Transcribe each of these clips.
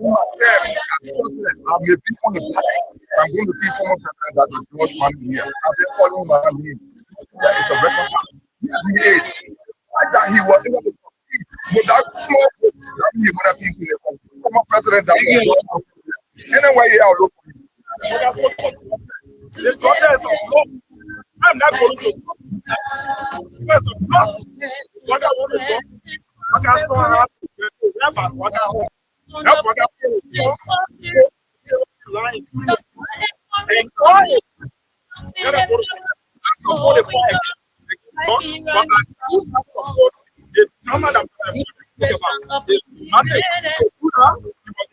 I'm a bit on the party. I'm going to be former president that is George Manu here. I've been calling my name. It's a record. Yes, he is. Like that, he was able to compete with that small piece in the former president that was anyway, I'll look for you. The protest of law. I'm not going to because of law. What I want to do, what I saw her, what I want. That's what I line. And quiet. Support the fire. But I do support the drama that I'm talking about. I say, you must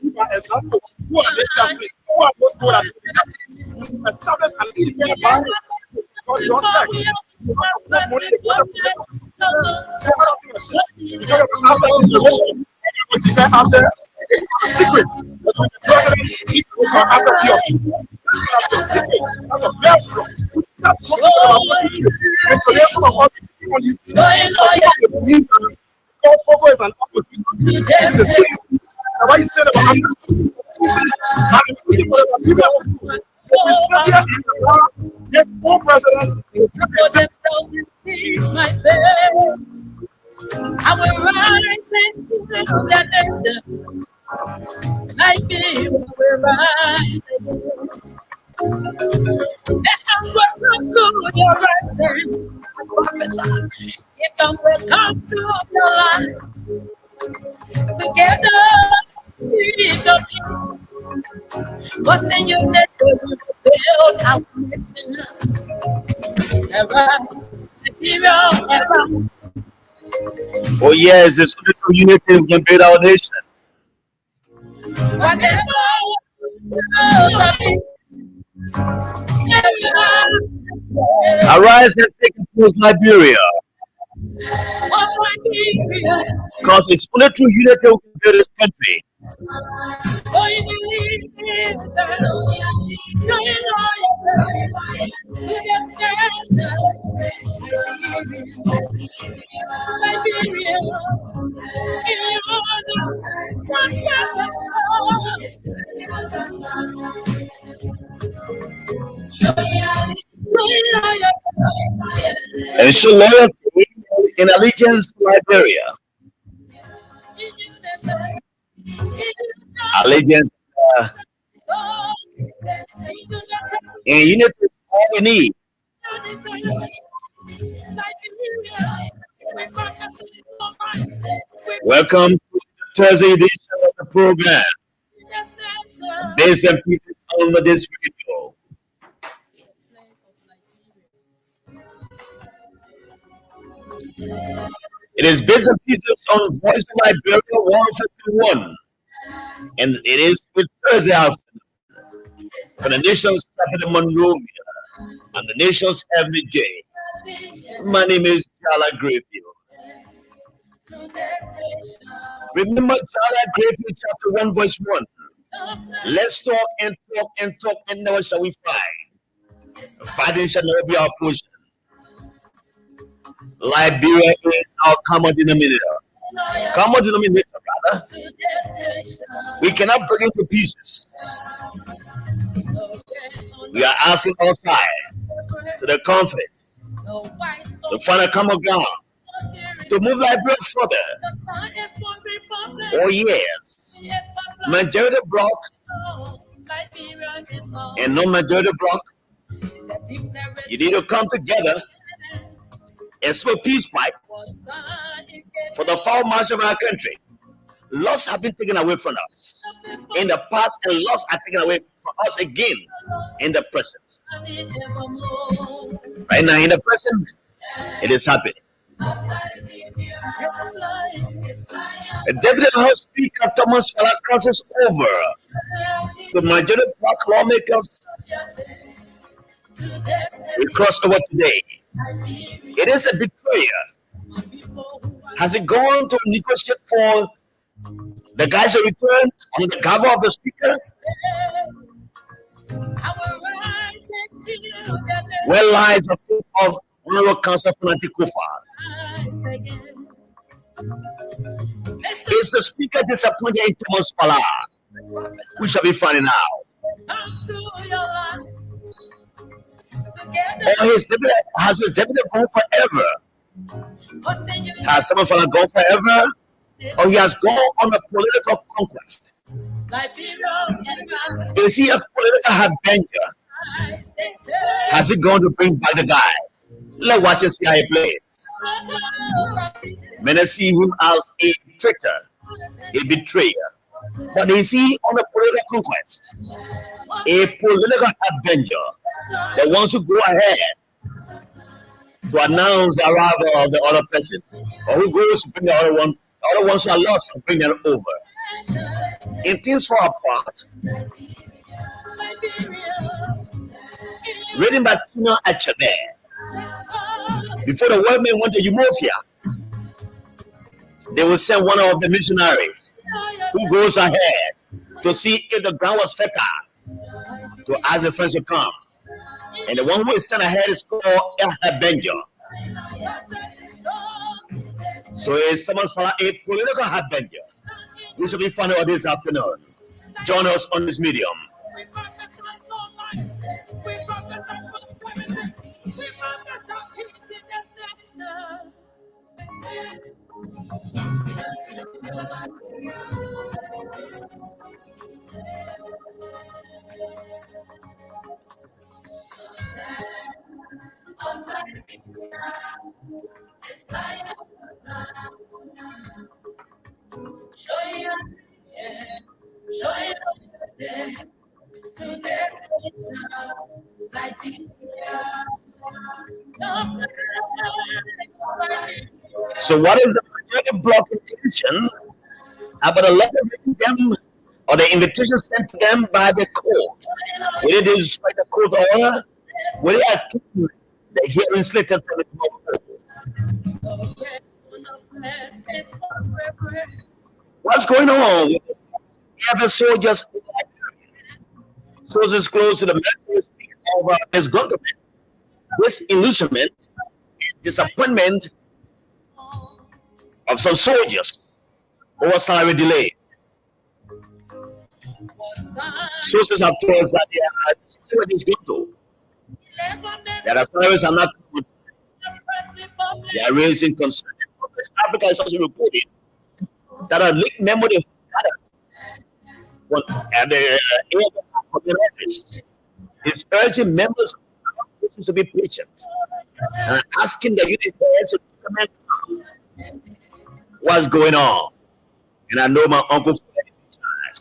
give an example. Who are they just who are those people that you establish an independent body? Not just sex. You have to money to go to secret. The president has a yes. That's the secret. That's a very good. Stop talking about and today some of us on this because Fogo is an opposition. This is a citizen. Why you say about I'm looking for the we sit here in the world, yes, poor president. My face. I will rise into the nation. Like me, will rise. Nations will come to your rising. I prophesy. Kingdom will come to your life. Together, we the peace. What's in your net will build our nation. Ever, ever. Oh yes, it's good for unity we can build our nation. Arise and take towards Liberia. Because it's only through unity we can build this country. And show loyalty and allegiance to Liberia. Allegiance and unity is all we need. Welcome to the Thursday edition of the program. Bitz and Pieces on this video. It is Bitz and Pieces on Voice of Liberia 151. And it is the Thursday afternoon for the nation's capital Monrovia and the nation's heavenly J. My name is Jala Grayfield. Remember Jala Grayfield chapter 1 verse 1. Let's talk and talk and talk and never shall we fight. Fighting shall never be our portion. Liberia is our common denominator. Common denominator, brother. We cannot break into pieces. We are asking all sides to the conflict to find a common ground to move Liberia further. Oh yes, majority block and non-majority block. You need to come together and smoke peace pipe for the foul march of our country. Lots have been taken away from us in the past, and lots are taken away from us again in the present. Right now, in the present, it is happening. The Deputy House Speaker Thomas Fala crosses over the majority black lawmakers. We cross over today. It is a big prayer. Has it gone to negotiate for the guys who returned on the cover of the speaker? Where lies the faith of Honorable Councillor Fanati Kofa? Is the speaker disappointed in Thomas Fala? We shall be finding out. Or has his deputy gone forever? Has someone from gone forever? Or he has gone on a political conquest? Is he a political harbinger? Has he gone to bring back the guys? Let's watch and see how he plays. Many see him as a traitor, a betrayer. But is he on a political conquest? A political harbinger, the ones who go ahead to announce the arrival of the other person, or who goes to bring the other one, the other ones who are lost and bring them over. In things fall apart, written by Tina Achebe, before the workmen went to Umofia, they will send one of the missionaries who goes ahead to see if the ground was fertile, to ask the friends to come. And the one who is sent ahead is called El Harbinger. So it's Thomas Fala, a political harbinger. We shall be finding out this afternoon. Join us on this medium. So what is the majority block intention about the letter written to them or the invitation sent to them by the court? Will they disrespect the court order? Will they attend the hearing slated for the court? What's going on with this? Every soldiers, sources close to the military speak of disgruntlement, disillusionment, disappointment of some soldiers over salary delay. Sources have told us that they are disgruntled. That the salaries are not good. They are raising concern. Africa is also reporting that a leaked memo at the office is urging members to be patient and asking the unit heads to comment what's going on. And I know my uncle is in charge.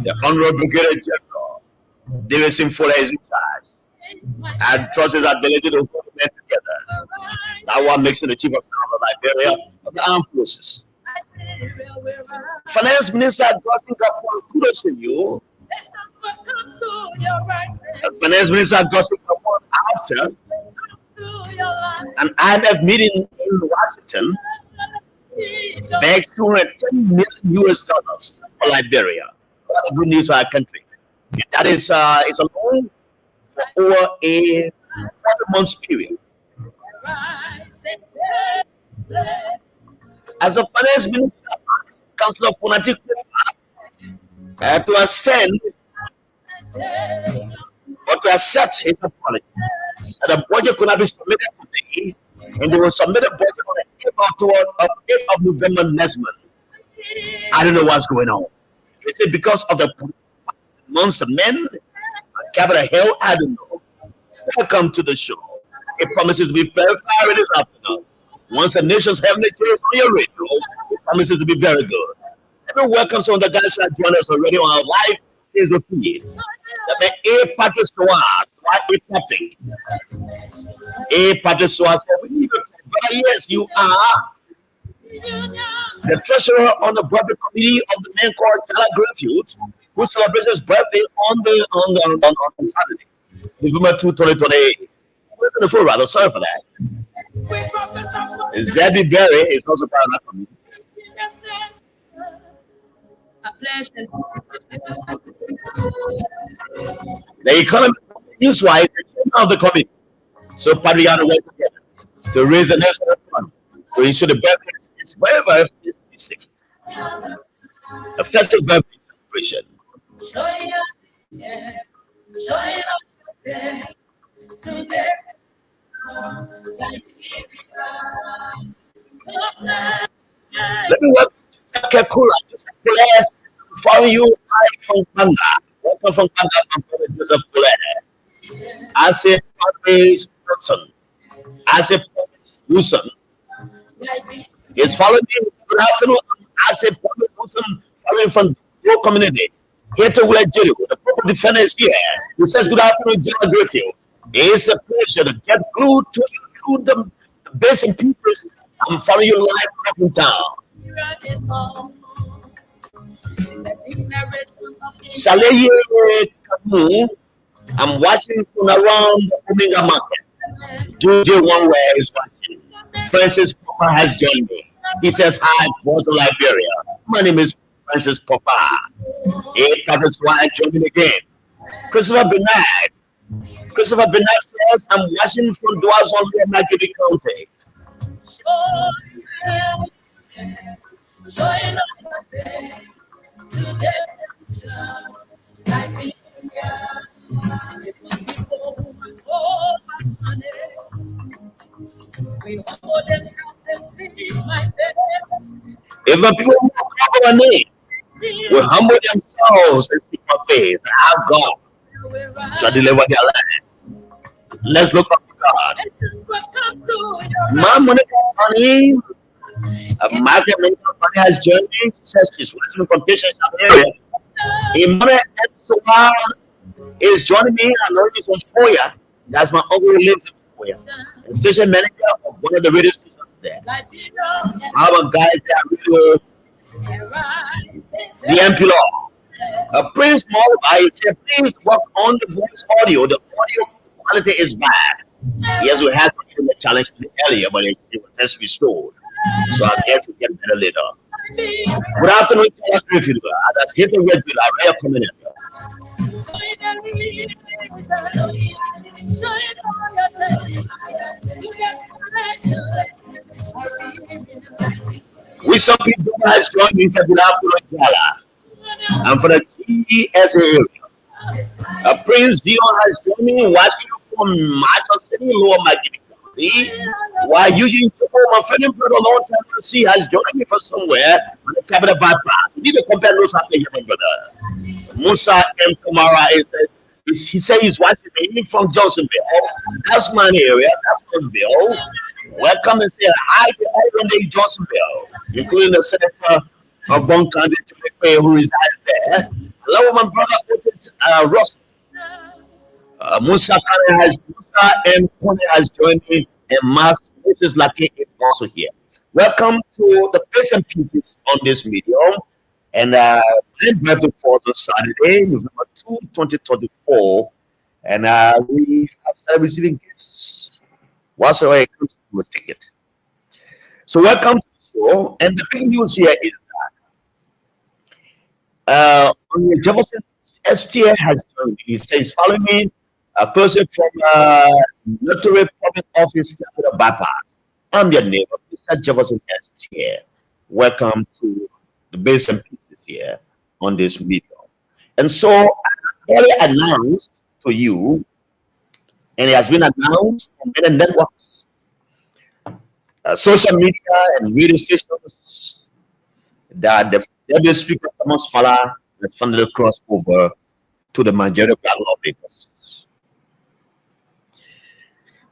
The Honorable Brigadier General Davidson Fuller is in charge. And trust his ability to hold the men together. That one makes him the chief of staff of Liberia of the armed forces. Finance Minister Augustine Kapon, kudos to you. Finance Minister Augustine Kapon, after an IMF meeting in Washington, begged $210 million for Liberia. What a good news for our country. That is it's a loan for over a 4-month period. As a finance minister, Councillor Funati to ascend or to accept his apology. And the budget could not be submitted today, and they will submit a budget on the 8th of November next month. I don't know what's going on. Is it because of the monster men? Capital Hill? I don't know. Welcome to the show. It promises to be very fiery this afternoon. Once the nation's heavenly taste on your radio, it promises to be very good. Let me welcome some of the guys that joined us already on our live Facebook feed. A. Patrick Suarez, A. Patrick. A. Patrick Suarez said, we need to but yes, you are the treasurer on the birthday committee of the man called Jala Greenfield, who celebrates his birthday on Saturday, November 2, 2028. We're going to feel rather sorry for that. Zebby Berry is also part of that committee. A pleasure. The economy news-wise of the committee. So Padriano work together to raise the national fund to ensure the birthday is very, very realistic. A festive birthday celebration. Let me welcome Joseph Joseph Kula from you from Kanga. Welcome from Kanga from Brother Joseph Kula. I say Promise Wilson. I say Promise Wilson. He's following me. Good afternoon. I say Promise Wilson following from your community. Here to West Jericho. The proper defender is here. He says, good afternoon, General Griffith. It's a pleasure to get glued to you through the bits and pieces. I'm following you live up in town. Saleye Kamu, I'm watching from around the Omega Market. DJ One Way is watching. Francis Papa has joined me. He says, hi, boss of Liberia. My name is Francis Papa. Hey, Papa's wife joining again. Christopher Bernard says, I'm watching from Dwars on the Maggie County. Even people who call our name will humble themselves and seek my face and our God shall deliver their land. Let's look up to God. My Monica Funny, Margaret Monica Funny has joined me. She says she's watching from Patient area. Imane Ensoa is joining me. I know he's from Foya. That's my uncle who lives in Foya. And station manager of one of the radio stations there. Our guys that really the MP law. Prince Mob, I said, please work on the voice audio. The audio quality is bad. Yes, we had some internet challenge earlier, but it was just restored. So I guess we'll get better later. Good afternoon, Griffith. That's hit the red bill. I rare coming in. We some people has joined me said good afternoon, Jala. And for the GSA area. Prince Dion has joined me watching from Marshall City, Lower Maggie County. While Eugene my friend brother long time to see has joined me from somewhere on the capital bypass. We need to compare those after him, brother. Musa M. Kamara he said he's watching me from Johnsonville. That's my area. That's my bill. Welcome and say hi to everyone in Johnsonville, including the senator of Bon County, who resides there. Hello, my brother, Ross. Musa M. Kone has joined me, and Mas Mrs. Lucky is also here. Welcome to the bits and pieces on this medium. And I'm birthday for the Saturday, November 2, 2024. And we have started receiving gifts. Whatsoever it comes to a ticket. So welcome to the show. And the big news here is that on the Jefferson STA has joined me. He says, follow me, a person from Notary Public Office Capital Bypass. I'm your neighbor, Mr. Jefferson STA. Welcome to the base and pieces here on this video. And so I already announced to you, and it has been announced on many networks, social media and radio stations, that the deputy speaker Thomas Fala has finally crossed over to the majority black lawmakers.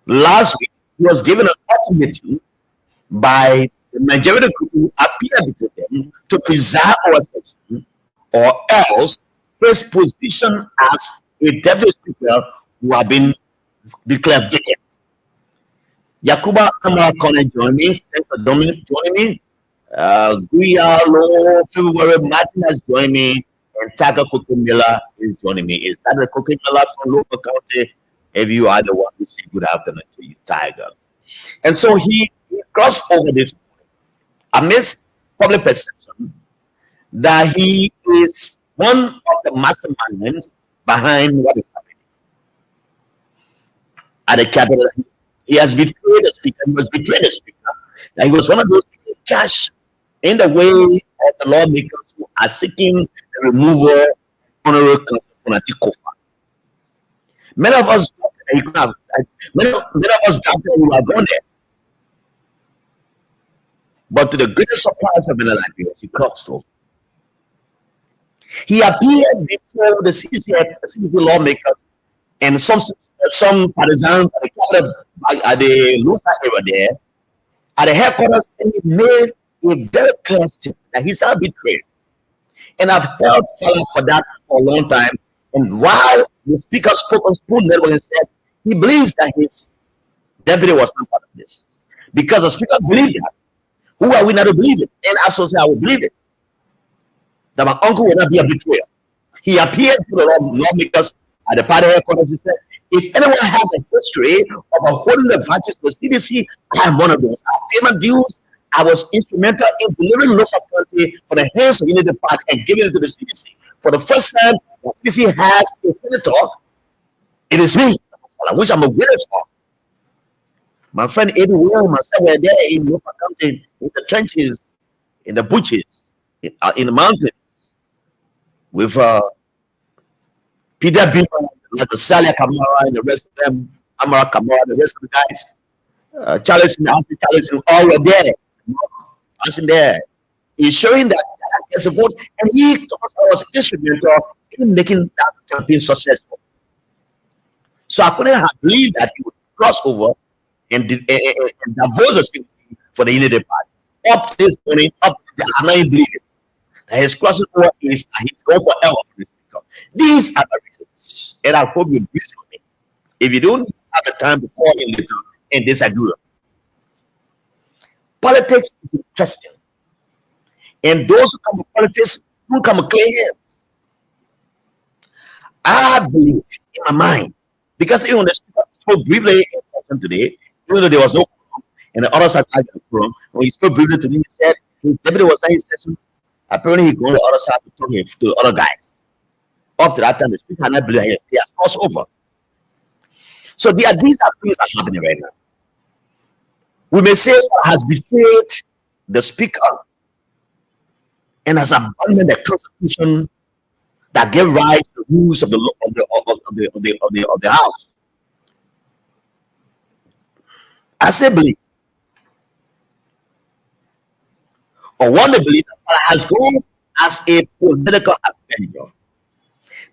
Last week, he was given an ultimatum by the majority group who appeared before them to preserve our section, or else his position as a deputy speaker who have been declared vacant. Yakuba Kamara Kone joined me. Thanks for joining me. Guyalo February Martin has joined me, and Taka Miller is joining me. Is that the Miller from local county? If you are the one who say good afternoon to you, Tiger. And so he crossed over this amidst public perception that he is one of the masterminds behind what is happening at the capital. He has betrayed the speaker. He was betraying the speaker. That he was one of those cash in the way of the lawmakers who are seeking the removal of Honorable Council Kofa. Many of us, many of us doubted we were going there. But to the greatest surprise of Benelli, he crossed over. He appeared before the CDC lawmakers and some partisans at the local area there, at the headquarters, and he made a very clear statement that he's not betrayed. And I've held Fala for that for a long time. And while the speaker spoke on Spoon Network and said he believes that his deputy was not part of this, because the speaker believed that. Who are we not to believe it? And I say I will believe it. That my uncle will not be a betrayer. He appeared to the lawmakers at the party headquarters. He said, if anyone has a history of holding the vouchers to the CDC, I am one of those. I pay my dues. I was instrumental in delivering local authority for the hands of Unity Party and giving it to the CDC. For the first time, the CDC has a senator. It is me, which I'm a witness for. My friend Eddie Will and myself were there in local county, in the trenches, in the bushes, in the mountains, with Peter Beamer, like the Salia Kamara, and the rest of them, Amara Kamara, the rest of the guys, Charles and all were there. I was in there. He's showing that as a vote, and he was instrumental in making that campaign successful. So I couldn't have believed that he would cross over and divorce the CDC for the Unity Party. Up to this morning, I don't even believe it. That his crossing over is he's going forever for this speaker. These are the reasons, and I hope you agree with me. If you don't have the time to call in later and disagree, politics is interesting, and those who come to politics don't come with clean hands. I believe in my mind, because even the speaker spoke briefly in session today, even though there was no quorum, and the other side had a quorum, when he spoke briefly to me, he said his deputy was in his session. Apparently, he going to the other side to talk to the other guys. Up to that time, the speaker had not believed he has crossed over. So these are things that are happening right now. We may say has betrayed the speaker and has abandoned the constitution that gave rise to the rules of the house. I say believe, or want to believe that has gone as a political avenger.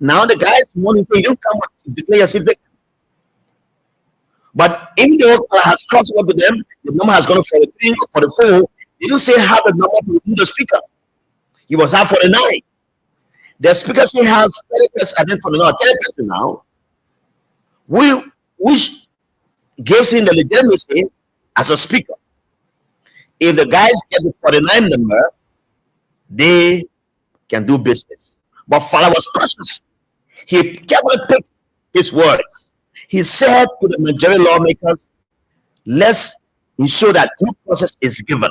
Now the guys want to say you don't come to declare yourself victim. But even though has crossed over to them, the number has gone for the 3 or for the 4. They don't say how the number to remove the speaker. He was out for the 9. The speaker still has 30%, I think for the 10% now, which gives him the legitimacy as a speaker. If the guys get the 49 number, they can do business. But Fala was cautious. He carefully picked his words. He said to the majority lawmakers, let's ensure that due process is given.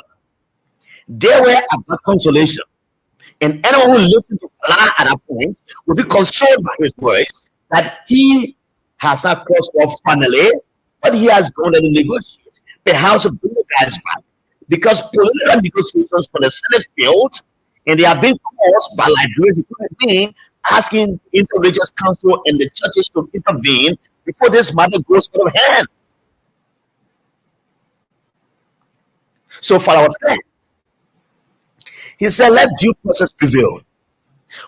They were about consolation. And anyone who listened to Fala at that point will be consoled by his words that he has not crossed off finally, but he has gone to negotiate. The House will bring the guys back because political negotiations for the Senate failed, and they have been caused by Liberians, including asking the Interreligious Council and the churches to intervene before this matter goes out of hand. So Fala was clear. He said, let due process prevail.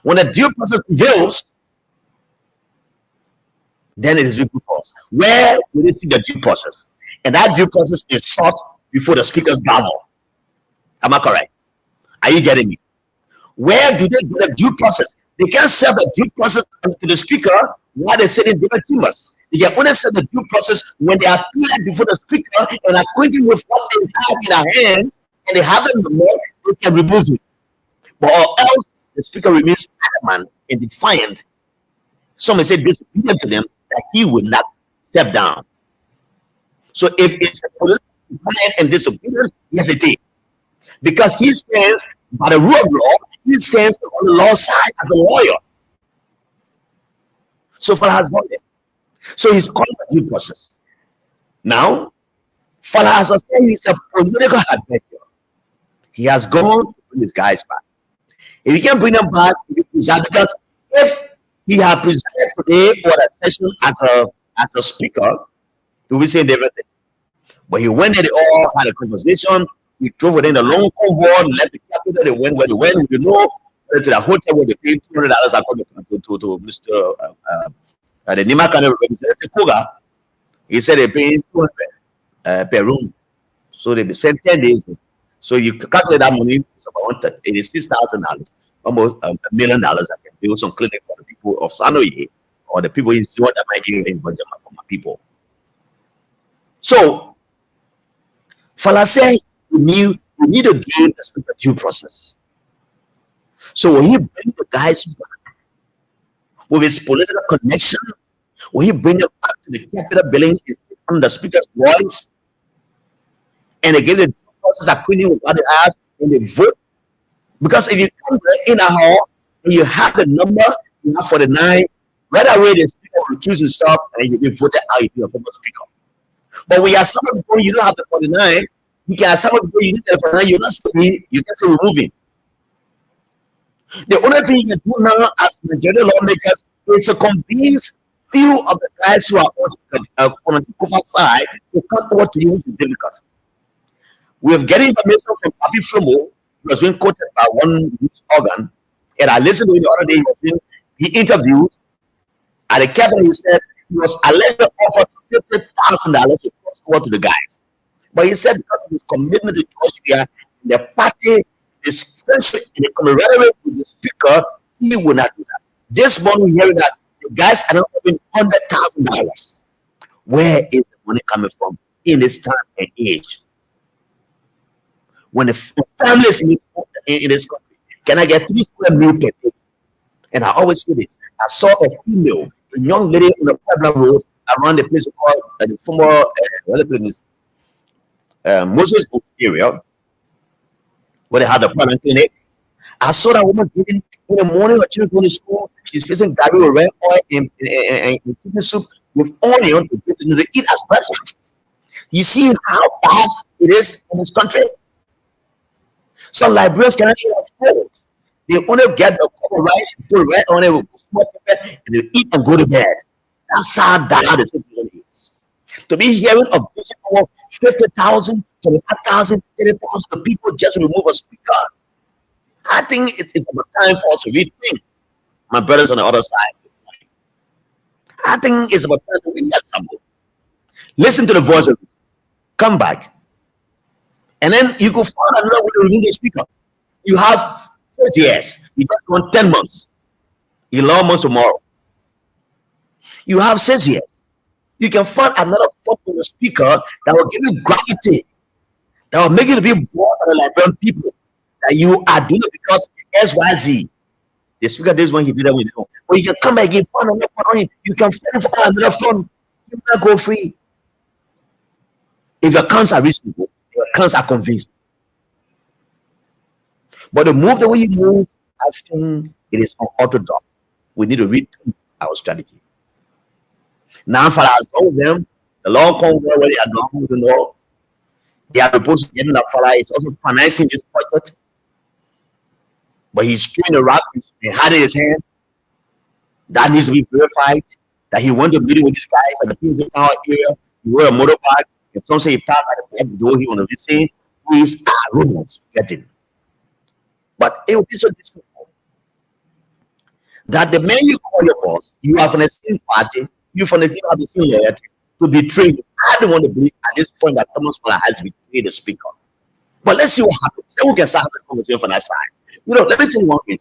When the due process prevails, then it is people false. Where will they see the due process? And that due process is sought before the speaker's gavel. Am I correct? Are you getting me? Where do they get the due process? They can't serve the due process to the speaker while they sit in different chambers. They can only serve the due process when they appear before the speaker and acquainted with what they have in their hands, and they have them more, they can remove it. But or else the speaker remains adamant and defiant. Some may say disobedient to them that he will not step down. So if it's a political defiant and disobedient, yes it is. Because he stands by the rule of law, he stands on the law side as a lawyer. So Fala has gone there. So he's calling the due process. Now, Fala, as I say, he's a political adventure. He has gone to bring his guys back. If he can bring them back, because if he had presented today or a session as a speaker, he will be saying everything. But he went there, they all had a conversation. He drove within the long convoy, left the capital, they went where they went, you know, to the hotel where they paid $200 according to Mr. The Nimakana representative Koga. He said they paid 200 per room. So they spent 10 days. So you calculate that money, it's about $86,000, almost $1 million. I can build some clinic for the people of Sanoye or the people in Ziwa that might give in for my people. So, Fala said, we need to gain the due process. So when he bring the guys back with his political connection, when he bring them back to the Capitol building, is on the speaker's voice, and they give the due process that Queen with what they ask, and they vote. Because if you come in a hall and you have the number, you have 49, right away the speaker will recuse himself and you be voted out if you're a former speaker. But when you have someone before you don't have the 49, you can have someone before you need the 49, you're not still, you can still remove him. The only thing you can do now as majority lawmakers is to convince few of the guys who are on the Kufa side to come over to you, which is difficult. We have getting information from Papi Flomo, who has been quoted by one news organ, and I listened to him the other day. He interviewed at the cabinet. He said he was allegedly offered $50,000 to cross over to the guys, but he said because of his commitment to Austria, the party is friendship in the camaraderie with the speaker, he will not do that. This morning, we hearing that the guys are not offering $100,000. Where is the money coming from in this time and age? When the families in this country, can I get 3 square meals per day? And I always say this. I saw a female, a young lady on the Puebla Road around the place called the former Moses area, where they had the Puebla clinic. I saw that woman getting in the morning, her children going to school. She's facing gari with red oil and chicken soup with onion to eat as breakfast. You see how bad it is in this country? Some Liberians cannot even afford. They only get a cup of rice, put red on it with small pepper, and they eat and go to bed. That's how bad the situation is. To be hearing of 50,000, 25,000, 30,000 people just remove a speaker, I think it's about time for us to rethink. My brothers on the other side, I think it's about time to read something. Listen to the voice of it. Come back. And then you go find another way to remove the speaker. You have 6 years. You just want 10 months. 11 months tomorrow. You have 6 years. You can find another form of the speaker that will give you gravity, that will make you to be born by the Liberian people, that you are doing it because SYZ. The speaker this one he did that with you. But you can come back again, find another fund on him. You can find another fund. You can go free. If your accounts are reasonable, your accounts are convinced. But the move the way you move, I think it is unorthodox. We need to rethink our strategy. Now, for us, all of them, the law convoy where they are gone, you know, they are supposed to get in that fella is also financing this project. But he's throwing the rock and had in his hand. That needs to be verified. That he went to meeting with these guys at the Pinto Tower area. He wore a motorbike. If some say he passed by the back door, he want to listen. These are rumors. Get it. But it will be so difficult that the man you call your boss, you are from the same party, you from the have the same loyalty to betray you. I don't want to believe at this point that Thomas Fowler has betrayed the speaker. But let's see what happens. Then we can start the conversation from that side. You know, let me say one thing.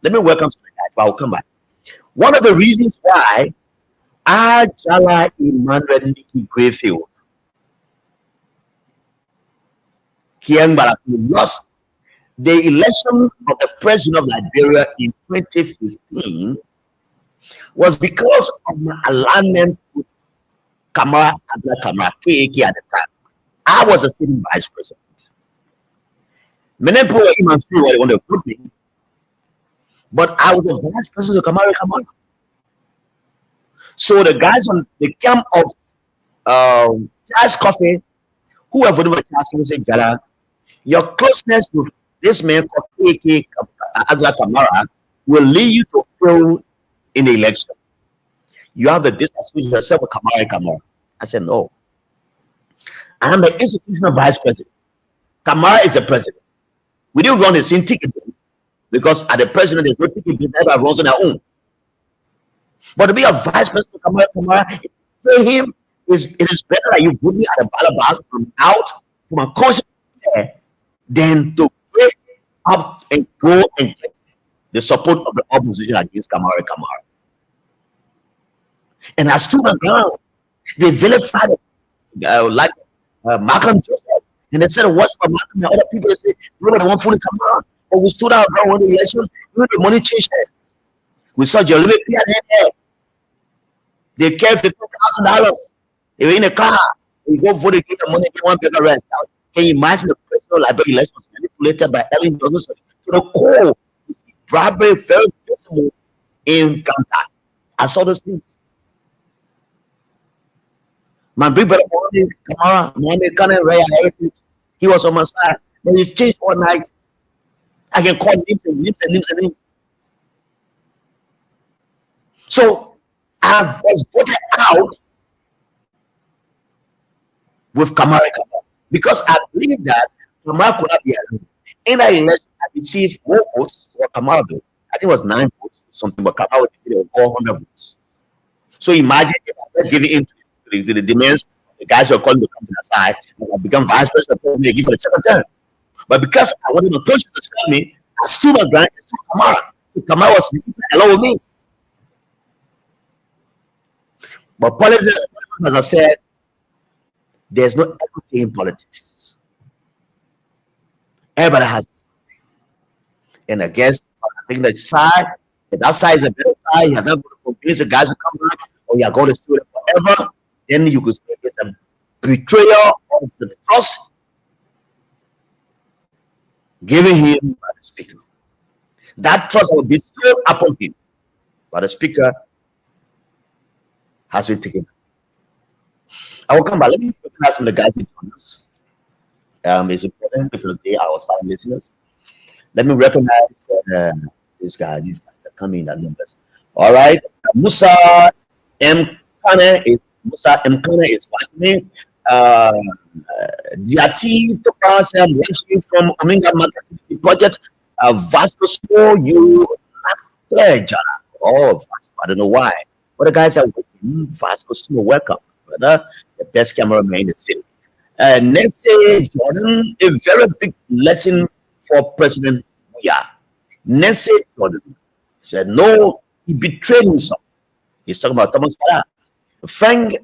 Let me welcome to the guys, but I'll come back. One of the reasons why Ajala Emmanuel Nikki Grayfield Kiang lost the election of the president of Liberia in 2015 was because of my alignment with Kamara KAK at the time. I was a sitting vice president. Many people were even still what they want to put me, but I was the vice president of Kamara. So the guys on the camp of Charles Coffee, who have voted for Charles Coffee, said, Jala, your closeness with this man called KK Azla Kamara will lead you to fail in the election. You have the disassociate yourself with Kamara. I said, no. I am the institutional vice president. Kamara is the president. We didn't run the same ticket because at the president, there's no ticket. Everybody runs on their own. But to be a vice president of Kamara, for him, it is better that you put me at the ballot box from a conscious than to get up and go and get the support of the opposition against Kamara. And I stood on ground. They vilified like Malcolm Joseph. And they said, what's for Malcolm? And other people, they say, we don't want fully Kamara. But we stood out when the election, the money changed hands. We saw Jeremy Pierre there. They carried $15,000. They were in a car. You go for the money, get one bigger rest. Can you imagine the presidential library election was manipulated by Ellen Johnson to the core? You see bribery very visible in Kanta. I saw those things. My big brother Kamara, Mohammed Khan and Raya Heritage, he was on my side. But he's changed all night. I can call names. So I was voted out with Kamara because I believe that Kamara could not be alone. In that election, I received more votes for Kamara. I think it was 9 votes, something, but Kamara was defeated with 400 votes. So imagine if I was giving in to the demands, the guys who are calling the company aside, and I become vice president of the for the second term. But because I wanted to push to sell me, I stood my ground and took Kamara. So Kamara was along with me. But politics, as I said, there's no equity in politics. Everybody has a side. And I guess I think that side, if that side is a better side, you're not going to convince the guys to come back, or you're going to stay it forever, then you could say it's a betrayal of the trust given him by the speaker. That trust will be bestowed upon him by the speaker has been taken. I will come back. Let me recognize some of the guys who joined us. It's important because they are our silent listeners. Let me recognize these guys. These guys are coming in their numbers. All right. Musa M. Kane is watching me. Diati Topa says I'm watching from Ominga Market Project. Vasco Snow, you Jana. Oh, Vasco, I don't know why. But the guys are working. Vasco Snow, welcome, brother. The best cameraman in the city. Nancy Jordan, a very big lesson for President Weah. Nancy Jordan said, no, he betrayed himself. He's talking about Thomas Fala. Frank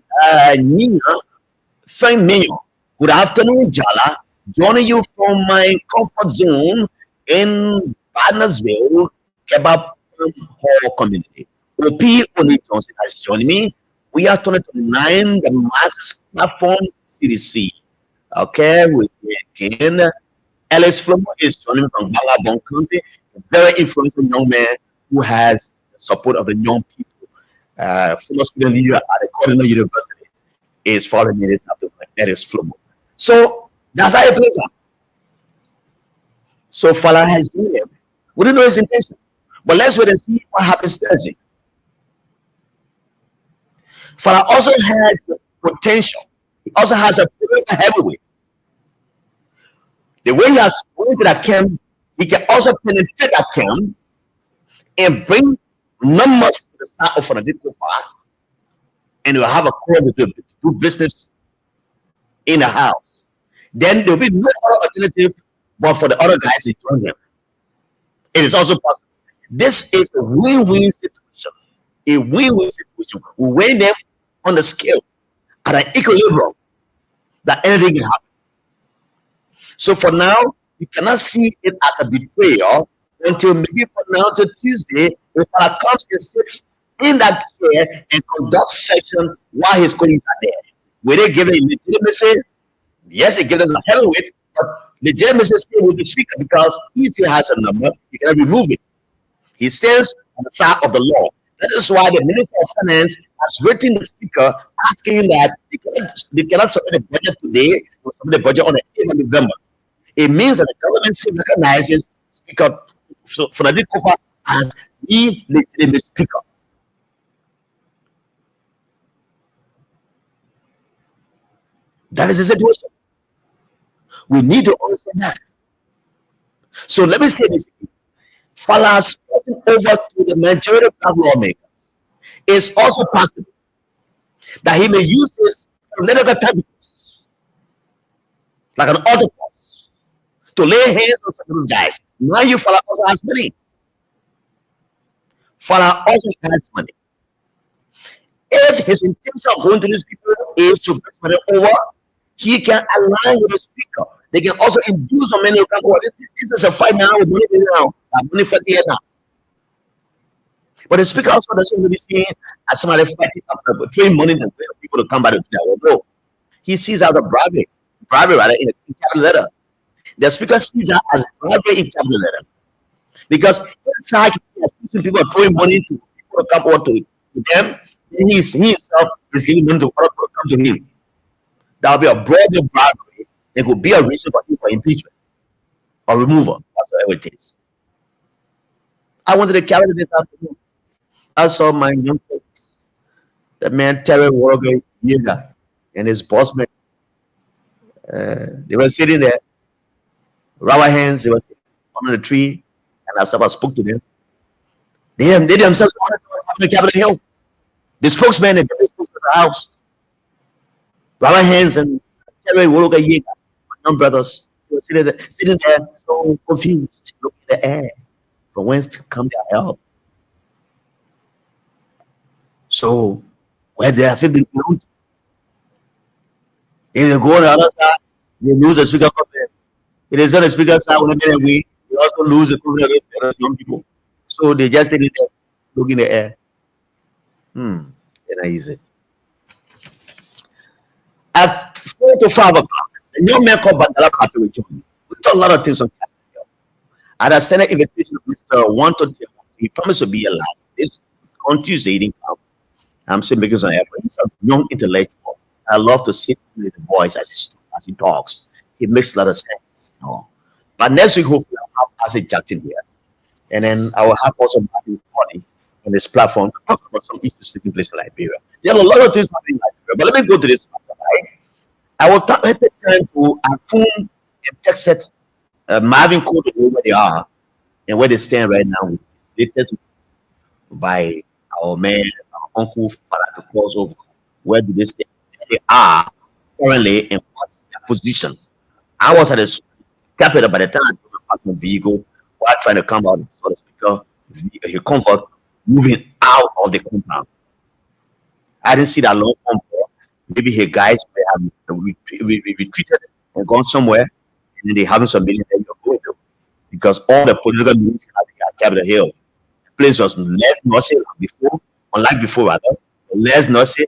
Menyo, good afternoon, Jala. Joining you from my comfort zone in Barnesville, Kebab Hall community. OP Oni Johnson has joined me. We are 2029, the Mass Platform CDC. Okay, with again. Alex Flomo is joining me from Balabon County, a very influential young man who has the support of the young people. Former student leader at the Cardinal University is following me this afternoon. Alex Flomo. So that's how it plays out. So Fala has done it. We don't know his intention. But let's wait and see what happens Thursday. Fala also has the potential. He also has a political heavyweight. The way he has went to that camp, he can also penetrate that camp and bring numbers to the side of Fanadiko Fala. And we'll have a core to do business in the house. Then there will be no other alternative but for the other guys to join them. It is also possible. This is a win-win situation. A win-win situation. We weigh them on the scale at an equilibrium that anything can happen. So for now, you cannot see it as a betrayal until maybe from now to Tuesday, if Fala comes and sits in that chair and conducts session while his colleagues are there. Will they give him legitimacy? Yes, it gives us a heavyweight, but legitimacy still with the speaker because he still has a number. You cannot remove it. He stands on the side of the law. That is why the Minister of Finance has written the speaker asking that they cannot submit the budget today or submit the budget on the 8th of November. It means that the government recognizes Speaker Frederick Kofa as the legitimate speaker. That is the situation. We need to understand that. So let me say this. Fala's crossing over to the majority black lawmakers is also possible that he may use his political tentacles like an octopus to lay hands on some of those guys. Now you Fala also has money. Fala also has money. If his intention of going to these people is to bring money over, he can align with the speaker. They can also induce some many. This is a fight now with money now. Money for the now. But the speaker also doesn't really see as somebody fighting up, throwing money and people to come back to that. No. He sees as a bribery rather in capital letter. The speaker sees that as bribery in capital letter. Because inside people are throwing money to people to come over to them, and he himself is giving them to come to him. That will be a broader bribery. It could be a reason for him for impeachment or removal, whatever it is. I went to the cabinet this afternoon. I saw my young folks, the man Terry Walker Yeager and his boss man. They were sitting there, rubber hands, they were sitting under the tree, and as I spoke to them, they themselves wanted to happen in Capitol Hill. The spokesman and the spokesman of the house, rubber hands and Terry Walker Yeager, my young brothers, they were sitting there so confused, looking at the air for whence to come their help. So, where they have been moved, if they go on the other side, they lose the speaker confidence. If they on the speaker side, when they get away, they also lose the confidence of the young people. So, they just sit there, look in the air. Not easy. At 4 to 5 o'clock, the young man called Bandala Party will join me. We talk a lot of things on Capitol. At a Senate invitation of Mr. Wanton, he promised to be alive. This on Tuesday, he didn't come. I'm saying because he's a young intellectual. I love to sit with the voice as he talks. He makes a lot of sense. But next week, hopefully, I'll have Pastor Jackson here. And then I will have also Matthew Party on this platform to talk about some issues taking place in Liberia. There are a lot of things happening in Liberia. But let me go to this matter, right? I will take the time to phone and text it, Marvin Code to know where they are and where they stand right now. Stated by our man, Uncle Farah calls over where do they stay? They are currently and what's their position. I was at the capital by the time I took the parking vehicle while trying to come out so the speaker, he comfort moving out of the compound. I didn't see that long compound. Maybe his guys may have retreated and gone somewhere, and then they having some meeting that you're going to. Because all the political meetings at Capitol Hill, the place was less noisy before. Unlike before, rather, less noisy,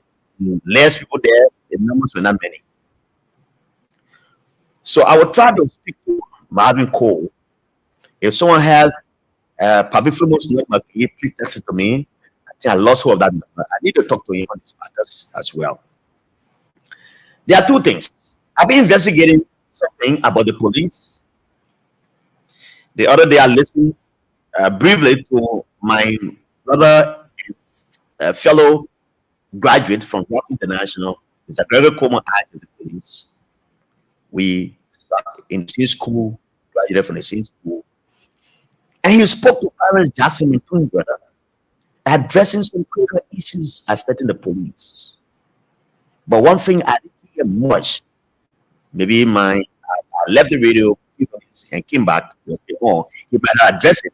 less people there, the numbers were not many. So I will try to speak to Marvin Cole. If someone has Papi Frimo's number, please text it to me. I think I lost hold of that number. I need to talk to him on these matters as well. There are two things. I've been investigating something about the police. The other day I listened briefly to my brother, a fellow graduate from Rock International. It's a very common act in the police. We started in the same school, graduated from the same school. And he spoke to Clarence Jackson and twin brother, addressing some critical issues affecting the police. But one thing I didn't hear much, maybe I left the radio and came back, he might not address it,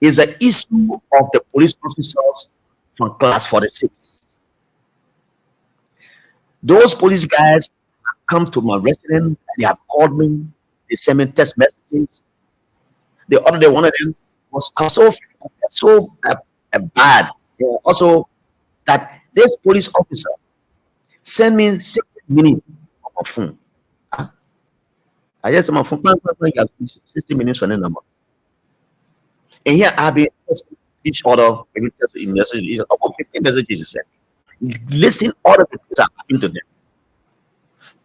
is the issue of the police officers from class 46. Those police guys have come to my residence and they have called me, they sent me text messages. The other day, one of them was so bad. Also, that this police officer sent me 60 minutes on my phone. I just on my phone, 60 minutes for the number. And here I've been each other, maybe messages, about 15 messages he sent, listing all of the things that happened to them.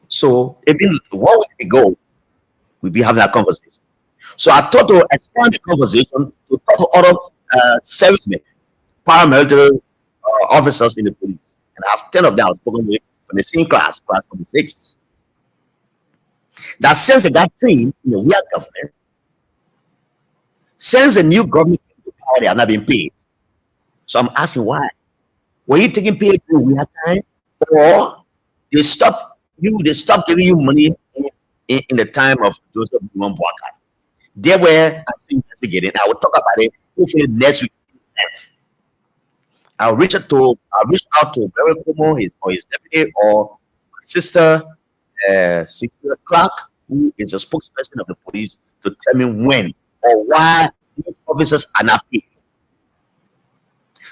So, it's been 1 week ago, We'll be having that conversation. So I thought to expand the conversation to talk to other servicemen, paramilitary officers in the police. And I have 10 of them I was spoken with from the same class 46. That since they got trained in the weird government, since the new government came to power, they have not been paid. So I'm asking why. Were you taking pay during weird time? Or they stopped giving you money in the time of Joseph Boakai? They were investigating. I will talk about it hopefully next week. I'll reach out to Barry Como, his deputy, or my sister, Cecilia Clark, who is a spokesperson of the police, to tell me when or why these officers are not paid.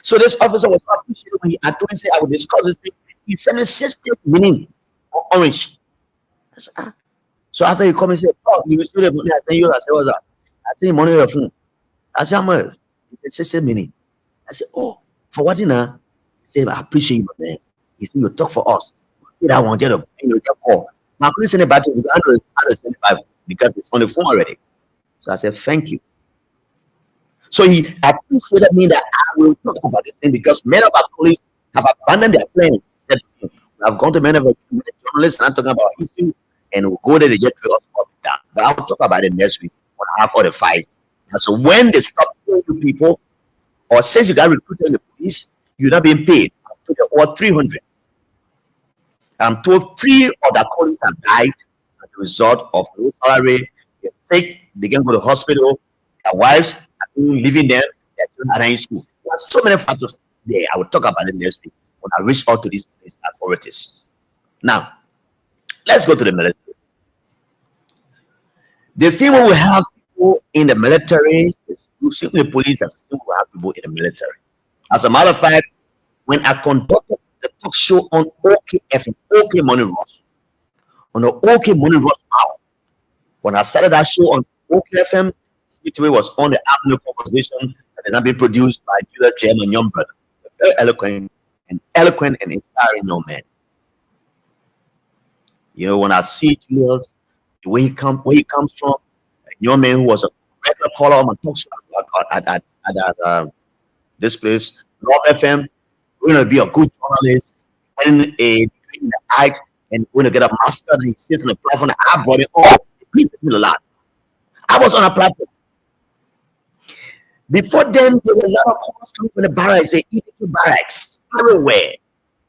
So this officer was appreciated when he had told me, say, I will discuss this thing. He sent me 60 minutes on Orange. I said, ah. So after he called me and said, oh, you will still have money. I said, you. I said, what's that? I said, money on your phone. I said, how much? He said, 60 minutes. I said, oh, for what, you know? He said, I appreciate you, man. He said, you talk for us. I want you to call. Now, I couldn't send it back to you. I send it back because it's on the phone already. So I said, thank you. So he appreciated me that I will talk about this thing because many of our police have abandoned their plans. Said, I've gone to many of our journalists and I'm talking about issue, and we'll go there to get to us about that. But I'll talk about it next week when I have all the fights. And so when they stop paying you people, or since you got recruited in the police, you're not being paid. I'm told over 300. I'm told 3 of their colleagues have died as a result of low salary. They're sick, they can go to the hospital, their wives are leaving them, their children are in school. There are so many factors there. I will talk about it next week when I reach out to these police authorities. Now, let's go to the military. The same way we have people in the military, you see the police as the same way we have people in the military. As a matter of fact, when I conducted the talk show on OKFM, OK Morning Rush, on the OK Morning Rush hour, when I started that show on OKFM, Speedway was on the afternoon conversation that had not been produced by Julia Chairman Young Brother, a very eloquent and inspiring young man. You know, when I see Julius, where he comes from, a young man who was a regular caller on my talk show at this place, Love FM, going to be a good journalist, getting a degree in the art, and going to get a master, and he sits on the platform, and I brought it all. It pleased me a lot. I was on a platform. Before then, there were a lot of calls coming from the barracks, the EDQ barracks, everywhere.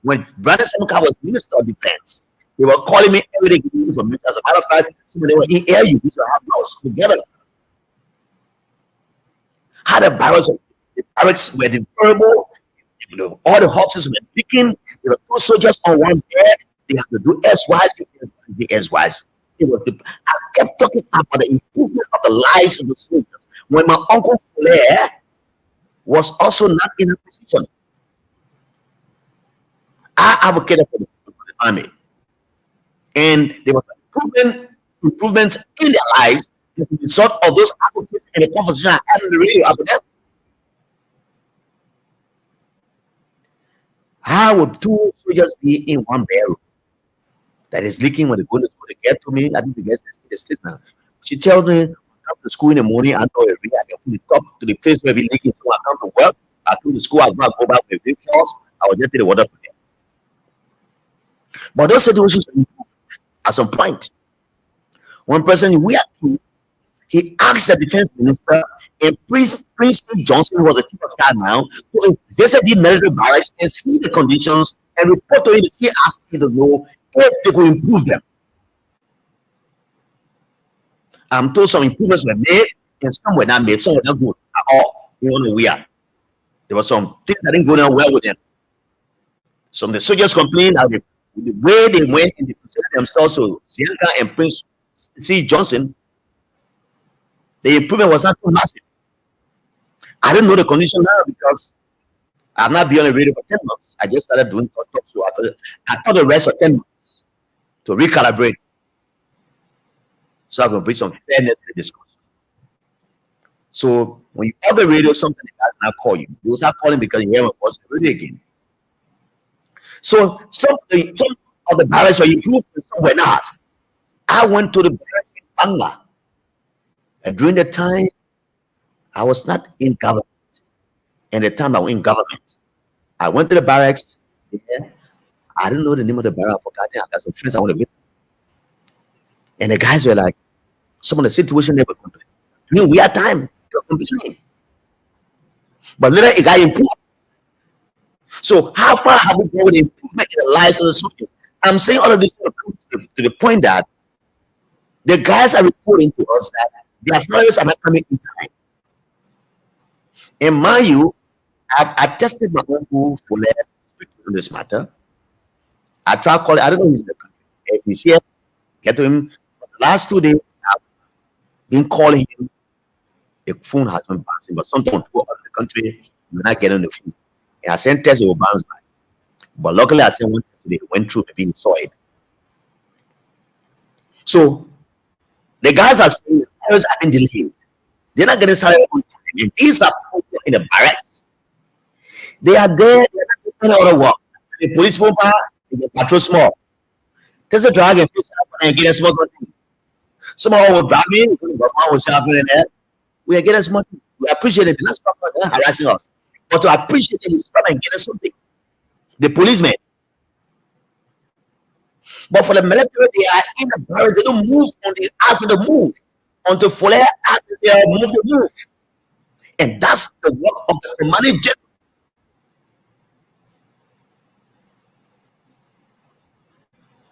When Brother Semuka was Minister of Defense, they were calling me every day, giving me information. As a matter of fact, some of them were in air, we should have house together. How the barracks were deplorable. You know, all the horses were picking. There were 2 soldiers on one bed. They had to do SYs. I kept talking about the improvement of the lives of the soldiers. When my uncle Flair was also not in a position, I advocated for the army, and there was improvement in their lives as a result of those advocates and the conversation I had on the radio about them. How would 2 soldiers be in one bedroom that is leaking when the goal is going to get to me? I think the guest is this now. She tells me, I come to school in the morning, I know I can put it up to the place where we leaking. So I come to work, I come to school, I go back with the force, I will just take the water for them. But those situations at some point, one person we are to, he asked the defense minister, and Prince Johnson was the chief of staff now, to visit the military barracks and see the conditions and report to him to see, ask him to know if they could improve them. I'm told some improvements were made and some were not made, some were not good at all. You know, there were some things that didn't go down well with them. Some of the soldiers complained how the way they went and they presented themselves to Zianka and Prince C. Johnson, the improvement was not too massive. I didn't know the condition now because I've not been on the radio for 10 months. I just started doing talk show. I thought the rest of 10 months to recalibrate. So I can bring some fairness to the discussion. So when you have the radio, something does not call you. You will start calling because you hear my voice on the radio again. So some of the barracks were improved and some were not. I went to the barracks in Bangla And during the time, I was not in government. And the time I was in government, I went to the barracks. Yeah, I didn't know the name of the barrack. I forgot it. I got some friends I want to visit. And the guys were like, some of the situation they were complaining. You know, we had time. They were complaining. But later it got improved. So how far have we grown with improvement in the lives of the soldiers? I'm saying all of this to the point that the guys are reporting to us that their salaries are not coming in time. And mind you, I've tested my uncle for on this matter. I tried calling, I don't know if he's in the country. If he's here, get to him. For the last 2 days, I've been calling him. The phone has been bouncing, but sometimes people out of the country, you're not getting the phone. And I sent tests, it will bounce back. But luckily, I sent one test today, it went through, maybe he saw it. So the guys are saying the salaries have been delayed. They're not getting salary on time. And these are people in the barracks. They are there, they're not doing any other work. The police won't buy, they patrol small. There's a drag and get us something. Someone will drag me, but I was happening there. We are getting us money. We appreciate it. They're not stop us, they're not harassing us. But to appreciate it, stop and get us something. The policemen. But for the military, they are in the barracks. They don't move on the ask of the move. Until Fuller asks they move the move. And that's the work of the commanding general.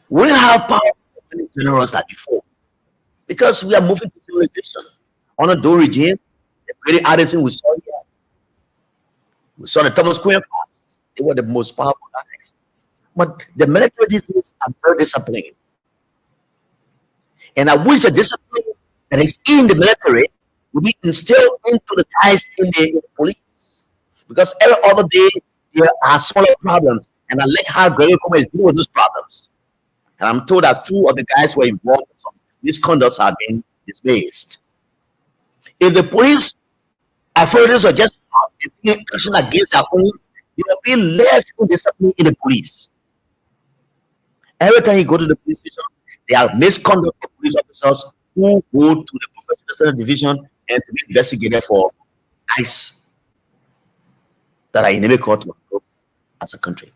We have power generals like before. Because we are moving to civilization. On a door regime, the great Addison we saw here. We saw the Thomas Queen class. They were the most powerful guys. But the military these days are very disciplined. And I wish the discipline that is in the military will be instilled into the guys in the police. Because every other day there are smaller problems. And I like how Gregor Kuma is dealing with those problems. And I'm told that 2 of the guys were involved in some misconducts have been dismissed. If the police authorities were just taking action against their own, there will be less discipline in the police. Every time you go to the police station, there are misconduct of police officers who go to the professional division and to be investigated for acts that are enemy court to as a country.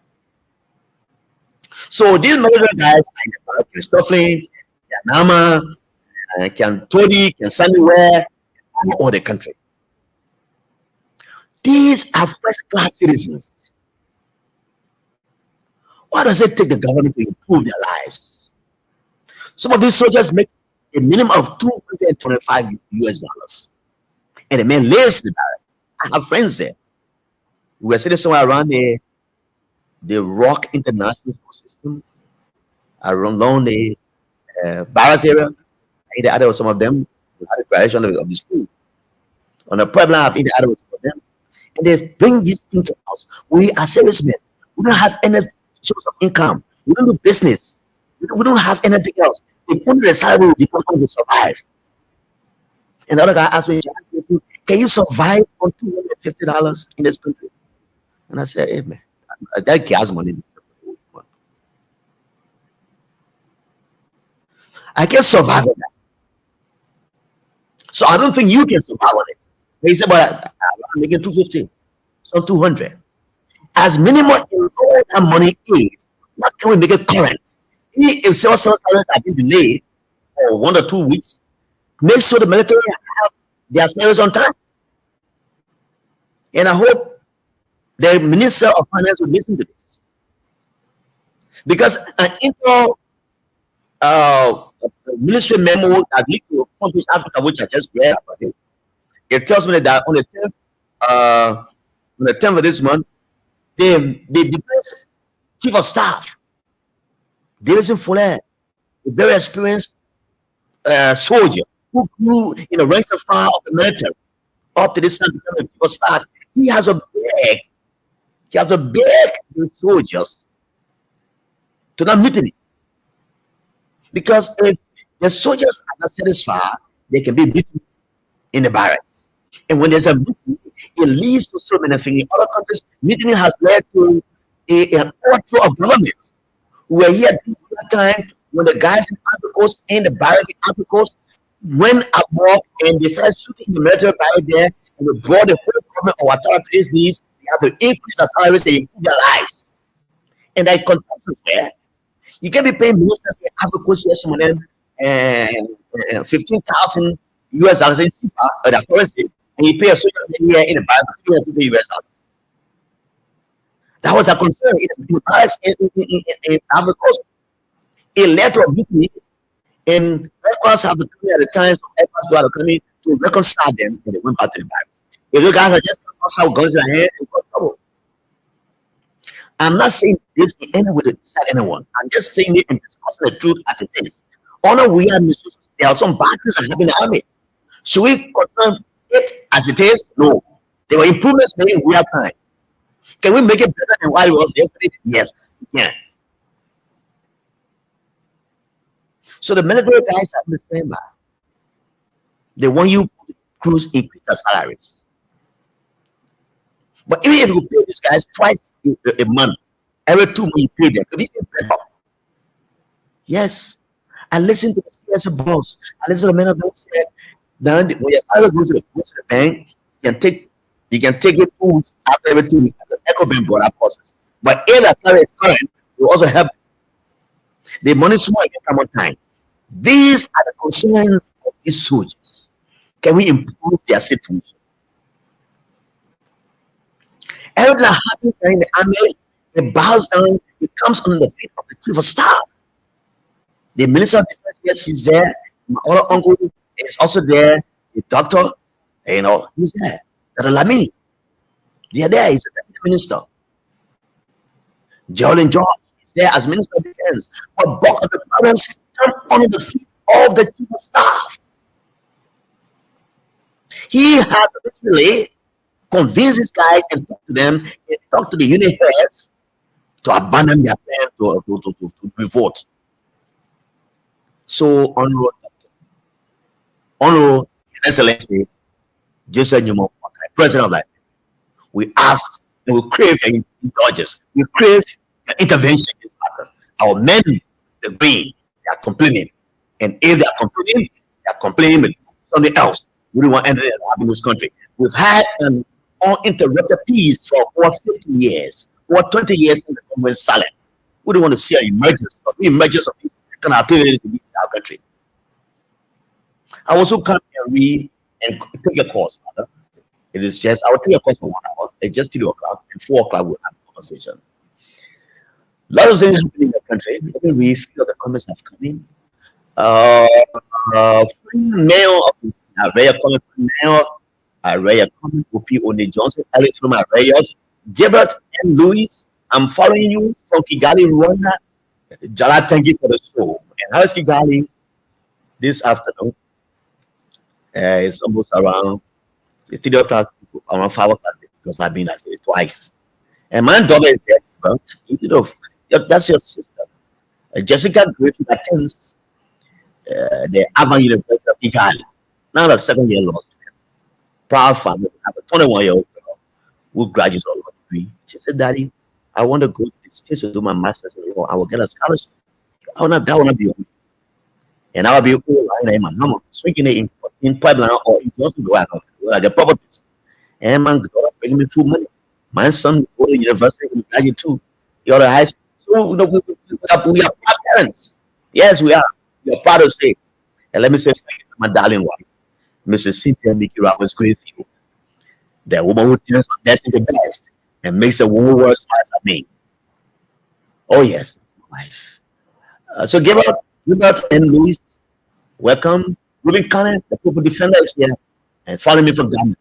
So these military guys are in the back, can Stoffling, can Nama, can Tony, can Samuel, all the country. These are first-class citizens. Why does it take the government to improve their lives? Some of these soldiers make a minimum of $225 US. And the man lives in the barrack. I have friends there. We were sitting somewhere around the Rock International School System, around the barracks area. In the other was some of them who had the graduation of the school. On the problem of in the other was some of them. And they bring these things to us. We are servicemen. We don't have any source of income. We don't do business. We don't have anything else. The only salary we depend on to survive. And the other guy asked me, can you survive on $250 in this country? And I said, hey man, that gas money. I can survive on that. So I don't think you can survive on it. He said, but I'm making 250, so 200. As minimum in all that money is, what can we make it current? If civil service salaries have been delayed for 1 or 2 weeks, make sure the military have their salaries on time. And I hope the Minister of Finance will listen to this. Because an inter ministry memo that leaked to Accomplish Africa, which I just read about it tells me that on the 10th of this month, the defense chief of staff, Davison Fuller, a very experienced soldier who grew in the ranks and file of the military up to this time, becoming chief of staff. He has a beg the soldiers to not mutiny. Because if the soldiers are not satisfied, they can be mutiny in the barracks. And when there's a mutiny, it leads to so many things. In other countries, mutiny has led to an overthrow of government. We were here at that time when the guys in Africa Coast and the barrack in Africa Coast, went amok and they started shooting the military by there, and they brought the whole government of Ouattara to his knees. They have to increase their salaries and improve their lives. And I continue there. You can be paying ministers in Africa, some of them, 15,000 US dollars in CFA, their currency, and you pay a soldier here in the Bible, 250 US dollars. That was a concern in the barracks in Africa. A letter of duty, and records have to come at the time, so records were coming to reconcile them, and they went back to the barracks. If you guys are just outside guns in your hand, you've got trouble. I'm not saying this in any way to decide anyone. I'm just saying it and discussing the truth as it is. Honor, we are mistakes. There are some bad things that happen in the army. Should we confirm it as it is? No. There were improvements made in real time. Can we make it better than what it was yesterday? Yes, we can. So the military guys understand that. They want you to increase their salaries. But even if you pay these guys twice a month, every 2 months you pay them, it'll be better. Yes. I listen to the CS boss. I listen to the men of the said, then when your salary goes to the bank, you can take it 2 weeks after every 2 weeks. The echo bank brought up process. But if the salary is current, it will also help. The money small can come on time. These are the concerns of these soldiers. Can we improve their situation? Everything that happens in the army, it bows down, it comes on the feet of the chief of staff. The minister of defense, yes, he's there. My other uncle is also there. The doctor, he's there. Dr. Lamy, they are there. He's a deputy minister. Jolin George is there as minister of defense. But both of the problems come on the feet of the chief of staff. He has literally convinced these guys and talk to them and talk to the unit heads to abandon their plan to revolt. So, Honorable His Excellency, Joseph Newman, President of that, we ask and we crave your indulgence. We crave your intervention in this matter. Our men, the green, they are complaining. And if they are complaining with something else. We don't want anything to happen in this country. We've had an uninterrupted peace for over 50 years, over 20 years in the government silent. We don't want to see an emergence of these kind of activities in our country. I also come and read and take a course, Father. It is just, I will take a course for 1 hour. It's just 3 o'clock, and 4 o'clock we'll have a conversation. Lots of things happening in the country. Let me read a few of the comments that have come in. Mail of Araya comment from Mail, Araya comment, Opi One Johnson, Alex from Arayas, Gilbert and Louis, I'm following you from Kigali, Rwanda. Jala, thank you for the show. And how is Kigali this afternoon? It's almost around 3 o'clock, around 5 o'clock, because I've been at it twice. And my daughter is there, but that's your sister. Jessica Griffin attends the Urban University of Kigali. Now the 2nd year law student. Proud family. I have a 21-year-old girl who graduates with a law degree. She said, Daddy, I want to go to the States to do my master's in law. I will get a scholarship. That will not be on. And I will be in my home, swinging it in pipeline or in Johnson the properties. And my daughter bringing me food money. My son go to university and graduate too. You're high school. So we are proud parents. Yes, we are. We are proud to say. And let me say thank you to my darling wife, Mrs. Cynthia Mickey Roberts Greenfield, the woman who turns my best into the best and makes a woman work as far as I mean. Oh, yes, that's my wife. So Gilbert and Louis, welcome. Ruben Cannon, the people defender, is here and follow me from Ghana.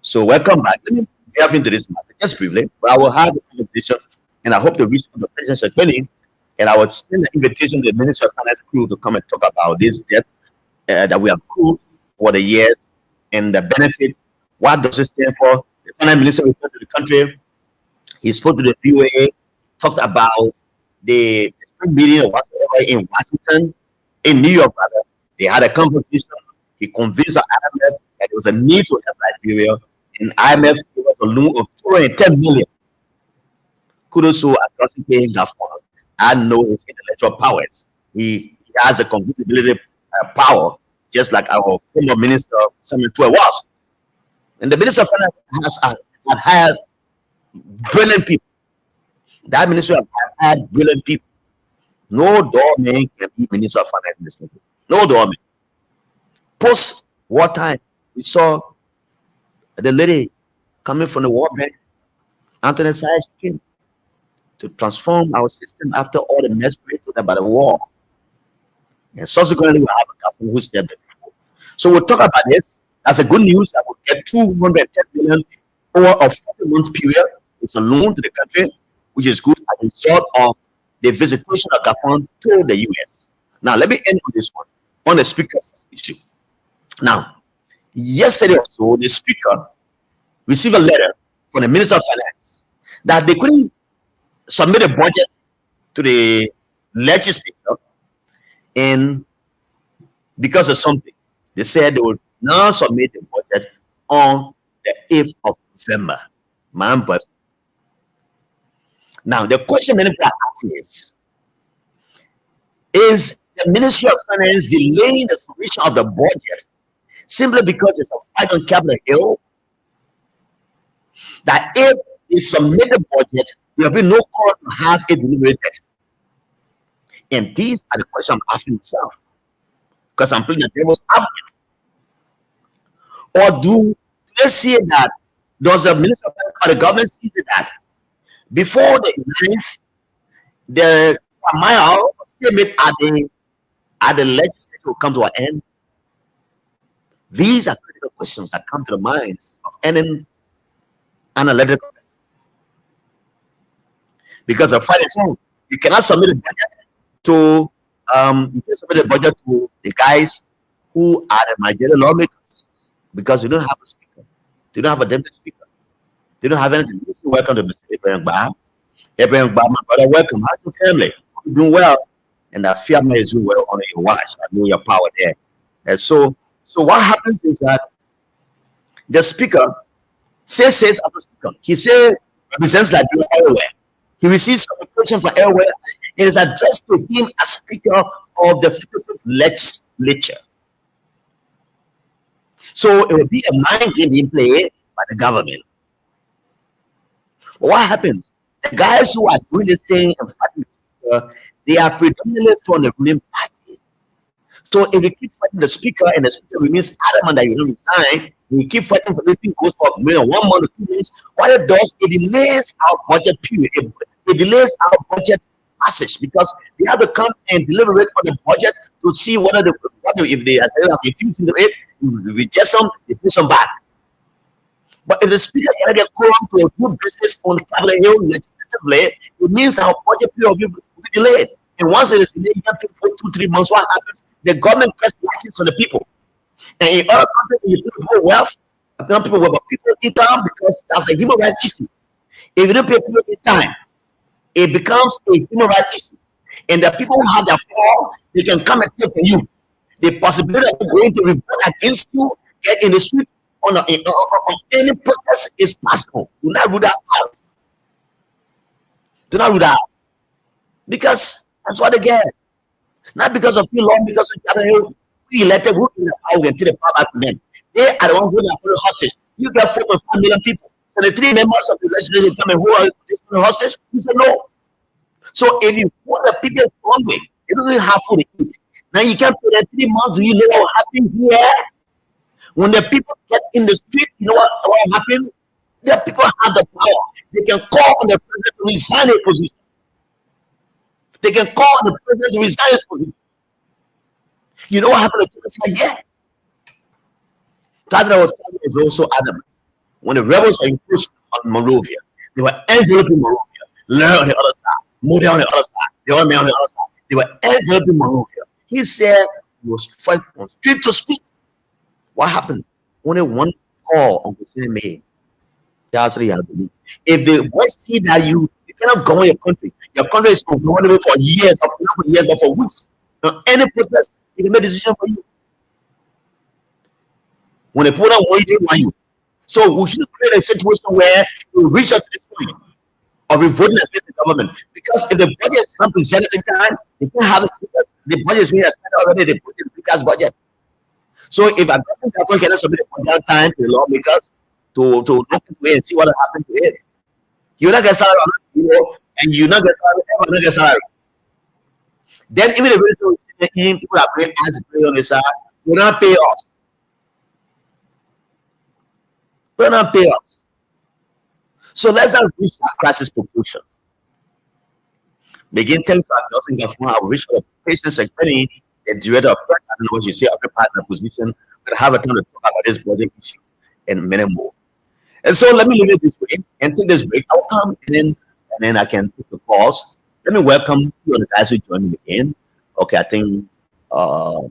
So welcome back. Let me delve into this matter just briefly, but I will have a conversation and I hope to reach the President Secretary. And I would send an invitation to the Ministry of Finance crew to come and talk about this debt that we have accrued over the years and the benefit. What does it stand for? The Finance Minister returned to the country. He spoke to the VOA, talked about the meeting in Washington, in New York, rather. They had a conversation. He convinced the IMF that there was a need to help Liberia, and IMF gave us a loan of $210 million. Kudos to Atrocity Gafford. I know his intellectual powers. He has a convincibility power just like our former minister, Samuel was. And the minister of finance has had brilliant people. That ministry has had brilliant people. No doorman can be minister of finance in this country. No doorman. Post wartime, we saw the lady coming from the war bank, Anthony Sayers, came to transform our system after all the mess created by the war. And subsequently, we have a couple who said that before. So we'll talk about this. That's a good news that we'll get 210 million over a 40-month period. It's a loan to the country, which is good as a result of the visitation of Gabon to the US. Now, let me end on this one, on the speaker's issue. Now, yesterday or so, the speaker received a letter from the Minister of Finance that they couldn't submit a budget to the legislature, and because of something, they said they would now submit the budget on the 8th of November. Now, the question many people are asking is the Ministry of Finance delaying the submission of the budget simply because it's a fight on Capitol Hill? That if they submit the budget, there will be no cause to have it deliberated. And these are the questions I'm asking myself, because I'm playing the devil's advocate. Or do they see that, does the Minister of Finance or the government see that before the 9th, the mile statement at the legislature will come to an end? These are critical questions that come to the minds of any analytical person. Because of financial, you cannot submit a budget to the guys who are the majority lawmakers, because you don't have a speaker, you don't have a deputy speaker, they don't have anything. Welcome to Mr. Abraham Bar. Abraham Bar, my brother, welcome. How's your family? You're doing well, and that family is doing well under your watch. I know your power there. And so what happens is that the speaker says as a speaker, he says represents Liberia everywhere. He receives communication from everywhere. It is addressed to him as Speaker of the 55th Legislature. So it will be a mind game being played by the government. But what happens? The guys who are doing this thing and fighting the speaker, they are predominantly from the ruling party. So if you keep fighting the speaker and the speaker remains adamant that you don't resign, we keep fighting for this thing goes for 1 month or 2 months. What it does, it delays our budget period. It delays our budget passage, because they have to come and deliberate on the budget to see if they refuse to it, we reject some, they put some back. But if the speaker cannot get quorum to do business on Capitol Hill legislatively, it means our budget period will be delayed. And once it is delayed, you can take 2-3 months. What happens? The government press license on the people. And in other countries, you people wealth, not people wealth, but people in time, because that's a human rights issue. If you don't pay people in time, it becomes a human rights issue. And the people who have the power, they can come and take for you. The possibility of going to revolt against you, get in the street on any protest is possible. Do not rule that out. Do not rule that out. Because that's what they get. Not because of you, Lord, because of we elected who in the power and take the power back from them. They are the ones who are putting hostage. You get 4.5 million people. So the 3 members of the legislature come and who are hostage? You say no. So if you put the people hungry, you don't have food to eat. Now you can't put that 3 months. Do you know what happened here? When the people get in the street, you know what happened? The people have the power. They can call on the president to resign his position. They can call on the president to resign his position. You know what happened to us? Yeah. That was also adamant. When the rebels were pushed on Monrovia, they were enveloping Monrovia, Learn on the other side, Moody on the other side, the other man on the other side. They were enveloping Monrovia. He said he was fighting from street to street. What happened? Only one call on the made. That's what you have to do. If the West see that you cannot go in your country is ungovernable for years, not for years, but for weeks. Now, any protest, they can make a decision for you. When they put out what they want you. So we should create a situation where we reach out to this point of revolting against the government. Because if the budget is not presented in time, they can't have it because the budget is being spent already. They put in the speaker's budget. So if a person cannot submit a contract on time to the lawmakers to look into it and see what happened to it, you not get salary, and you not get salary, ever not get salary. Then even the very people are paying as to pay on the side, will not pay us. Will not pay us. So let's not reach that crisis proportion. Begin telling us in the I wish for the patient secretary, the director of press, I don't know what you say, occupies the position, but have a time to talk about this project issue and many more. And so let me leave it this way and take this break. I'll come and then I can take the pause. Let me welcome you the guys who joined me again. Okay, I think the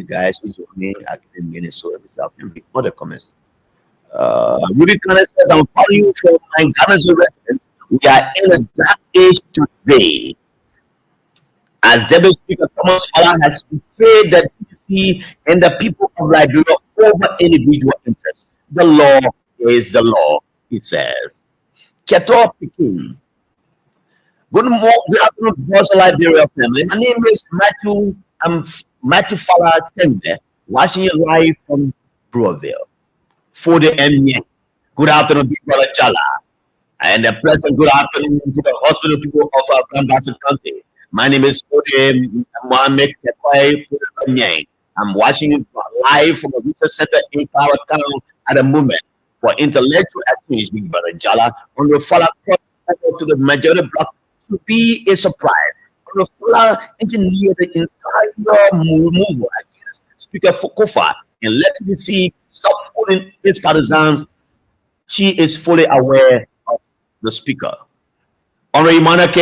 guys who joined me are in Minnesota. I can read all the comments. Ruby Connor says, I'm calling you from my Ghana's residence. We are in a dark age today. As Deputy Speaker Thomas Fowler has betrayed the TC and the people of Liberia over individual interests. The law is the law, he says. Keto Peking. Good morning, good afternoon, boss of Liberia family. My name is Matthew. I'm Matthew Fowler Tembe, watching you live from Browville. For the MN. Good afternoon, Big Brother Jala. And a pleasant good afternoon to the hospital people of our Grand Bassa County. My name is Mohamed Kekwai. I'm watching you live from the research center in Power Town at the moment for intellectual exchange, Big Brother Jala. On the follow to the majority block to be a surprise. On the follow engineer the entire move against Speaker Fokofa and let me see stop fooling his partisans. She is fully aware of the speaker. Honorary Monarch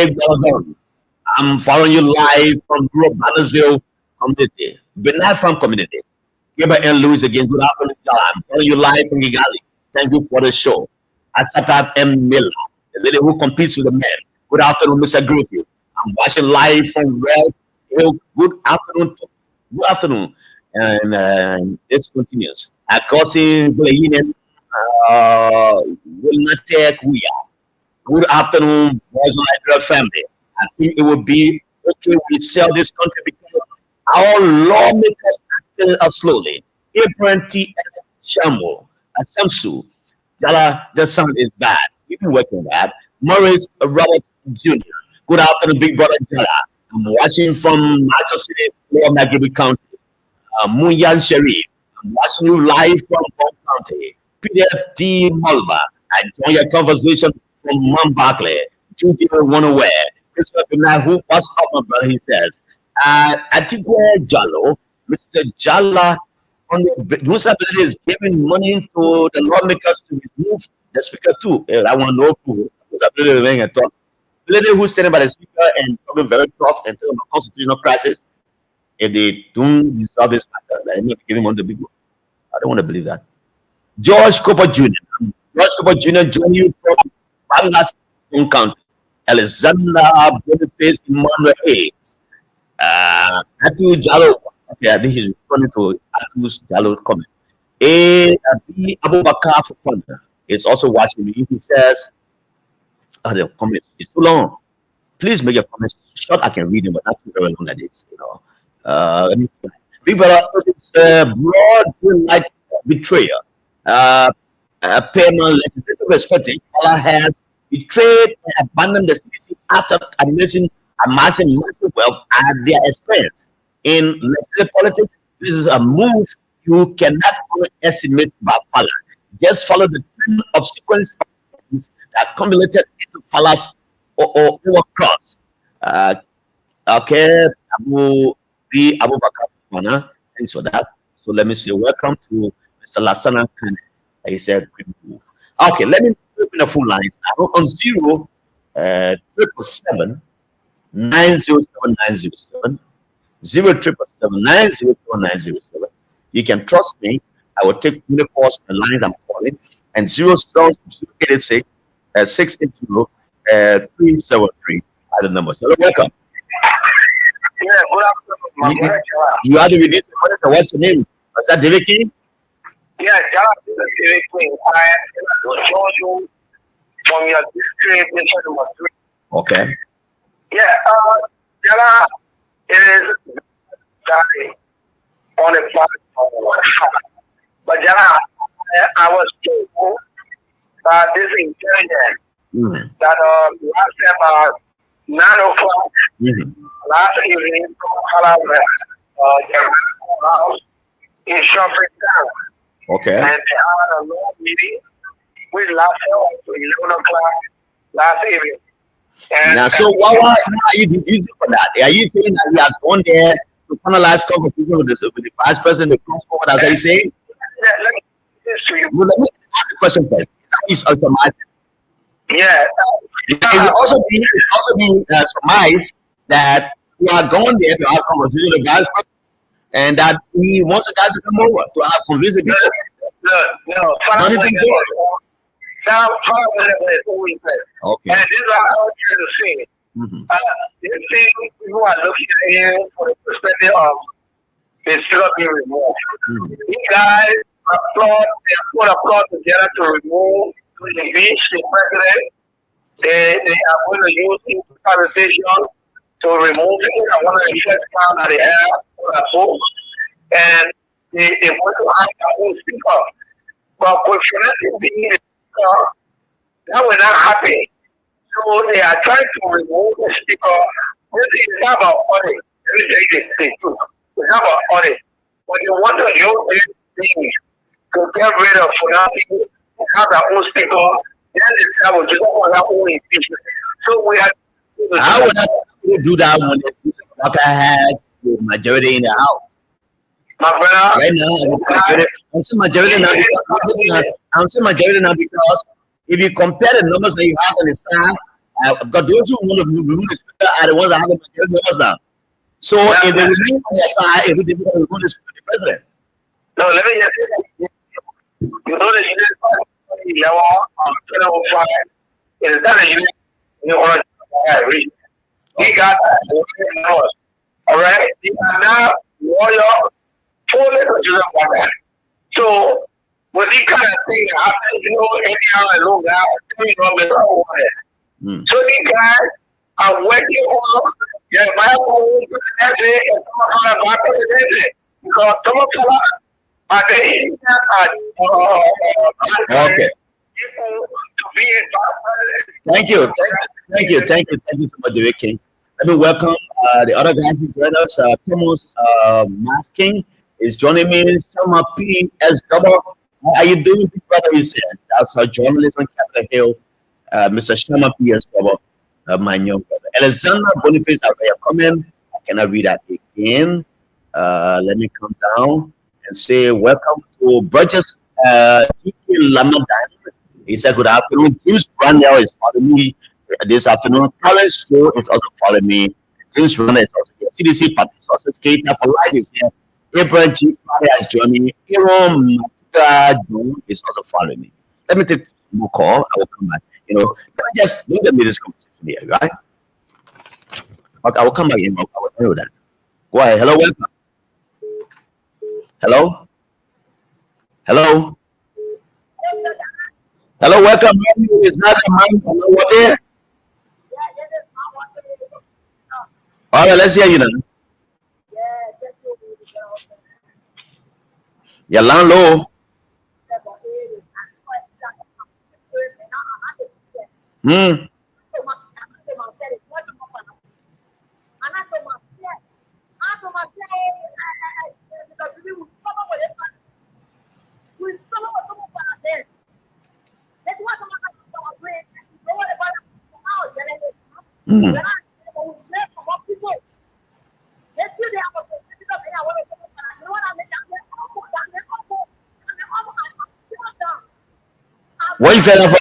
I'm following you live from Group Bannersville community. Benai Farm community. Gilbert and Louis again. Good afternoon, I'm following you live from Kigali. Thank you for the show. At Satab M. Miller, the lady who competes with the men. Good afternoon, Mr. Griffith. I'm watching live from Red Hill. Good afternoon. Good afternoon. And this continues. Akosi Blaine will not take we are. Good afternoon, boys and Liberia family. I think it would be okay we sell this country because our lawmakers acting slowly. Abraham T.S. Shamsu, Jala, the sound is bad. We've been working on that. Maurice Robert Jr. Good afternoon, Big Brother Jala. I'm watching from Macho City, Lower Magribi County. Munyan Sharif. I'm watching you live from Bong County. Peter D. Mulba. I join your conversation from Mom Barkley. Judy Wanaware. This who was up, my brother, he says. Atikwe Jallo, Mr. Jalla, on the municipality is giving money to the lawmakers to remove the speaker too. I want to know who. The lady who's standing by the speaker and talking very tough and talking about constitutional crisis. If they don't resolve this matter, they're not giving money to people. I don't want to believe that. George Cooper Jr. George Cooper Jr. joining you from Bangas County. Alexander Boniface Emmanuel Hayes. Atu Jallo. Okay, I think he's responding to Atu's Jallo's comment. B. Abubakar Fufanda is also watching me. He says, the comment is too long. Please make your comments short. I can read them, but not too very long like this. Let me try. Big brother, broad daylight betrayal. Payment legislative respecting. Allah has betrayed and abandoned the CDC after amassing massive wealth at their expense. In legislative politics, this is a move you cannot underestimate by Fala. Just follow the trend of sequence that accumulated into Fala's overcross. Okay, Abubakar Fana, thanks for that. So let me say welcome to Mr. Lassana Kane. He said, move. Okay, let me open the phone lines now on 077 907 907 077 You can trust me. I will take the calls on the line I'm calling and 086 680 373 are the numbers. So welcome. Yeah, good afternoon. You are the release monitor. What's your name? Is that David King? Yeah, Jala, David King. I told you from your district. Okay. Yeah, Jala is on a But then I was told by this intelligence that last about 9 o'clock last evening, the house in Shopping Town. Okay. And they had a long meeting with last to 11 o'clock last evening. And now, so why are you deducing for that? Are you saying that he has gone there to finalize conversation with the vice president, the cross over? That's what you saying? Let me say this to you. Well, let me ask the question first. Is that surmised? Yeah. It's also being surmised that we are going there to have conversation with the vice president and that he wants the guys to come over to have convincing people. No. Don't you think so? Okay. And this is what I want you to see. This thing people are looking at here for the perspective of it's still being removed. These guys put a plot together to remove, to impeach the president. They are going to use improvisation to remove it. I want to check down that they have for the vote. And they want to have their own speaker. But fortunately, being a speaker, that will not happen. So they are trying to remove the speaker. This is not about money. They do. It's not about money. But they want to use these things to get rid of Funaki and have their own speaker. Then they will just want their own impeachment. So we have. How would do that when the speaker has the majority in the house? My brother, right now, I'm saying majority now because if you compare the numbers that you have on the staff, because those who want to remove the speaker are the ones that have the majority numbers now. So if they remove on their side, it would be remove the president. No, let me just say that. You know the unit level on 2005 is not a unit in order region. He got $1 all right? He are now loyal. So when these kind of things happen, you know, any long out, so these guys are working on my own president and some of our president because some of them are the okay. People to be in Thank you so much, David King. Let me welcome the other guys who joined us. Thomas Masking is joining me. Shama P. S. Double. How are you doing, brother? He said that's a journalist on Capitol Hill, Mr. Shama P. S. Double, my young brother. Alexander Boniface, I comment. I cannot read that again. Let me come down and say welcome to Burgess Lamadan. He said good afternoon. James Brandell is following me this afternoon. College School is also following me. James Brandell is also here. CDC Public Sources. Keita for Life is here. Abraham G. Friday has joined me. Aaron John is also following me. Let me take more call. I will come back. You know, let me this conversation here, right? Okay, I will come back in. I will tell you that. Go ahead. Hello, welcome. Hello? Hello? Hello, welcome. It's not a man. Hello, what here? All right, let's hear you now. Yeah, land low. What you fell for?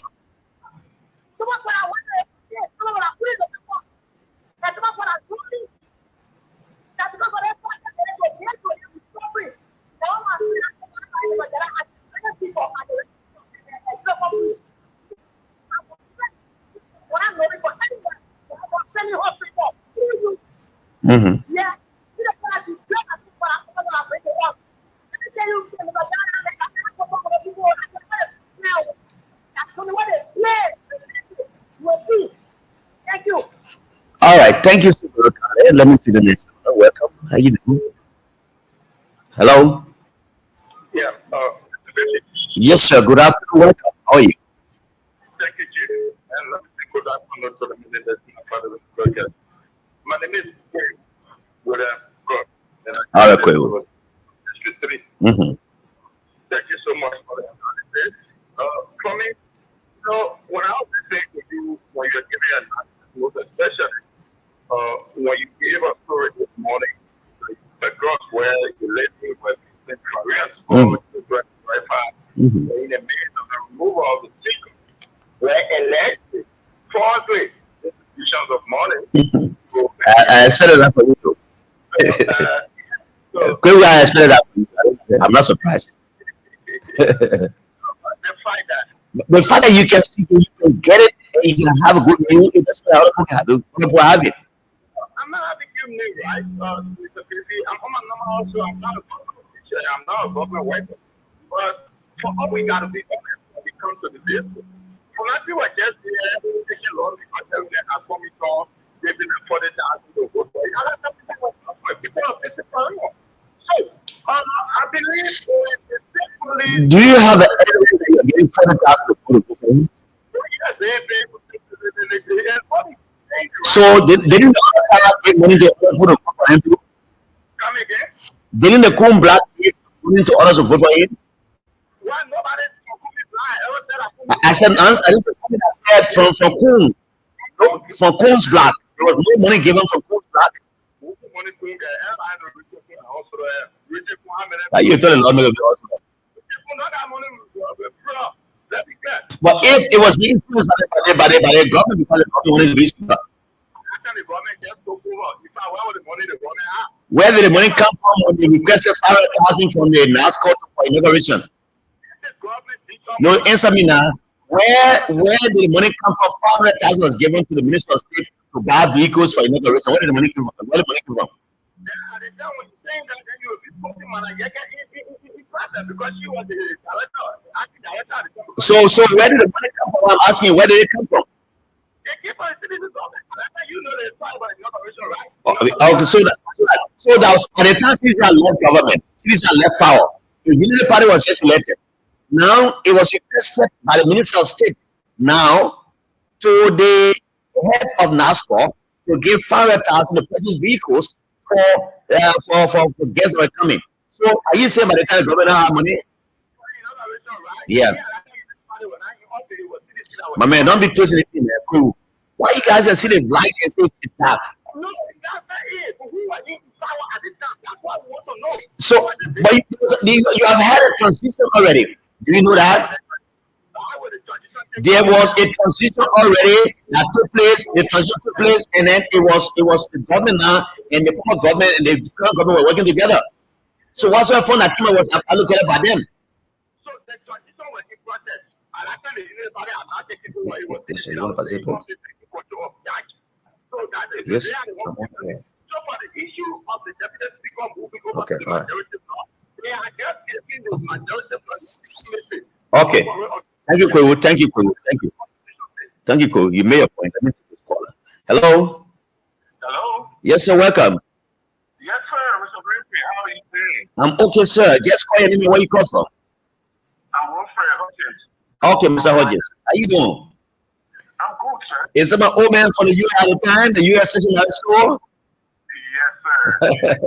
All right, thank you so much. Let me see the next one. Welcome. How you doing? Hello. Yes, sir. Good afternoon. Welcome. How are you? Thank you, Chief. And let me say good afternoon to the minister and part of the broadcast. My name is Quay. Good afternoon. And All right, Quay. District 3. Mm-hmm. Thank you so much for the analysis. For me, so what I was saying to you when you're giving an analysis was especially when you gave a story this morning, the girls where you let me with the careers for the right path in the midst of the removal of the secret, where elected, falsely, institutions of money. I expected that for you too. Quay, I expected that for you. I'm not surprised. The fact that you can speak, you can get it, and you can have a good meal, it doesn't matter how people have it. I'm not having you new, right? Mr. Casey, I'm also, I'm not a government teacher, I'm not a government worker. But for all we gotta be honest when we come to the business. When I do just here, taking loans because everything has come in on, giving them 40,000 to vote for it. I don't know people are pissing for anyone. So, I believe it's Do you have the evidence that you're getting 40,000 to vote for him? yes, they So didn't the other side give money to other people to vote for him too? come again? Didn't the Coon Black give money to others to vote for him? Why nobody blind? I said, I didn't say something that said from Coon. For Coon's Black. There was no money given from Coon's Black. You tell a lot of people also. But if it was being influenced by the government because the government wanted to be speaker, where did the money come from when they requested 500,000 from the NASCO for inauguration? No, answer me now. Where did the money come from? 500,000 was given to the Minister of State to buy vehicles for inauguration. Where did the money come from? Where did the money come from? So where did the money come from? I'm asking, where did it come from? Okay, so that was at the time cities are left government, cities are left power. The Unity Party was just elected. Now it was requested by the Minister of State now to the head of NASCO to give 500,000 to purchase vehicles for guests that are coming. So are you saying by the time the government have money? Yeah. My man, don't be twisting it in there. Cool. Why you guys are sitting like and say it's dark? So, but you have had a transition already. Do you know that? There was a transition already that took place. The transition took place, and then it was the government now and the former government and the current government were working together. So what's the fund that was allocated by them? So you want to pass it? Yes. Okay. All right. Okay. Thank you, Kwewu. Thank you, Kwewu. Thank you. Thank you, Kwewu. You made your point. Let me take this caller. Hello. Hello. Yes, sir. Welcome. Yes, sir. Mr. Griffey, how are you doing? I'm okay, sir. Just call your name. Where you come from? I'm Wilfred Hodges. Okay, Mr. Hodges. How you doing? I'm good, sir. Is it my old man from the U.S. at the time, the U.S. Station High School? Yes, sir.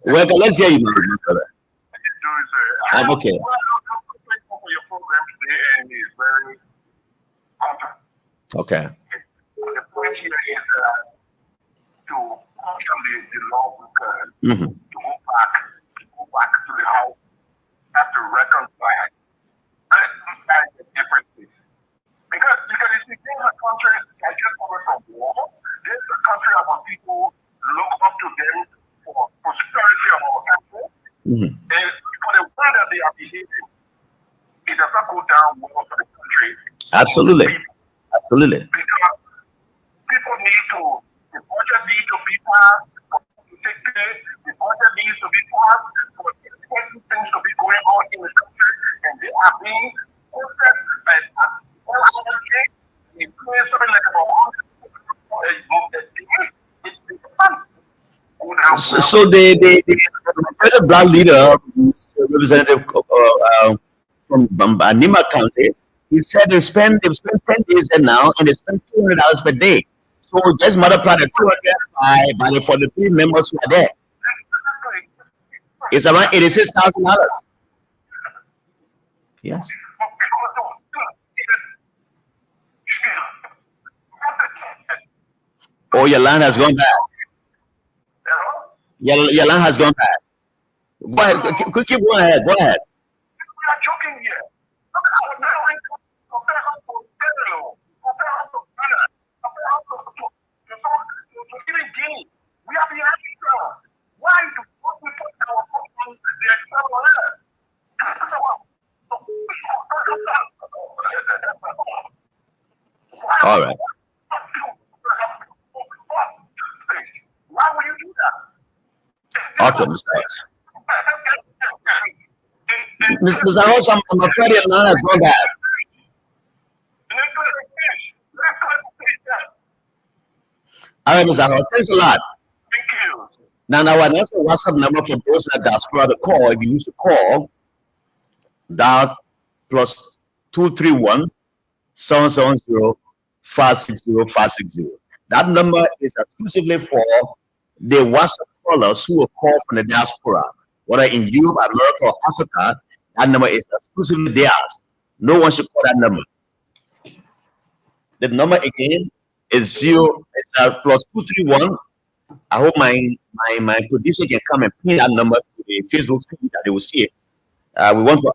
Welcome. Let's hear you, my brother. How you doing, sir? I'm okay. Well, I'm thankful for your program today, and it's very comfortable. Okay. The point here is to function the lawbook, to go back to the house, have to reconcile, recognize the differences. Because you see, these are countries that just coming from war. This is a country of our people look up to them for prosperity of our country. And for the way that they are behaving, it does not go down well for the country. Absolutely. Absolutely. Because people need to, the budget needs to be passed for people to take place, the budget needs to be passed for certain things to be going on in the country, and they are being processed and so the black leader, Representative from Nima County. He said they spend 10 days there now, and they spend $200 per day. So just multiply the 200 by the 43 members who are there. It's around $86,000. Yes. Oh, your land has gone bad. Your land has gone bad. Go ahead. Keep going ahead. Go ahead. We are joking here. Look at our now income compared to Ghana, compared to Ghana, compared to even Guinea. We are behind Israel. Why do we put our focus on the external land? All right. Why would you do that? Okay, Mr. House. Mr. House, I'm afraid your land has gone bad. All right, Mr. House, thanks a lot. Thank you. Now, that's a WhatsApp number for those that diaspora to call. If you used to call, that plus 231 770 560 560. That number is exclusively for the WhatsApp callers who will call from the diaspora, whether in Europe, America, or Africa. That number is exclusively theirs. No one should call that number. The number again is plus 231. I hope my producer can come and pin that number to the Facebook feed that they will see it. We want for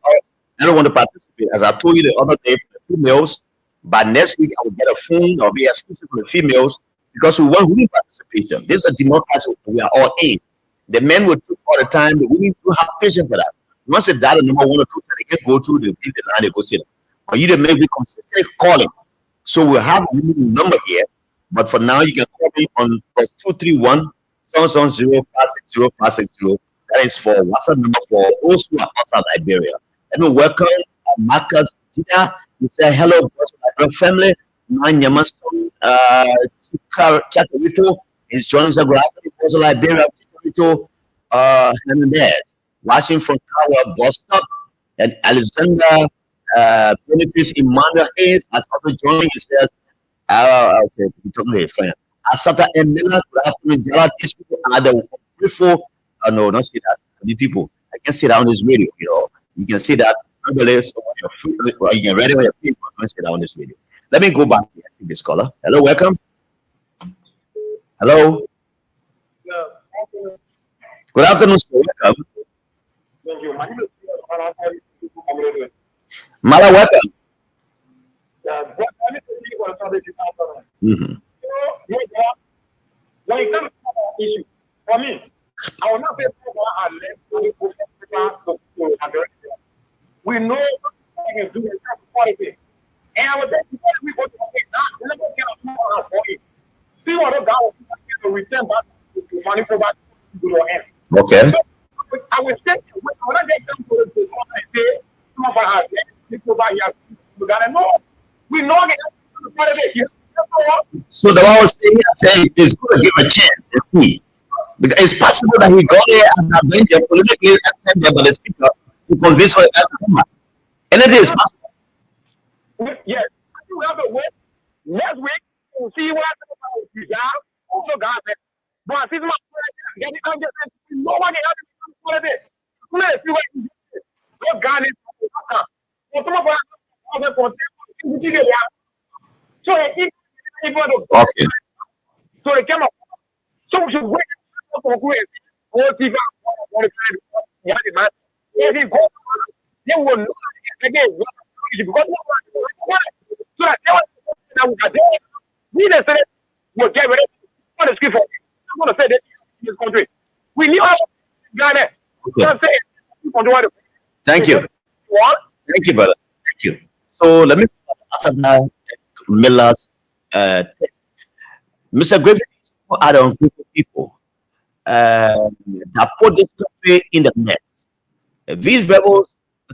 everyone to participate. As I told you the other day for the females, by next week I will get a phone that will be exclusive for the females because we want women participation. This is a democracy we are all in. The men will talk all the time. The women do have patience for that. Once they dial the number 1 or 2, they can go through, they give the line, they go sit. But you to make me consistent calling. So we'll have a number here. But for now, you can call me on plus 231 770 560 560. That is for WhatsApp number for those who are outside Liberia. Let me welcome Marcus Gina. He said, hello, Liberia family. My Yamason Chakarito is joining us. Good afternoon, also Liberia. Chakarito Hernandez, watching from Tower, Boston, and Alexander Boniface Emmanuel Hayes has also joined. He says, okay, we talking to a friend. Asata and Miller, good afternoon. These people are the beautiful. No, don't see that. The people, I can see that on this radio. You can see that. So you can read it on your feet, but don't see that on this radio. Let me go back here to this caller. Hello, welcome. Hello. Good afternoon, sir. Welcome. Thank you. Mala, welcome. Mm-hmm. When it comes to that issue, for me, I will not say we know what we can do in terms of quality. And I would say, we go to the never get a for it. See what the government will return back to money provided to your hand. Okay. So, I will say, when I get them to the and say, some of our people back here, we gotta know. We know that part of it here. So the one was saying it's good to give a chance and see. Because it's possible that he go there and have been there politically sent there by the speaker to convince her as a woman. Anything is possible. Yes. You have to wait. Next week, we'll see what happens with God. Also, God said, but this is my friend. No one else is for it. Let's see what you do. What God is so okay. So they came up. So we should wait for TV. They will know again. So that we decided we'll get ready for the script. I'm going to say that in this country. We knew how Ghana. Okay. Thank you. What? Thank you, brother. Thank you. So let me answer Miller's text. Mr. Griffin are the ungrateful people that put this country in the mess. These rebels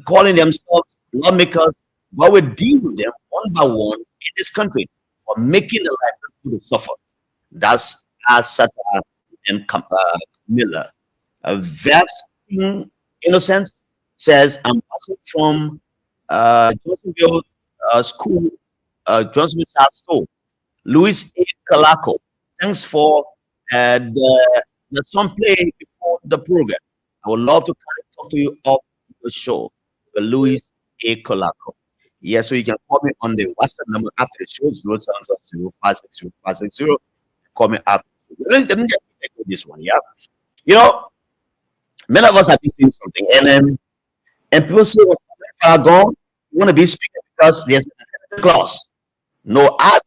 calling themselves lawmakers, but we deal with them one by one in this country for making the life of people suffer. That's Asata and Miller. Vast innocence says, I'm passing from Johnsonville School, Johnsonville South Store, Louis A. Calaco. Thanks for the song play before the program. I would love to kind of talk to you off the show. Louis A. Calaco. Yeah, so you can call me on the WhatsApp number after the show, 070-560-560. Call me after. Let me just check with this one, yeah. You know, many of us have been saying something, and people say, well, far gone, you want to be speaker because there's a clause. No, I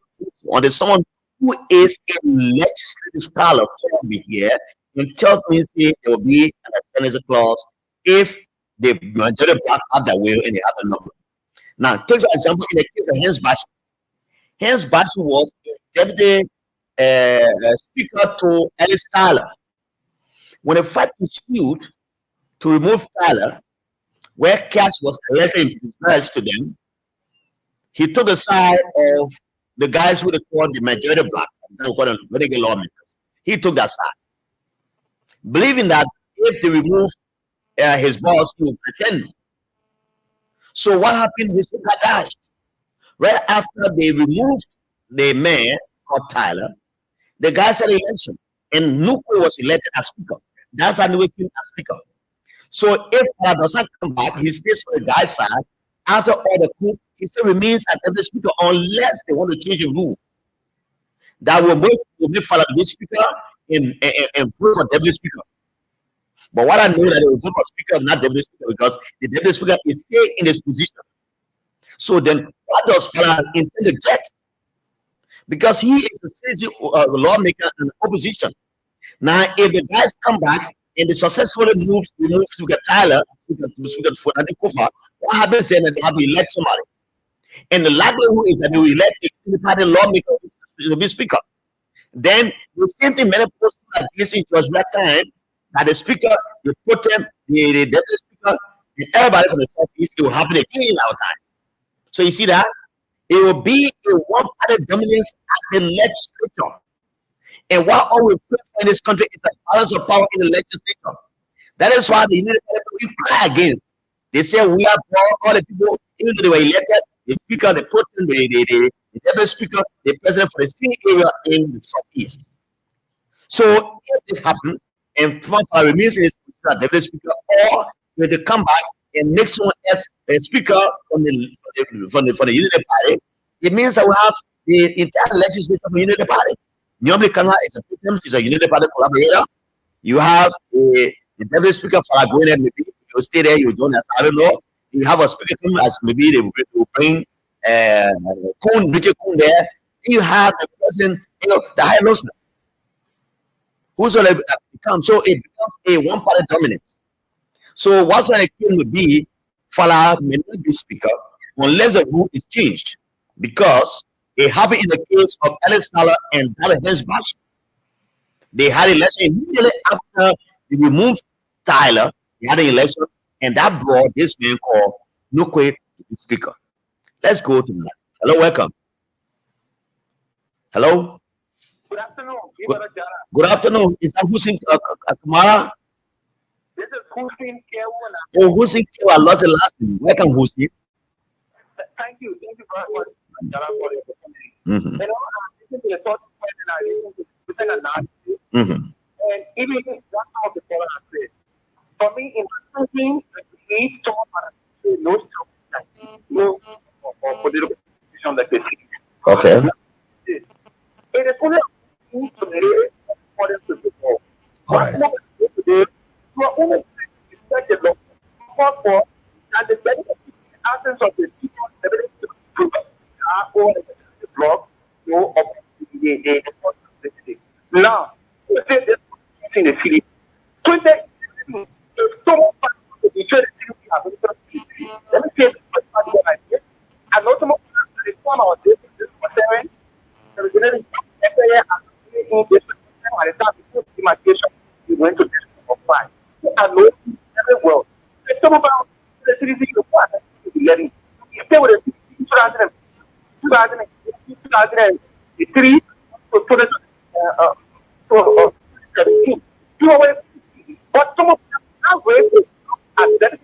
want someone who is a legislative scholar to be here and tells me there will be an a clause if the majority black have their will and they have a number. Now, take for example in the case of Hans Bash. Hans Bash was a deputy speaker to Ellis Tyler. When a fight ensued to remove Tyler, where Cash was elected to them, he took the side of the guys who they called the majority black, regular lawmakers. He took that side, believing that if they remove his boss, he would pretend. So what happened? His speaker died. Right after they removed the mayor called Tyler, the guy said election, and Nuku was elected as speaker. That's how Nuku came as speaker. So if that doesn't come back, he stays for the guy's side. After all the coup, he still remains as the speaker unless they want to change the rule. That will make Fala the speaker and vote for deputy speaker. But what I know that they will vote for speaker, not deputy speaker, because the deputy speaker is still in his position. So then, what does Fala intend to get? Because he is a citizen lawmaker in the opposition. Now, if the guys come back and they successfully move to get Tyler, what happens then? They have to elect somebody. And the likelihood is that they will elect a independent lawmaker to be speaker. Then the same thing many people like this in just that time that the speaker, the put them, the deputy speaker, and everybody from the southeast, it will happen again our time. So you see that? It will be a one-party dominance at the legislature. And what all we put in this country is a balance of power in the legislature. That is why the United States cry again. They say we are all the people, even though they were elected, the speaker, the president, the deputy speaker, the president for the same area in the southeast. So if this happens, and Trump remains in his deputy speaker, or when they come back and make someone else a speaker from the Unity Party, it means that we have the entire legislature of the Unity Party. Normally, Canada is a Unity Party collaborator. You have the deputy speaker for Agonia, maybe you stay there, you don't have, I don't know. You have a speaker as maybe they will bring Richard Kuhn there. You have the president, the high listener. Who's going to become? So it becomes a one-party dominance. So what's going to kill would be Fala may not be speaker unless the rule is changed, because it happened in the case of Alex Tyler and Tyler Hensbach. They had an election immediately after they removed Tyler. They had an election, and that brought this man called Nukwe to be speaker. Let's go to that. Hello, welcome. Hello. Good afternoon. Good afternoon. Is that Hussein Kamara? This is Hussein Kewana. Oh, Hussein Kewana. I lost the last name. Welcome, Hussein. Thank you. Thank you very much. Mm-hmm. You know, this is a thought question I listen to within an analysis. And even that's some of the people I said. For me, in my thinking, we need someone no or political position that they see. Okay. It is only to the according to the law. All right. Today, you are only expected law for and the benefit absence of the people ability to prove our own blog, no of the now, you say this in the city. If someone to be sure let me say what I did. And also, the reform of this concern, the beginning in this demarcation, we went to this of five. I know very well. If some of the cities you want to be letting, if they were 2003 to 2017, you always, but some of them are very good at that.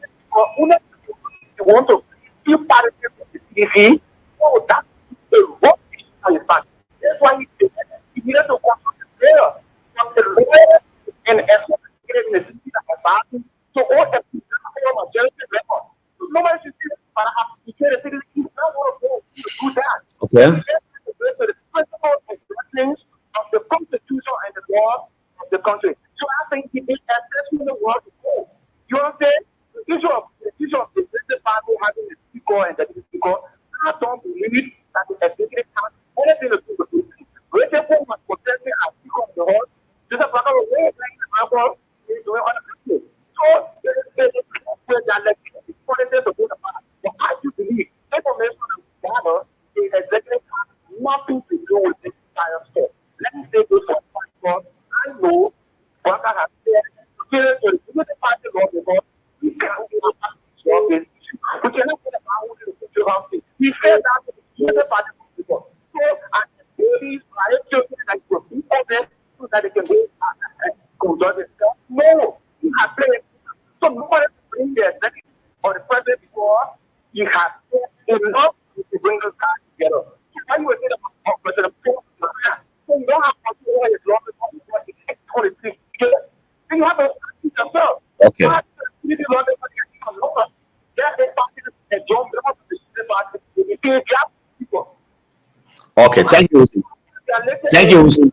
You want to You participate with the CDC. Oh, that's the wrong thing. That's why he did that. He needed to consult the prayer from the Lord and in the city of Assassin. So all the people are majority record. So nobody should see this, but I have to say the city is not going to go to do that. Okay. So the principles and blessings of the constitution and the law of the country. So I think he is assessing the world to go. You understand? The issue of the business party having the speaker and the speaker, I don't believe that the executive has anything to do with it. Great people must protect me as speaker of the house. Just a matter of way playing the alcohol is doing other things. So there is that legislative politics to go the path. But I do believe information and data is executive has nothing to do with this entire stuff. Let me say this for example. I know Baka has said to the executive party law because we can't do a solve this issue. We cannot get about the future house. He said that to the executive party before. So as the babies are children that will be on them so that they can go and conduct themselves. No, he has played. So nobody to bring the executive or the president before he has said enough to bring us guys together. So why you were saying about President Trump? So you don't have to do his law before you take 26 years. And you have to ask yourself. Okay. Okay, thank you. Thank you, Hussein.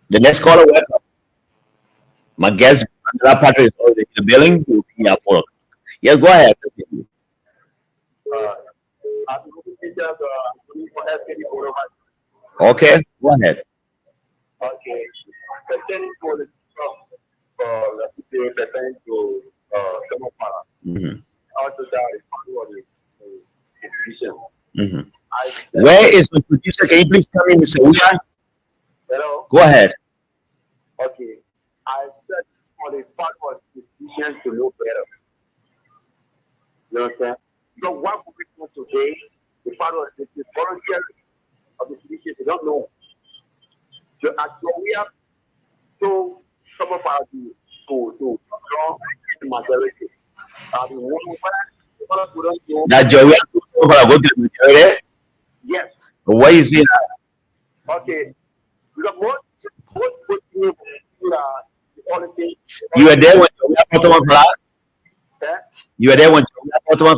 The next caller, welcome. My guest, Patrick, is already in the building. He'll be here for. Yes, go ahead. Okay, go ahead. Okay. Pertaining to the pertaining to also that is part of the institution. Where is the producer? Can you please come in, Mr. Uya? Hello. Go ahead. Okay. I said for the part of the institution to know better. You understand? So what we do today, the part of the voluntary of the institution, they don't know. So as we have to some of our to draw the majority. That Joey go to the majority? Yes. Why you see that? Okay. Because you were there when Joey got to one. You were there when Joey got to one.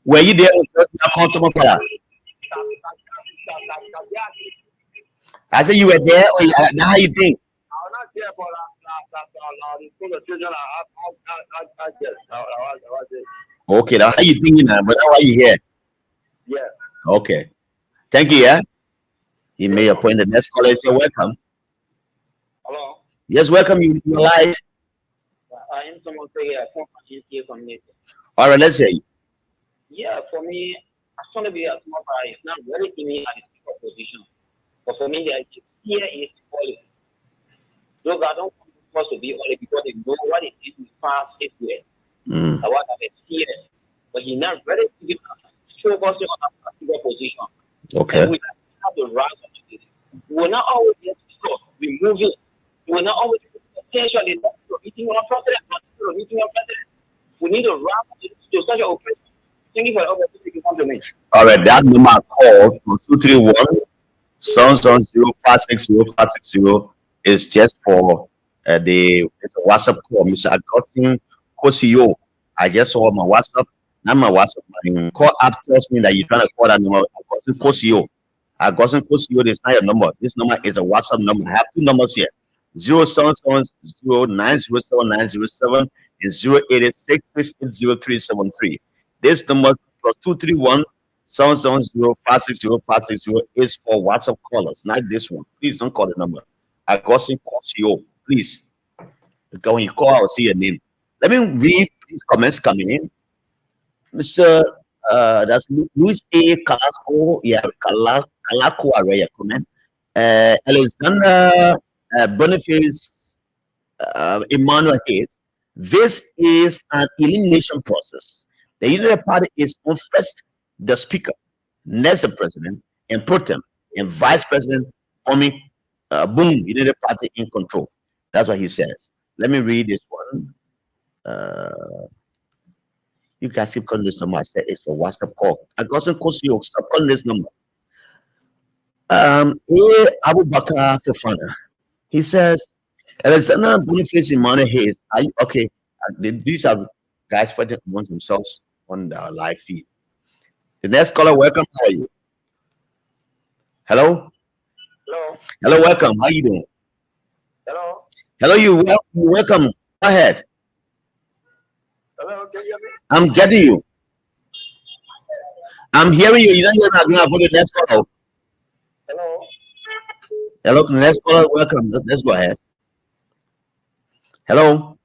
Were you there when Joey got to one? I said you were there. Now how you think? I'm not there for okay, now how you thinking now? But now why you here? Yeah. Okay. Thank you, yeah. He made a point. The next caller is welcome. Hello. Yes, welcome. You're live. I am someone say a community. All right, let's say. Yeah, for me, I want to be a small guy. It's not very easy at the position. But for me, the idea is quality. Those I don't want to be only because they know what it is to pass it with. I want to see it. But he's not ready to give focusing on a particular position. Okay. And we have the right of it. We will not always get to remove it. We will not always get potentially meeting our president, We need a right to such an occasion. Thank you for the opportunity to come to me. All right, that number I called from 231-770-560-560 is just for the WhatsApp call. Mr. Agustin Kosio. I just saw my WhatsApp. Not my WhatsApp. My call app tells me that you're trying to call that number. Agustin Kosio. Agustin Kosio is not your number. This number is a WhatsApp number. I have two numbers here. 0770-907-907 and 0886-680-373. This number plus 231-770-560-560 is for WhatsApp callers, not this one. Please don't call the number. Agustin Kosio, please. When you call, I'll see your name. Let me read these comments coming in. Mr. That's Luis A. Calasco. Yeah, Calaco, I read your comment. Alexander Boniface Emmanuel Hayes. This is an elimination process. The United Party is on first the Speaker, next the President, and pro tem, and Vice President boom, United Party in control. That's what he says. Let me read this one. You guys keep calling this number. I said it's for WhatsApp call. I got some calls. Stop calling this number. Abu Bakar Fofana. He says, Alexander Boniface Emmanuel Hayes. Are you okay? These are guys fighting amongst themselves on the live feed. The next caller, welcome. How are you? Hello? Hello? Hello, welcome. How are you doing? Hello? Hello, welcome. Go ahead. Hello? Can you hear me? I'm getting you. I'm hearing you. You don't hear me. I'm going to put the next caller. Hello? Hello, the next caller, welcome. Let's go ahead. Hello?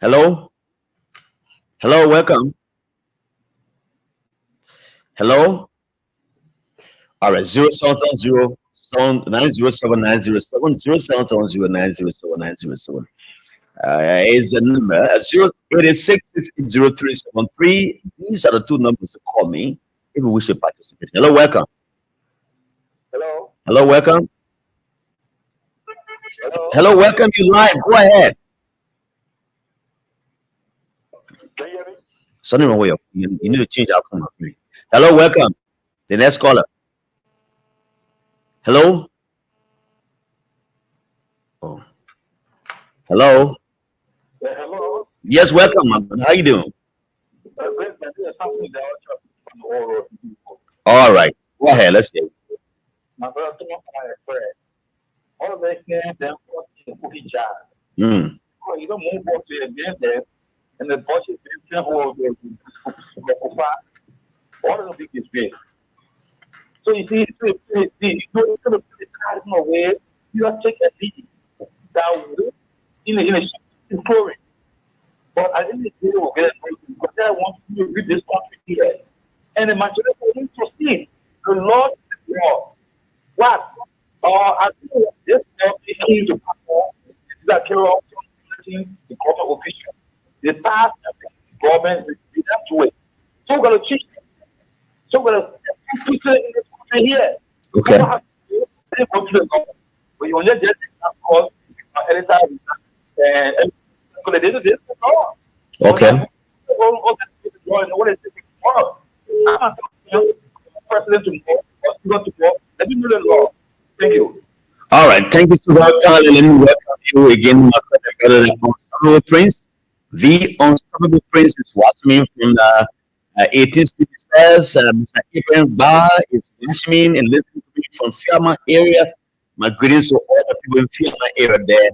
Hello? Hello, welcome. Hello? All right, 0770 907 0770 is the number 086-680-373. These are the two numbers to call me if you wish to participate. Hello, welcome. Hello? Hello, welcome. Hello? Hello, welcome. You live. Go ahead. Can you hear me? Something wrong with you. You need to change our phone. Hello, welcome. The next caller. Hello? Oh. Hello? Yeah, hello? Yes, welcome. How you doing? All right. Go ahead. Let's see. My brother, all of these things, then cookie jar. Mm. You don't move up to the there, and the boss is all of the big is big. So you see, you have to take a lead that will in a pouring. But I didn't say we'll get because I want to read this country here. And the majority of them proceed. The Lord is God. What? I think this is key to perform that carry out the government official. The past government is that way. So we're going to teach them. So we're going to put it in this country here. Okay. So they go to the government. But you only just cause editor and they do this. Okay. President to go. Let me know the law. Thank you. All right. Thank you so much. Let me welcome you again, my brother, the Unstoppable Prince. The Unstoppable Prince is watching me from the 18th Street. Says Mr. Ibrahim Bar is watching me and listening to me from Fairmont area. My greetings to all the people in Fairmont area there.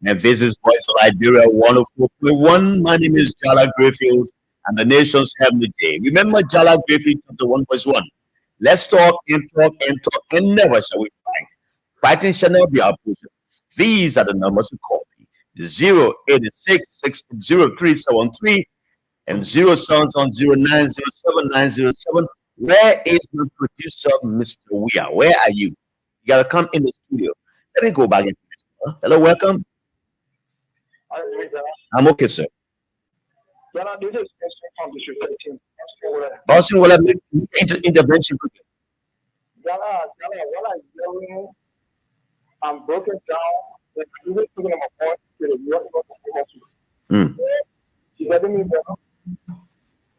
And this is Voice of Liberia 104.1. My name is Jala Grayfield, and the nation's heavenly day. Remember Jala Grayfield chapter 1:1. Let's talk and talk and talk, and never shall we fight. Fighting shall never be our portion. These are the numbers to call me: 086-680-373 and 070907-907. Where is my producer, Mr. Weir? Where are you? You gotta come in the studio. Let me go back into this. Hello, welcome. I'm okay, sir. Austin, will I make intervention? I'm broken down. Even talking about point to the you getting me, brother?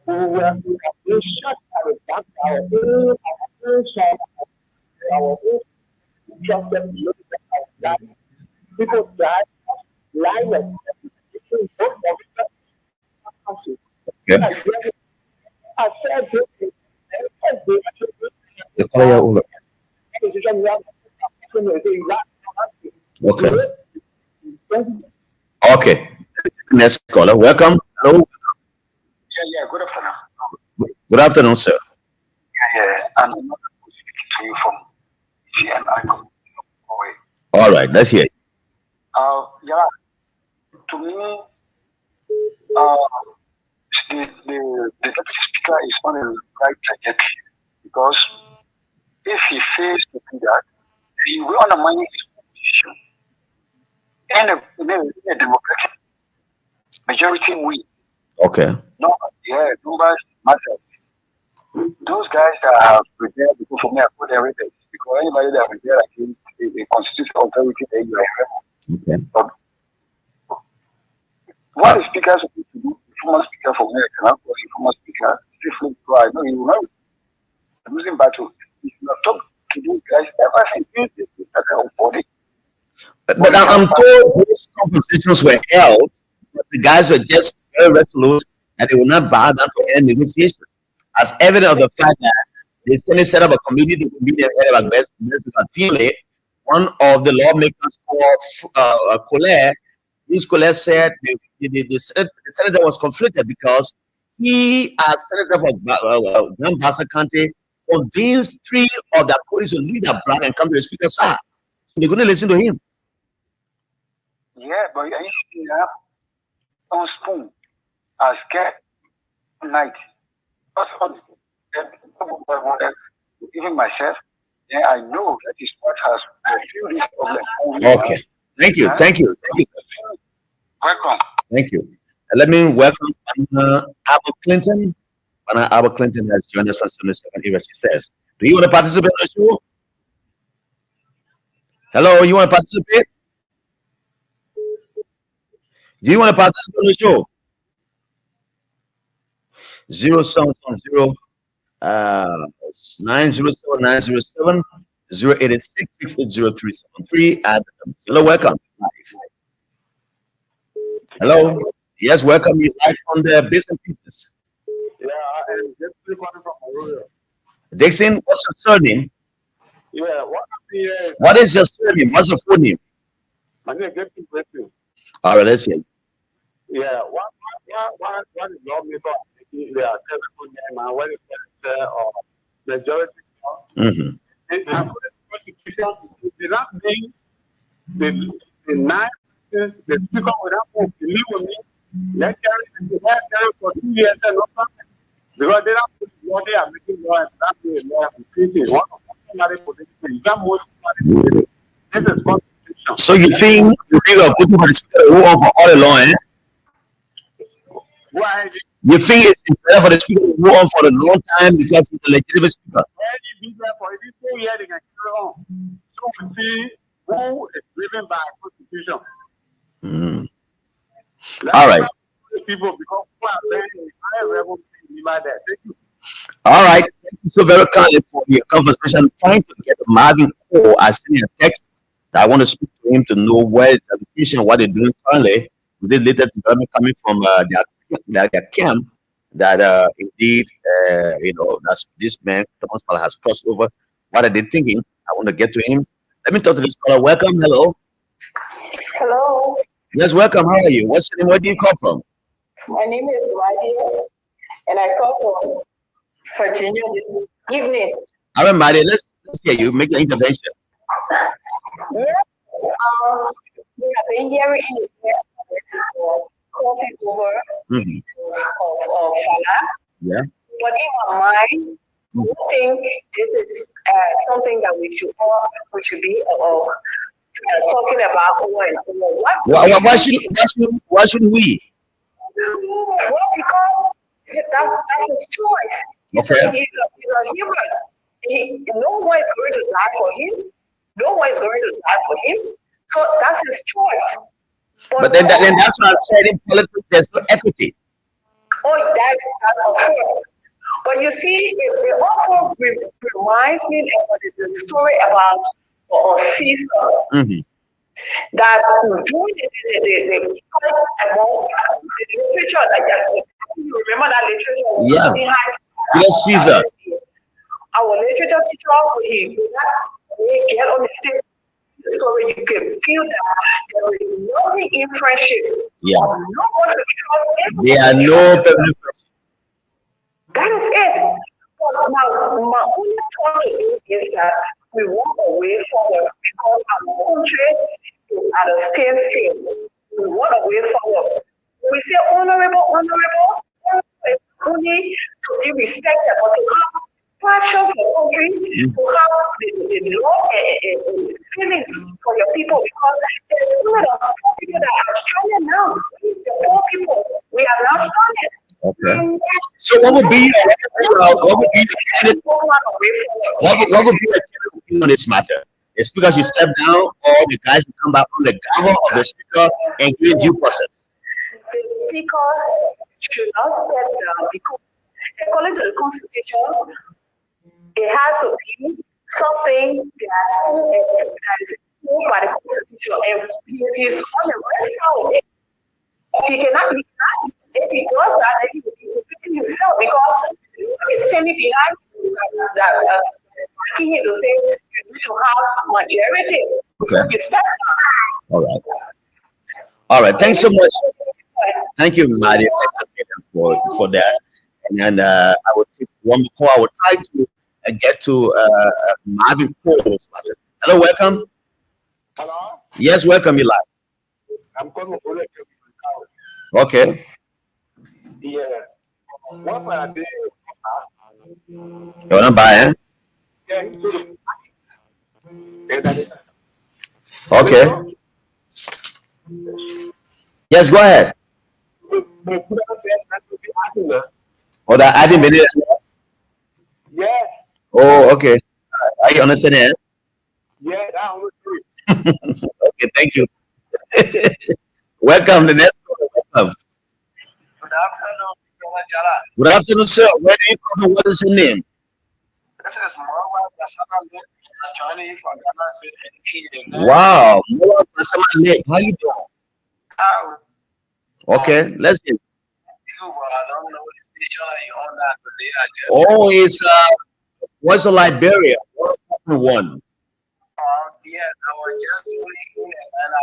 We have been shut at the back our people died, liars. Okay. I said The caller over. Okay. Okay. Next caller. Welcome. Hello. Yeah, good afternoon. Good afternoon, sir. Yeah, I'm speaking to you from CNI. All right, let's hear it. Yeah, to me, the deputy speaker is on the right trajectory because if he fails to do that, he will undermine his position. And in a democratic majority win. Okay. No, yeah, numbers matter. Those guys that are prepared to go for me, I put everything because anybody that is there against a constitutional authority, they are rebel. Okay. But what the speakers supposed to do, the former speaker for me, I cannot call him former speaker. Different guy. No, he will not losing battle. If you have talked to these guys ever since this started unfolding. But I'm told those conversations were held, but the guys were just very resolute that they will not bow down to any negotiation. As evidence of the fact that they still set up a committee to be the head of best one of the lawmakers called Colette. This Colette said the senator was conflicted because he, as senator for Grand Bassa County, convinced 3 of the colleagues to leave their blood and come to the speaker's side. So they're going to listen to him. Yeah, but I used to have on spoon as cat night. Even myself, yeah, I know that is what has fulfilled this problem. Okay. Thank you. Thank you. Thank you. Welcome. Thank you. Let me welcome Albert Clinton. Albert Clinton has joined us from 77 era, she says. Do you want to participate in the show? Hello, you want to participate? Do you want to participate in the show? 0710 907 907 086 680 Hello, welcome. Hello. Yes, welcome you live on the Business Pieces. Yeah, and just calling from Aurora. Dixon, what's your surname? Yeah, what is your surname? What's your full name? My name is Bitz. All right, let's hear. Yeah, one is lawmaker. They are telephone name and what is or majority. Mm-hmm. And the constitution did not mean the 9 the speaker would have to live with me. Let's carry for 2 years and not something. Because they don't put what they are making law and that's the law and creating one of the political. You can't move this is constitution. So you think are putting for the speaker who on for all along, eh? Why? You think it's better for the speaker to go on for a long time because he's a legitimate speaker? Any be there for it 2 years they can carry on. So we see who is driven by constitution. Mm. All right. People because who are very high level by that. Thank you. All right. Thank you so very kindly for your conversation. I'm trying to get Marvin Cole. I sent a text that I want to speak to him to know where his education, what they're doing currently. With the latest development coming from their camp that indeed that's this man Thomas Pala has crossed over. What are they thinking? I want to get to him. Let me talk to this caller. Welcome. Hello. Hello. Yes, welcome. How are you? What's your name? Where do you call from? My name is Maria, and I call from Virginia this evening. All right, Maria. Let's hear you. Make your intervention. Yeah. We have been hearing in the crossing over of Fala. Yeah. But in my mind, I think this is something that we should be talking about over and over. Why shouldn't we? Well, because that's his choice. He's a human. No one is going to die for him. No one is going to die for him. So that's his choice. But then that's what I said in politics, there's no equity. Oh, that's of course. But you see, it also reminds me of the story about Caesar. That during the fight among the literature, you remember that literature? Yeah. Yes, Caesar. Our literature teacher, he get on the stage story, you can feel that there is nothing in friendship. Yeah. No one to trust. There are no public. That is it. But now, my only thought is that we walk away from it because our country is at a standstill. We walk away from it. We say honorable, only to be respected, but to have passion for country, to have the law and feelings for your people, because there's so many people that are struggling now. The poor people, we are not struggling. Okay. So what would be the opinion on this matter? The speaker should step down, or the guys should come back from the gavel of the speaker and give due process? The speaker should not step down because according to the Constitution, it has to be something that is approved by the Constitution, and he is on the right side of it. If he does that, then he will be defeating himself because he's standing behind that asking him to say you need to have majority. Okay. It's that. All right. All right. Thanks so much. Thank you, Maria. Thanks again for that. And then I will take one more call. I will try to get to Marvin Cole. Hello, welcome. Hello? Yes, welcome, you live. I'm calling for the Okay. Yeah. What I did? You want to buy, Okay. Yes, go ahead. Oh, that I didn't believe. Yeah. Oh, okay. Are you understanding? Yeah, that was Okay, thank you. Welcome. The next one. Welcome. Good afternoon, Mr. Jala. Good afternoon, sir. Where do you come from? What is your name? This is Marwa Basana joining you from Ghana. Wow. How you doing? Okay, let's get. I don't know the station you on that today. Oh, it's Voice of Liberia. 1. Yes, I was just doing it and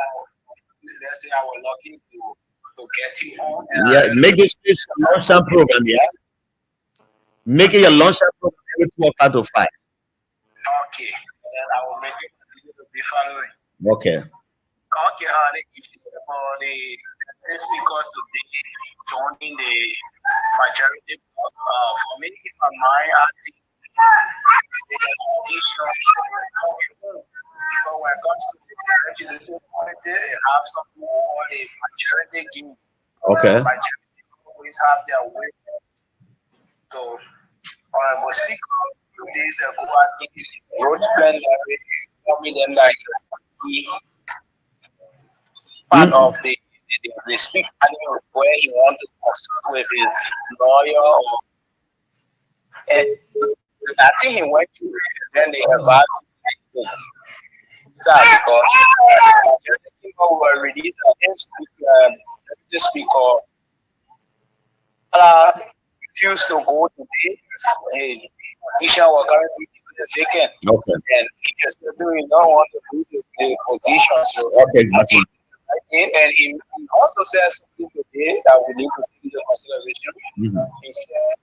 let's say I was lucky to get you on. Yeah, make this place a lunchtime program, yeah? Make it a lunchtime program every 2 to 5. Okay, and then I will make it continue to be following. Okay. Okay, the issue for the speaker today joining the majority for me, if I'm my acting, before when it comes to the legislative committee, you have something called a majority game. Okay. Majority always have their way. So, Honorable Speaker, a few days ago, I think wrote plan telling them like part of the speak where he wanted to consult with his lawyer and I think he went to then they advised him because people were released against the speaker refused to go today. His position was currently vacant. Okay. And he just doing not want to lose his position. So okay, that's one. And he also says something today that we need to take into consideration. He said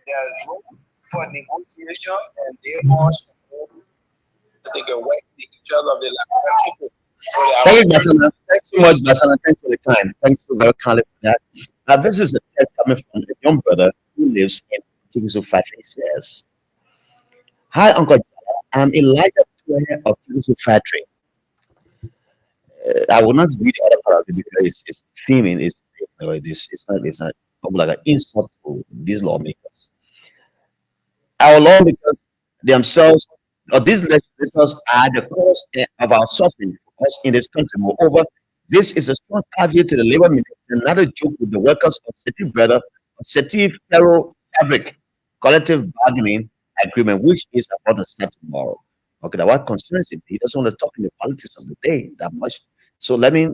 there's room for negotiation and they must they can work with each other of the people. So thank you, Basana. Thanks so much, Basana. Thanks for the time. Thanks so very kindly for that. This is a text coming from a young brother who lives in Tigisu Factory. He says, "Hi, Uncle. I'm Elijah Tuere of Tigisu Factory. I will not read the other part of it because it's theming is it's not like an insult to these lawmakers. Our lawmakers themselves or these legislators are the cause of our suffering for us in this country. Moreover, this is a strong caveat to the labor minister, not a joke with the workers of Setif Brother, Setif Federal Fabric collective bargaining agreement, which is about to start tomorrow. Okay, now what concerns him? He doesn't want to talk in the politics of the day that much. So let me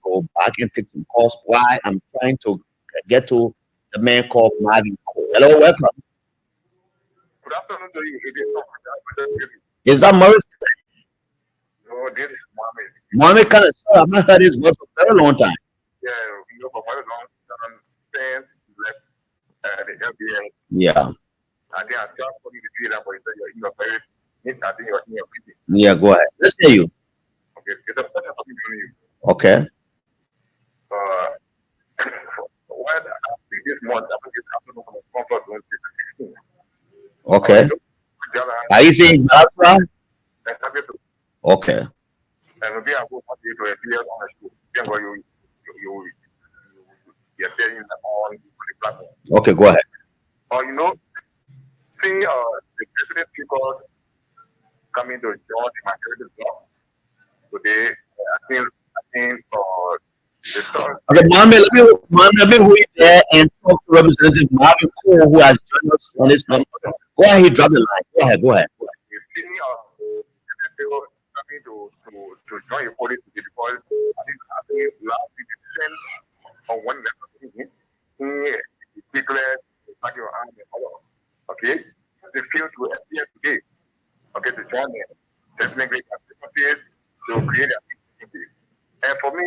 go back and take some calls. Why I'm trying to get to the man called Marvin Cole. Hello, welcome. Good afternoon to you. Is that Maurice? No, this is Mohammed. Mohammed Khan, I've not heard his voice for a very long time. Yeah, you know, for a very long time since he left the LBA. Yeah. I think I just for you to do that, but you're very I think you're busy. Yeah, go ahead. Let's hear you. Okay, it's a pleasure talking to you. Okay. Well, I think this month, I think it's happening on the comfort zone 16. Okay. Are you saying Biafra? Okay. And maybe I will to appear on the show. Then where you appearing on the platform. Okay, go ahead. You know, see the president people coming to join the majority bloc today. I think Okay, Mohammed, let me wait there and talk to Representative Marvin Cole, who has joined us on this number. Go ahead, he dropped the line. Go ahead. You see me people coming to join your police because I think last week it depends on one level. He declared that your army okay? They feel to appear today, okay, to join them. Definitely activities to create activities. And for me,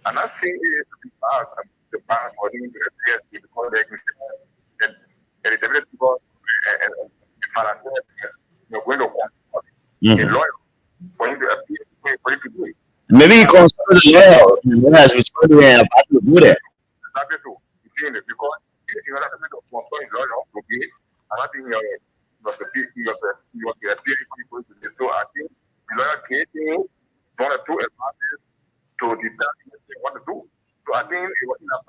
I'm not saying it to be bad, the bad for him to appear because they can say that there is a people and you're going to want a lawyer for him to appear for him to do it. Maybe he consulted the lawyer has responded about to do that. Exactly so. Because if you have a consult a lawyer to be, I think you have to appear people to do. So I think the lawyer creating one or two advances to determine what they want to do. So I think it was enough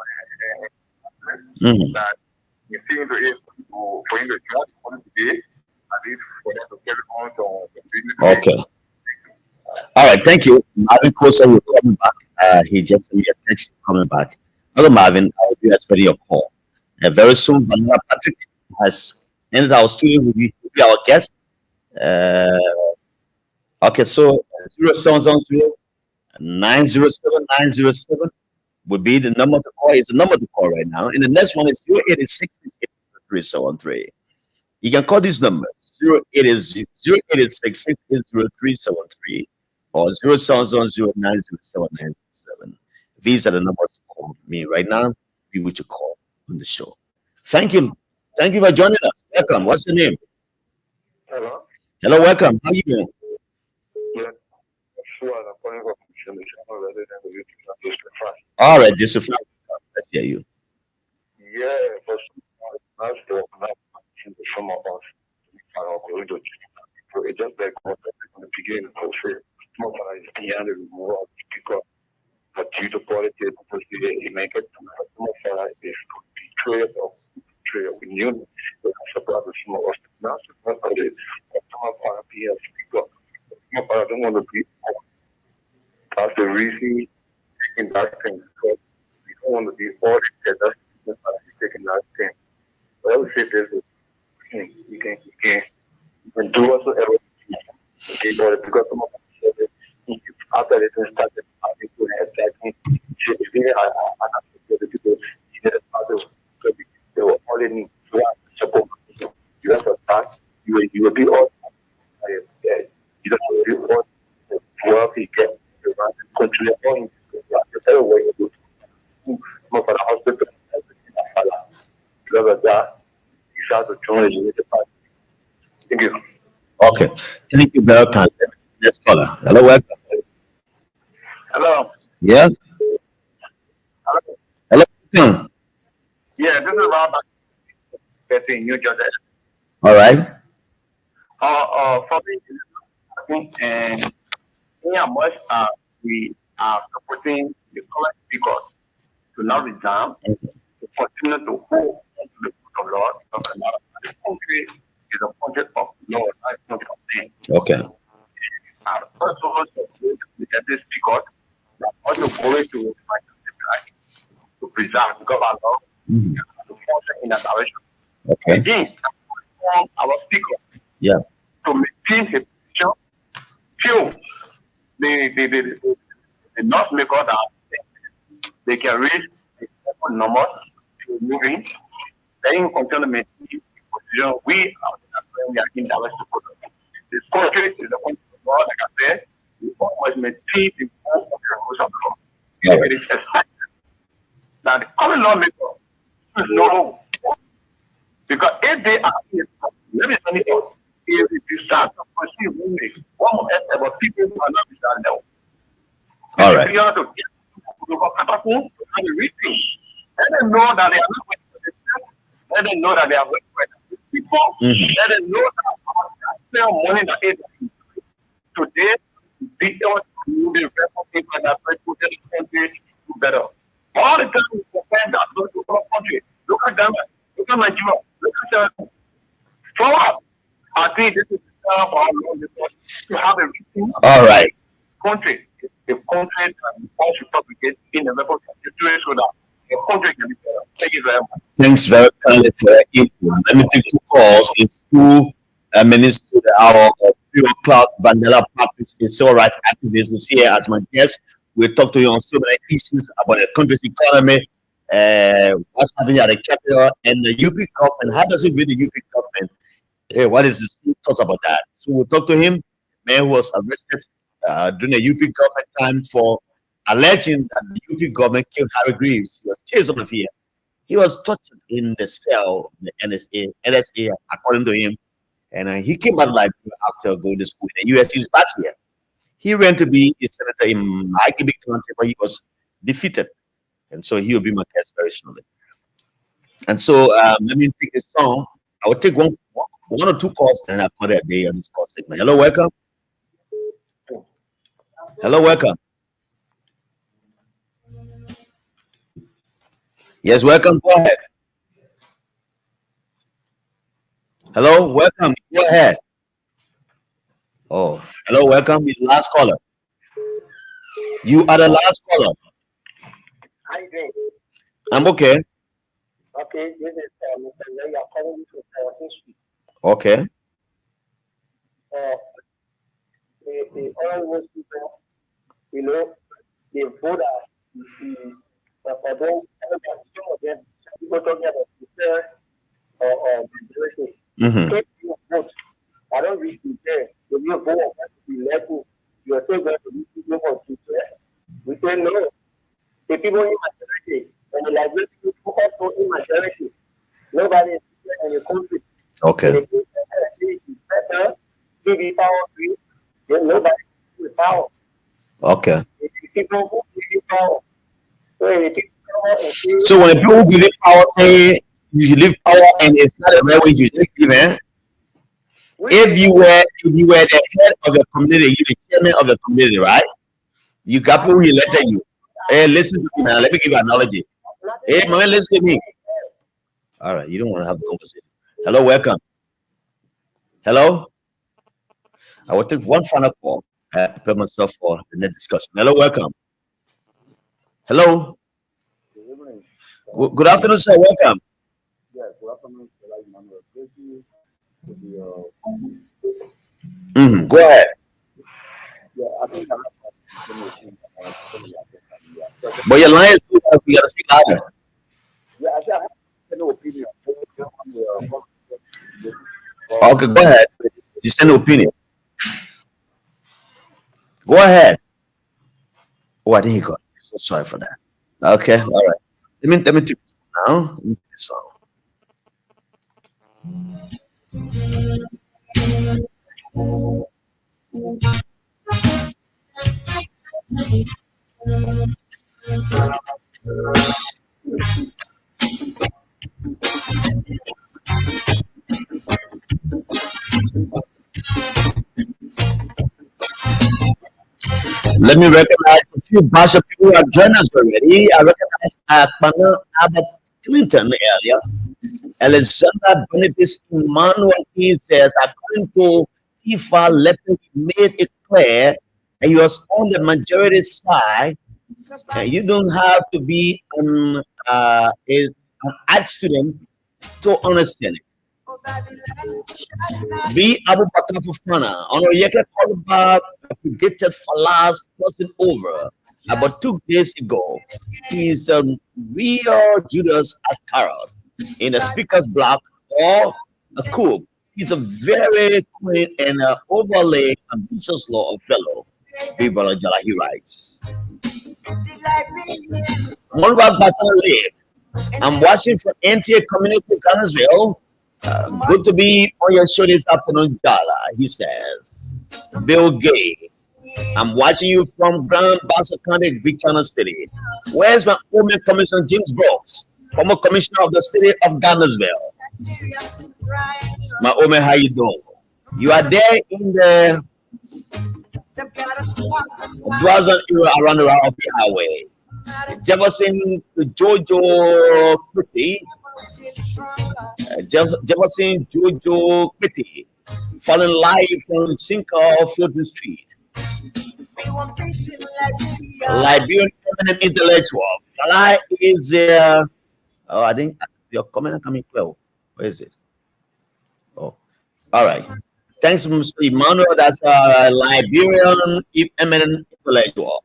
that you see into it for him to join the policy today, at least for them to carry on to the business. Okay. All right, thank you. Marvin Kosa will coming back. He just sent me a text coming back. Hello, Marvin. I will be expecting your call. Very soon, Vanilla Patrick has ended our studio. Will be our guest. Okay, so 0700 907 907 would be the number to call. It's the number to call right now. And the next one is 086 373. You can call these numbers 086 373 or 0700 907 907. These are the numbers to call me right now. Be with your call on the show. Thank you. Thank you for joining us. Welcome. What's your name? Hello. Hello, welcome. How are you doing? Yeah. All right, Joseph. Let's hear you. Yeah, for some of us are going to so it's just like what in the beginning of the more is beyond the reward because but due to politics he make it more is betrayal of betrayal we knew that support the small us now some of our peers because some of us don't want to be that's the reason taking that thing because we don't want to be all together taking that thing. I would say this you can do whatsoever okay, but because some of them said after they started people attacking the people they were all in support. You have to start, you will be all you don't be all wealthy get around the country all the way you do for the hospital because of that you have to join the party. Thank you. Okay. Thank you very much. Let's caller. Hello, welcome. Hello. Yeah. Hello. Welcome. Yeah, this is Robert. Getting New Jersey. All right. For me, I think in how much we are supporting the current speaker to not resign, to continue to hold on to the foot of Lord, because the country is a project of Lord, not a project of man. Okay. And first of all, to get this speaker, we are also going to fight to preserve because our Lord to function in that direction. Okay. Again, our speaker to maintain his position till the North makers they can reach the numbers to moving. Then continue to maintain the position we are in direct support. The country is the country of God, like I said, we always maintain the rules of the rules of law. It is expected that the common lawmaker is no because if they are let me tell you, if you start to perceive women, one more step about people who are not beside them. All right. You have to get to everything. Let them know that they are not waiting for themselves. Let them know that they are waiting for the people. Let them know that our taxpayer money that is today, be able to move the rest of people that put the country to better. All the time we defend that look to our country. Look at them. Look at Nigeria. Look at them. So I think this is the time for our Lord to have a routine. All right. country, the country can also Republican in the level of the situation that the country can be better. Thank you very much. Thanks very kindly for your input. Let me take 2 calls. It's 2 minutes to the hour of 3 o'clock. Vanilla Papis, a civil rights activist, is here as my guest. We'll talk to you on so many issues about the country's economy, what's happening at the capital, and the UP government. How does it read the UP government? What is his thoughts about that? So we'll talk to him, man who was arrested during the UP government time for alleging that the UP government killed Harry Greaves. He was chased out of here. He was tortured in the cell, the NSA, according to him. And he came out alive after going to school in the US. He's back here. He ran to be a senator in my County, but he was defeated. And so he will be my guest very shortly. And so let me take this song. I will take one or 2 calls and I'll put it a day on this call segment. Hello, welcome. Hello, welcome. Yes, welcome. Go ahead. Hello, welcome. Go ahead. Oh, hello, welcome. You're the last caller. You are the last caller. How you doing? I'm okay. Okay, this is Mr. Lee. I'm calling you from history. Okay. The all those people, you know, the voters, for them, some of them, people talking about the fair or the Mm-hmm. if you vote, I don't reach the fair. If you vote at the level, you are still going to be people for the fair. We say no. The people in majority, and the Liberian people also in majority. Nobody is in the country. Okay. The people is better, give the power to then nobody with power. Okay. The people who give you power. So when people give you power, say you leave power and it's not a right way you live, eh? If you were the head of the community, you're the chairman of the community, right? You got people who elected you. Hey, listen to me now. Let me give you an analogy. Hey, man, listen to me. All right, you don't want to have a conversation. Hello, welcome. Hello. I will take one final call. I prepare myself for the next discussion. Hello, welcome. Hello. Good afternoon, sir. Welcome. Yes, good afternoon. Go ahead. Yeah, I think But your line is good. You gotta speak louder. yeah, I have no opinion. Okay, go ahead. Just send an opinion. Go ahead. Oh, I think he got it. So sorry for that. Okay, all right. Let me take this now. Let me take this song. Let me recognize a few bunch of people who have joined us already. I recognize Panel Albert Clinton earlier. Alexander Boniface Emmanuel he says, according to Tifa Lepton, made it clear and he was on the majority side. And you don't have to be an art student to understand it. Be Abu Bakr Fufana on a Yeke Kolba predicted Falas crossing over about 2 days ago. He's a real Judas Ascarot in a speaker's block or a coup. He's a very quaint and overly ambitious law fellow. Bibala Jala, he writes. Monroe Batson live. I'm watching from NTA Community Gunnersville. Good to be on your show this afternoon, Jala, he says. Bill Gay. I'm watching you from Grand Bassa County, Buchanan City. Where's my woman Commissioner James Brooks, former commissioner of the city of Gunnersville? My woman, how you doing? You are there in the Dwazan area around the route of the highway. Jefferson Jojo Pretty. Jefferson Jojo Pretty. Falling live from Sinker Fulton Street. Liberian eminent intellectual. Fala is oh, I think your comment coming clear. Where is it? Oh, all right. Thanks, Mr. Emmanuel. That's a Liberian eminent intellectual.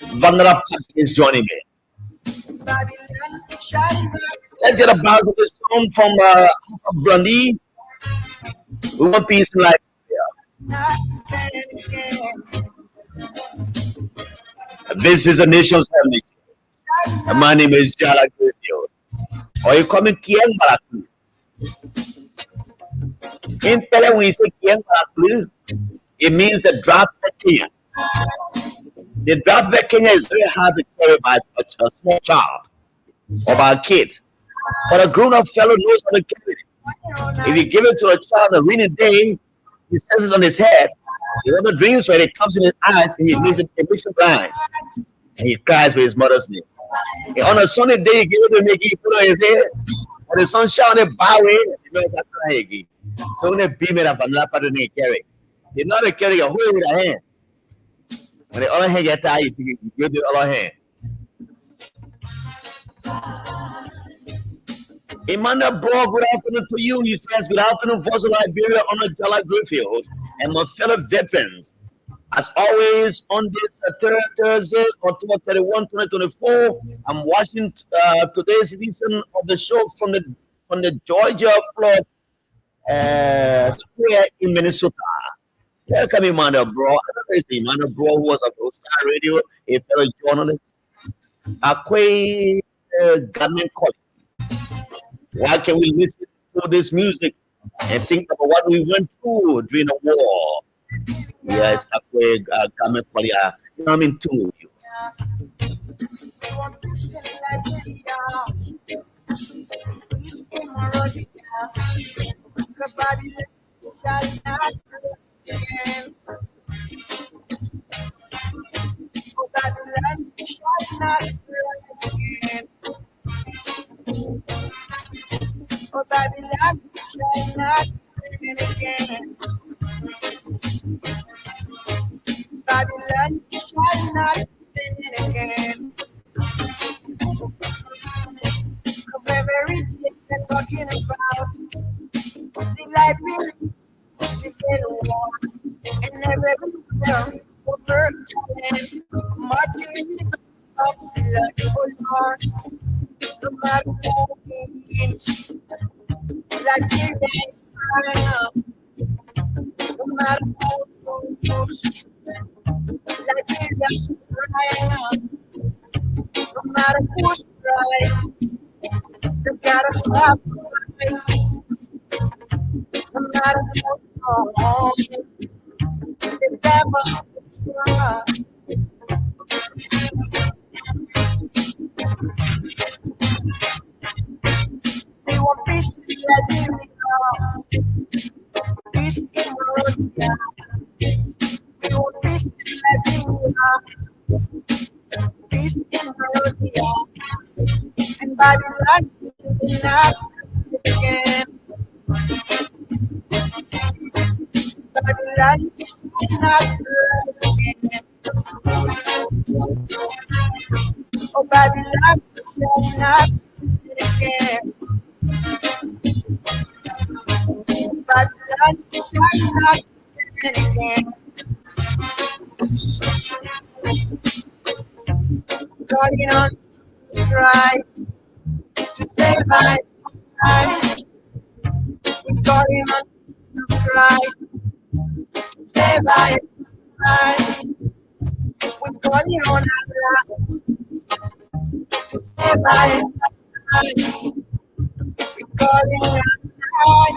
Vanilla is joining me. Let's get a bounce of this song from Blondie. We want peace in Liberia. This is a nation assembly. And my name is Jala Griffith. Or you call me Kien Balaku. In Pele, when you say Kien Balaku, it means the drop back Kenya. The drop back Kenya is very hard to carry by a small child or by a kid. But a grown-up fellow knows how to carry it. If you give it to a child on a rainy day, he says it on his head. The other dreams when it comes in his eyes, and it makes him blind. And he cries with his mother's name. And on a sunny day, you give it to him, he put on his head. When the sun shines, they bow in, he knows that crying again. So when they beam it up, I'm not part of the carry. They know they carry a whole with a hand. When the other hand gets tired, you give the other hand. Emmanuel Bro, good afternoon to you. He says, good afternoon, Voice of Liberia, Honor Jala Greenfield, and my fellow veterans. As always, on this Thursday, October 31, 2024, I'm watching today's edition of the show from the Georgia Floyd Square in Minnesota. Welcome, Emmanuel Bro. I don't know if it's Emmanuel Bro, who was a Star Radio, a fellow journalist. Akwe Government College. Why can we listen to this music and think about what we went through during the war? Yes, Akwe Government College. Coming to you. Oh, Babylon shall not stand again. Babylon shall not stand again. Cause every day they're talking about the life we live in war. And every over challenge, marching of blood, oh Lord. No matter what it means, like the days crying up. No matter what it moves, like the days crying up. No matter who's right, they gotta stop fighting. No matter what's wrong, they never stop. They want peace in Liberia, peace in Liberia. They want peace in Liberia, peace in Liberia. And Babylon will not again. Babylon will not again. Oh, Babylon will not again. Babylon shall not stand again. Calling on Christ to save my life. We're calling on Christ to save my life. We're calling on Allah to save my life. We're calling on God.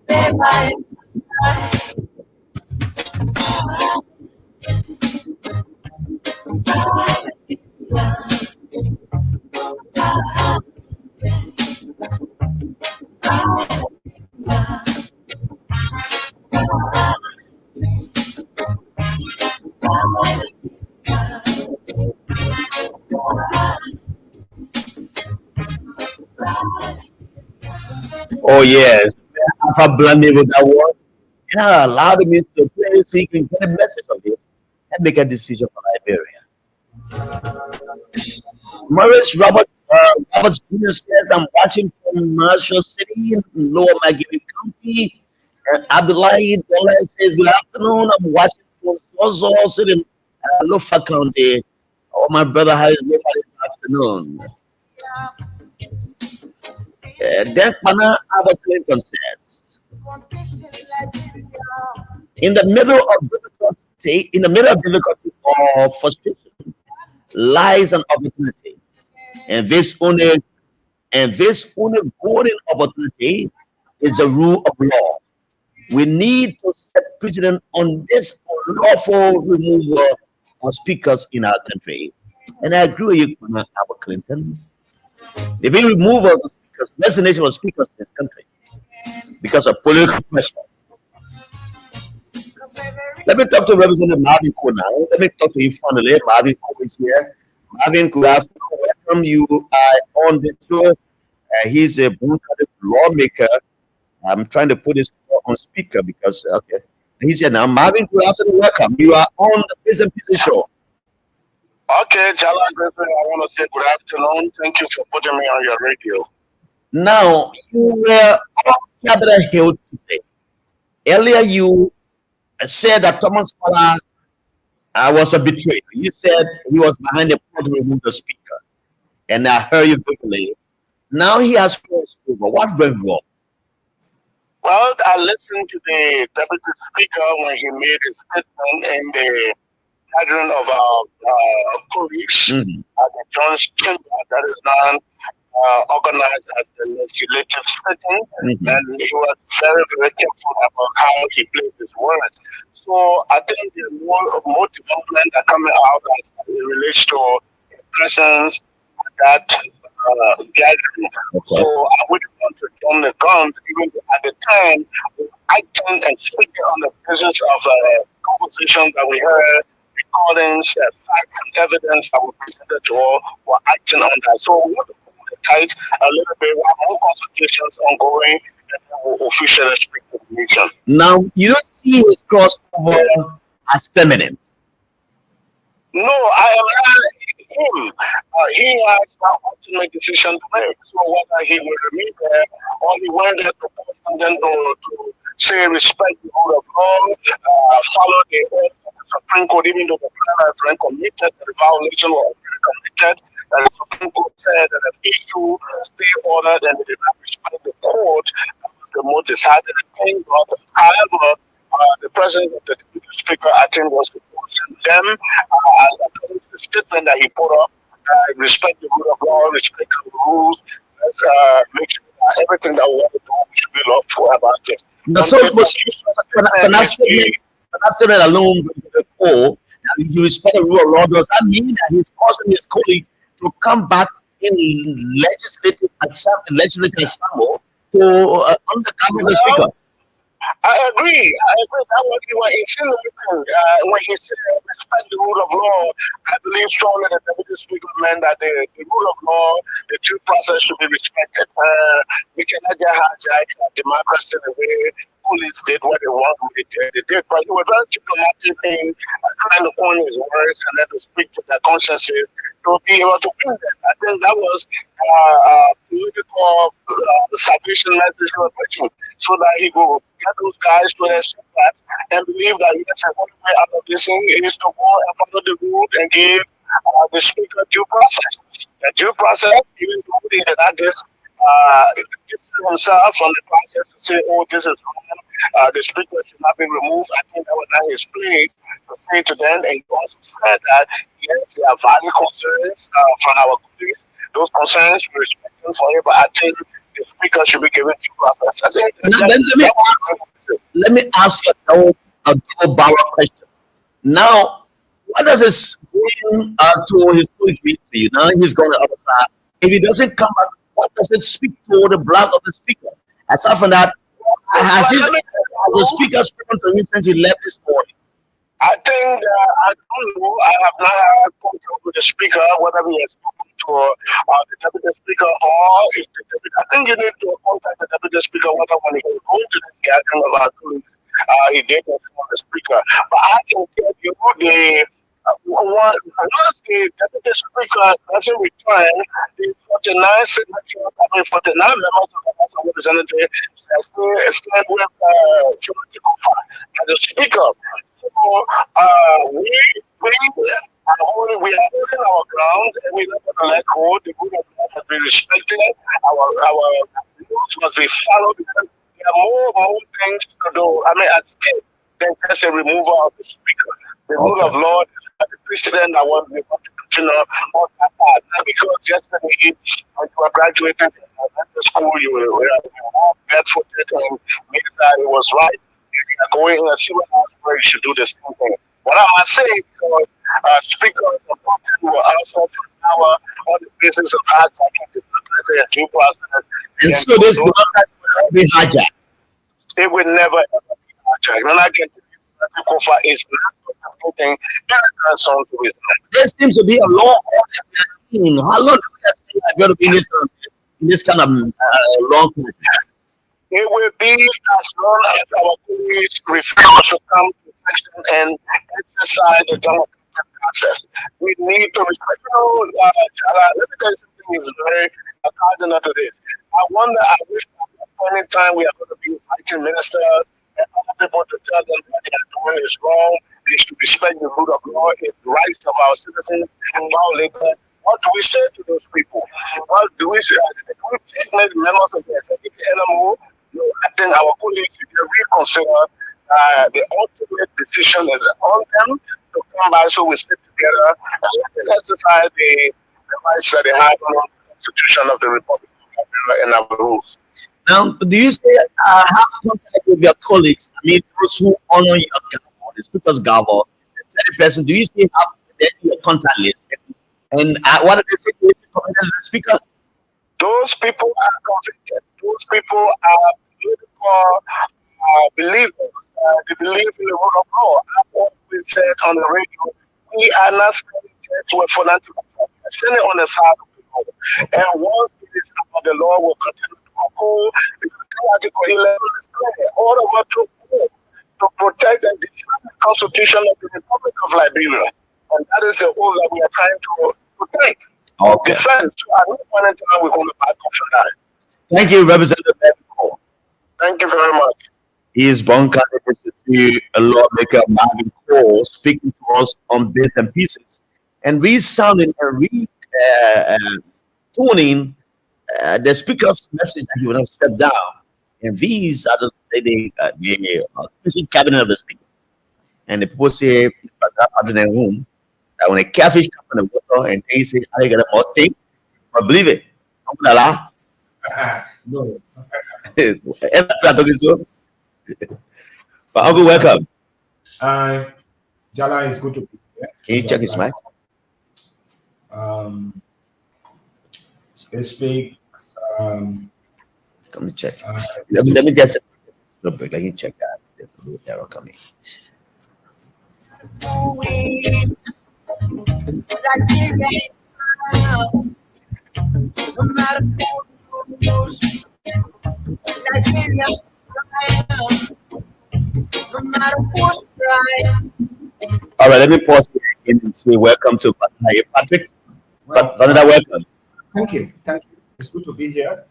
Save my life. Oh yes, Alpha blended with that word. Yeah, allow the music to play Liberia so he can get a message of it and make a decision for Liberia. Maurice Roberts Jr. says, I'm watching from Marshall City in Lower Maggie County. And Abdullahi Dollar says, good afternoon. I'm watching from Sozo City in Lofa County. Oh, my brother, how is Lofa this afternoon? Then Pana Albert Clinton says, in the middle of difficulty or frustration lies an opportunity, and this only golden opportunity is the rule of law. We need to set precedent on this unlawful removal of speakers in our country. And I agree with you, Albert Clinton. The very removal of speakers, resignation of speakers in this country because of political pressure. Let me talk to Representative Marvin Ko now. Let me talk to him finally. Marvin Ko is here. Marvin, good afternoon. Welcome. You are on the show. He's a blue-carded lawmaker. I'm trying to put this on speaker because, okay. He's here now. Marvin, good afternoon. Welcome. You are on the Bitz show. Okay, Jala, I want to say good afternoon. Thank you for putting me on your radio. Now, you were on Capitol Hill today. Earlier, you said that Thomas Fowler was a betrayer. You said he was behind the plot to remove the speaker. And I heard you quickly. Now he has crossed over. What went wrong? Well, I listened to the deputy speaker when he made his statement in the gathering of our colleagues at the Joint Chamber that is now organized as the legislative sitting, and he was very, very careful about how he placed his words. So I think the more development that coming out as it relates to the presence at that gathering. So I wouldn't want to jump the gun, even at the time, acting and speaking on the basis of conversations that we heard, recordings, facts and evidence that were presented to all, were acting on that. So we want to hold it tight a little bit while more consultations ongoing and then we'll officially speak to the nation. Now, you don't see his crossover as permanent. No, I am not him. He has the ultimate decision to make. So whether he will remain there or he went there to then to say respect the rule of law, follow the order of the Supreme Court, even though the plan has been committed, the violation was committed, and the Supreme Court said that if issue stay ordered and they did not respect the court, that was the most decided thing. But however, the president of the deputy speaker, I think, was proposing them according to the statement that he put up, respect the rule of law, respect the rules, make sure that everything that we want to do, we should be lawful about it. For that statement alone, you respect the rule of law, does that mean that he's causing his colleague to come back in legislative assembly to undercover the speaker? I agree. That's what you were insinuating when he said respect the rule of law. I believe strongly that the deputy speaker meant that the rule of law, the due process should be respected. We cannot just hijack democracy the way police did what they want they did. But he was very diplomatic in trying to coin his words and then to speak to their consciences to be able to win them. I think that was political salvation message he was preaching, so that he would get those guys to accept that and believe that yes, the only way out of this thing is to go and follow the rule and give the speaker due process. The due process, even though he did not distance himself from the process to say, oh, this is wrong, the speaker should not be removed. I think that was not his place to say to them. And he also said that yes, there are valid concerns from our colleagues. Those concerns we respect them for it, but I think the speaker should be given due process. I think let me ask you a double barrel question. Now, what does this going to his police mean for you? Now he's going to the other side. If he doesn't come back, what does it speak to the blood of the speaker? Aside from that, has the speaker spoken to him since he left this morning? I think I don't know. I have not had contact with the speaker, whether he has spoken to the deputy speaker, or if the deputy, I think you need to contact the deputy speaker whether when he was going to this gathering of our colleagues, he did inform the speaker. But I can tell you the once the deputy speaker doesn't return, the 49 signatures, 49 members of the House of Representatives stand with Timothy Kofa as the speaker. So we are holding our ground, and we're not going to let go. The rule of law must be respected. Our rules must be followed because there are more things to do. I mean, at stake than just a removal of the speaker. The rule of law, the president that was the constitution of that part. Not because yesterday when you were graduating from the school, you were more barefooted and made that it was right. You are going in a civil house where you should do the same thing. What am I saying? Because speakers of content were also for power on the basis of hijacking the president due process. And so this democracy will be hijacked. It will never ever be hijacked. And I can tell you that Kofa is not something to his mind. There seems to be a law. How long do we have going to be in this kind of long process? It will be as long as our police refuse to come to section and exercise the democratic process. We need to respect. Let me tell you something is very cardinal to this. I wish at any time we are going to be fighting ministers and other people to tell them that they are doing is wrong. They should respect the rule of law, it's the rights of our citizens and violate them. What do we say to those people? What do we say? Do we take members of the executive NMO? No, I think our colleagues should reconsider the ultimate decision is on them to come back so we stick together and let them exercise the rights that they have under the Constitution of the Republic of Liberia and our rules. Now, do you say have contact with your colleagues? I mean, those who honor your gavel, the speaker's gavel, the 30%, do you still have your contact list? And what do they say to the speaker? Those people are convicted. Those people are political believers. They believe in the rule of law. I've always said on the radio, we are not standing to a fanatical form. We're standing on the side of the law. And once it is about the law, will continue to uphold because Article 11 is clear. All of us to protect and defend the Constitution of the Republic of Liberia. And that is the oath that we are trying to protect. Defend. So at no point in time we're going to back off from that. Thank you, Representative. Thank you very much. He is Bonka, a lawmaker, Marvin Cole, speaking to us on bits and pieces and resounding and tuning the speaker's message that he will not step down. And these are the cabinet of the speaker. And the people say, out in their room, that when a catfish comes in the water and they say, I get a mustang, but believe it. No. But Uncle, welcome. Jala is good to be here. Can you check his mic? Speak. Let me check. Let me just let me check that. There's a little error coming. All right, let me pause again and say welcome to Patrick. Vanada, welcome. Thank you. It's good to be here.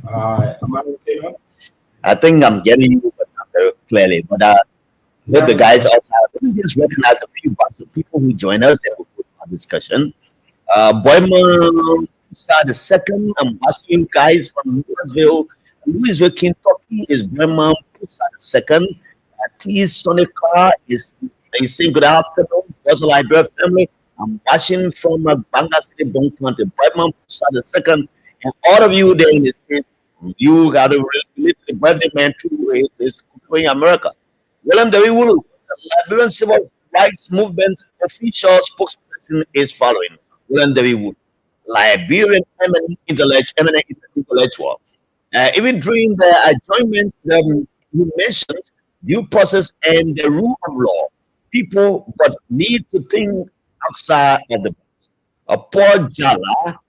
Am I okay now? I think I'm getting you very clearly, but let the guys outside. Let me just recognize a few bunch of people who join us and for our discussion. Boyman the second. I'm watching you guys from Louisville, Kentucky is Boyman the second. T. Sonica is saying good afternoon, First Liberia family. I'm watching from Banga City, Bon County, Boyman the second. And all of you there in the States, you got to relate to the birthday man too. It's in America. William W. the Liberian Civil Rights Movement official spokesperson is following. William W. Liberian eminent intellectual. Even during the adjournment, he mentioned due process and the rule of law. People but need to think outside of the box. Paul Jala,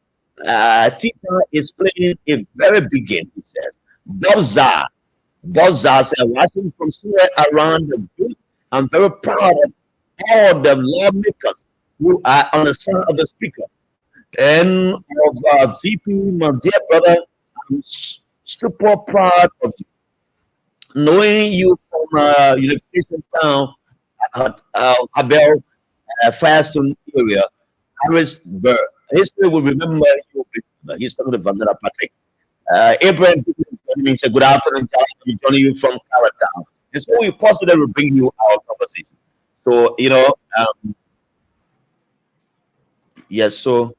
Tita is playing a very big game, he says. Bob Zar said, watching from somewhere around the group, I'm very proud of all the lawmakers who are on the side of the speaker. And of VP, my dear brother, I'm super proud of you. Knowing you from Unification Town, Abel, Firestone area, Harrisburg. History will remember you. He's talking to Vandana Patrick. Abraham said, good afternoon, Charles. I'm joining you from Caratown. And so we possibly will bring you our conversation. So, yes, so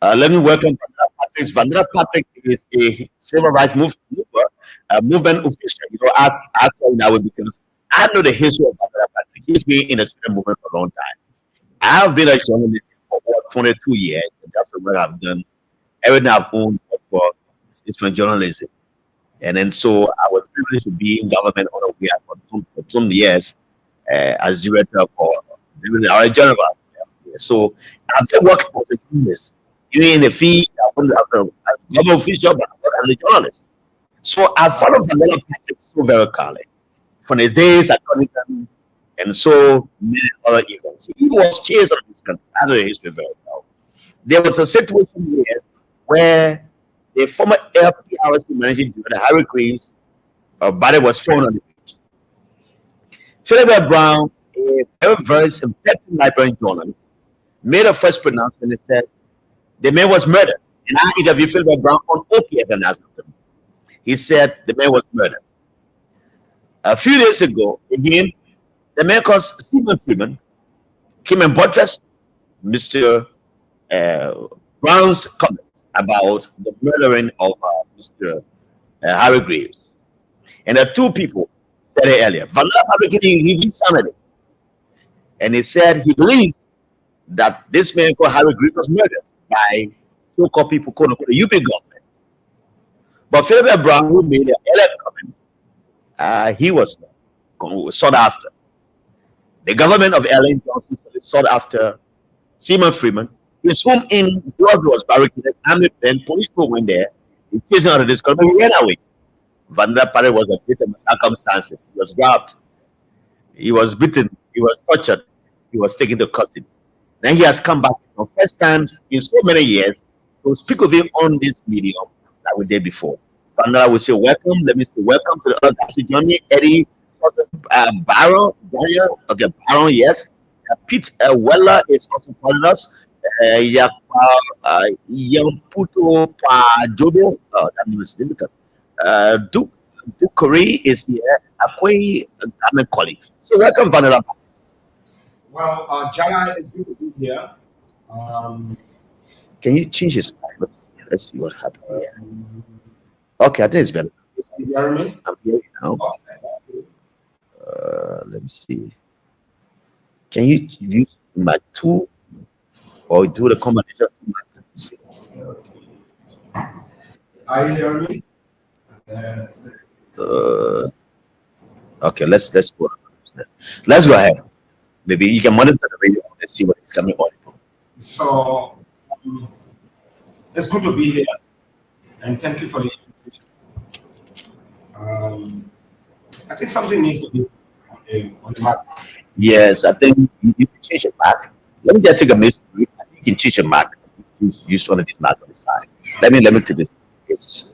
let me welcome Vandana Patrick. Vandana Patrick is a civil rights movement official. As actually now because I know the history of Vandana Patrick. He's been in the student movement for a long time. I've been a journalist for over 22 years, and that's what I've done. Everything I've owned for is from journalism. And then so I was privileged to be in government on a way for some years as director for our general. So I've been working as a journalist. Even in the field, I was a government official, but as a journalist. So I followed Vandana Patrick so very clearly. From his days at Connington and so many other events. He was chased on this country. I know the history very well. There was a situation here where the former LPRC managing director, Harry Creams, body was found on the beach. Philip Brown, a very effective Liberian journalist, made a first pronouncement and said the man was murdered. And I interviewed Philip Brown on OPF and asked him. He said the man was murdered. A few days ago, again, the man called Stephen Freeman came and buttressed Mr. Brown's comment about the murdering of Mr. Harry Graves. And the two people said it earlier. Vandana Patrick he Sanity. And he said he believes that this man called Harry Graves was murdered by so-called people called the UP government. But Philip Brown, who made an earlier comment, he was sought after. The government of Ellen Johnson sought after Seaman Freeman, his home in Georgia was barricaded, and then police went there, he chased out of this country, he ran away. Vandana Patrick was a victim of circumstances. He was grabbed, he was beaten, he was tortured, he was taken to custody. Then he has come back for the first time in so many years to speak of him on this medium that we did before. Vandana will say, welcome. Let me say, welcome to the other guys who joined me. Eddie, Baron, Daniel, okay, Baron, yes. Pete Weller is also following us. Yamputo Pajodo, that name is difficult. Duke Curry is here. Akwe Amekoli. So welcome, Vandana. Well, Jala is good to be here. Can you change his mic? Let's see what happened here. Okay, I think it's better. You hear me? I'm hearing now. Okay. Let me see. Can you use my two or do the combination of two? Are you hearing me? Okay, let's go. Let's go ahead. Maybe you can monitor the radio and see what is coming on. So it's good to be here, and thank you for the invitation. I think something needs to be on the map. Yes, I think you can change your mark. Let me just take a minute. You can change your mark. Use one of these marks on the side. Let me take this. Yes.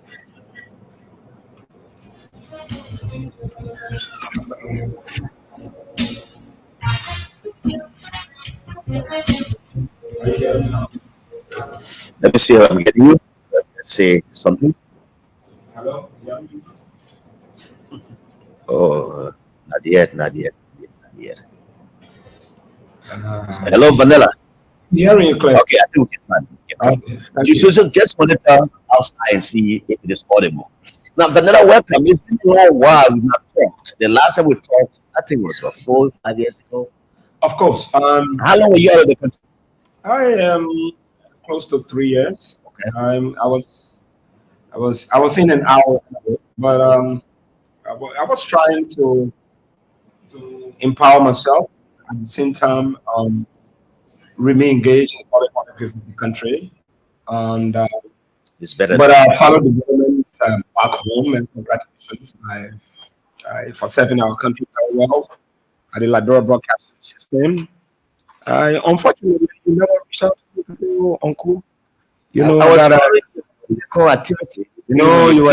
Let me see how I'm getting you. Let's say something. Hello? Oh, not yet. Hello, Vanilla. Hearing you clear. Okay, I think we can find it. Okay. You should just monitor outside and see if it is audible. Now, Vanilla, welcome. It's been a long while we've not talked. The last time we talked, I think it was about 4 or 5 years ago. Of course. How long were you out of the country? I am close to 3 years. Okay. I was in an hour, but I was trying to empower myself at the same time remain engaged in other this country, and It's better. but I followed the government back home, and congratulations for serving our country very well at the Liberia broadcasting system. Unfortunately, you never reached out to me to say, "Oh, Uncle, you know I was that following the core activity. you know you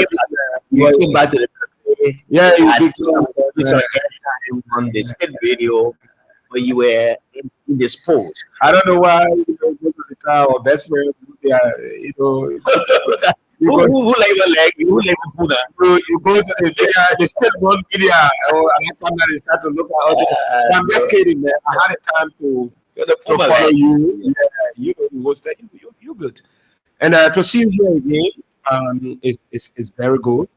came back to the country. yeah, you Had did some airtime on the state radio when you were indisposed. I don't know why you don't go to the car or best friend. They are, you know, you go, Who labor leg? Who labor Buddha? you go to the state road media, or anytime that they start to look at all the. I'm just kidding, man. I had a time to follow you. Yeah, you know, you was you good, and to see you here again, is very good.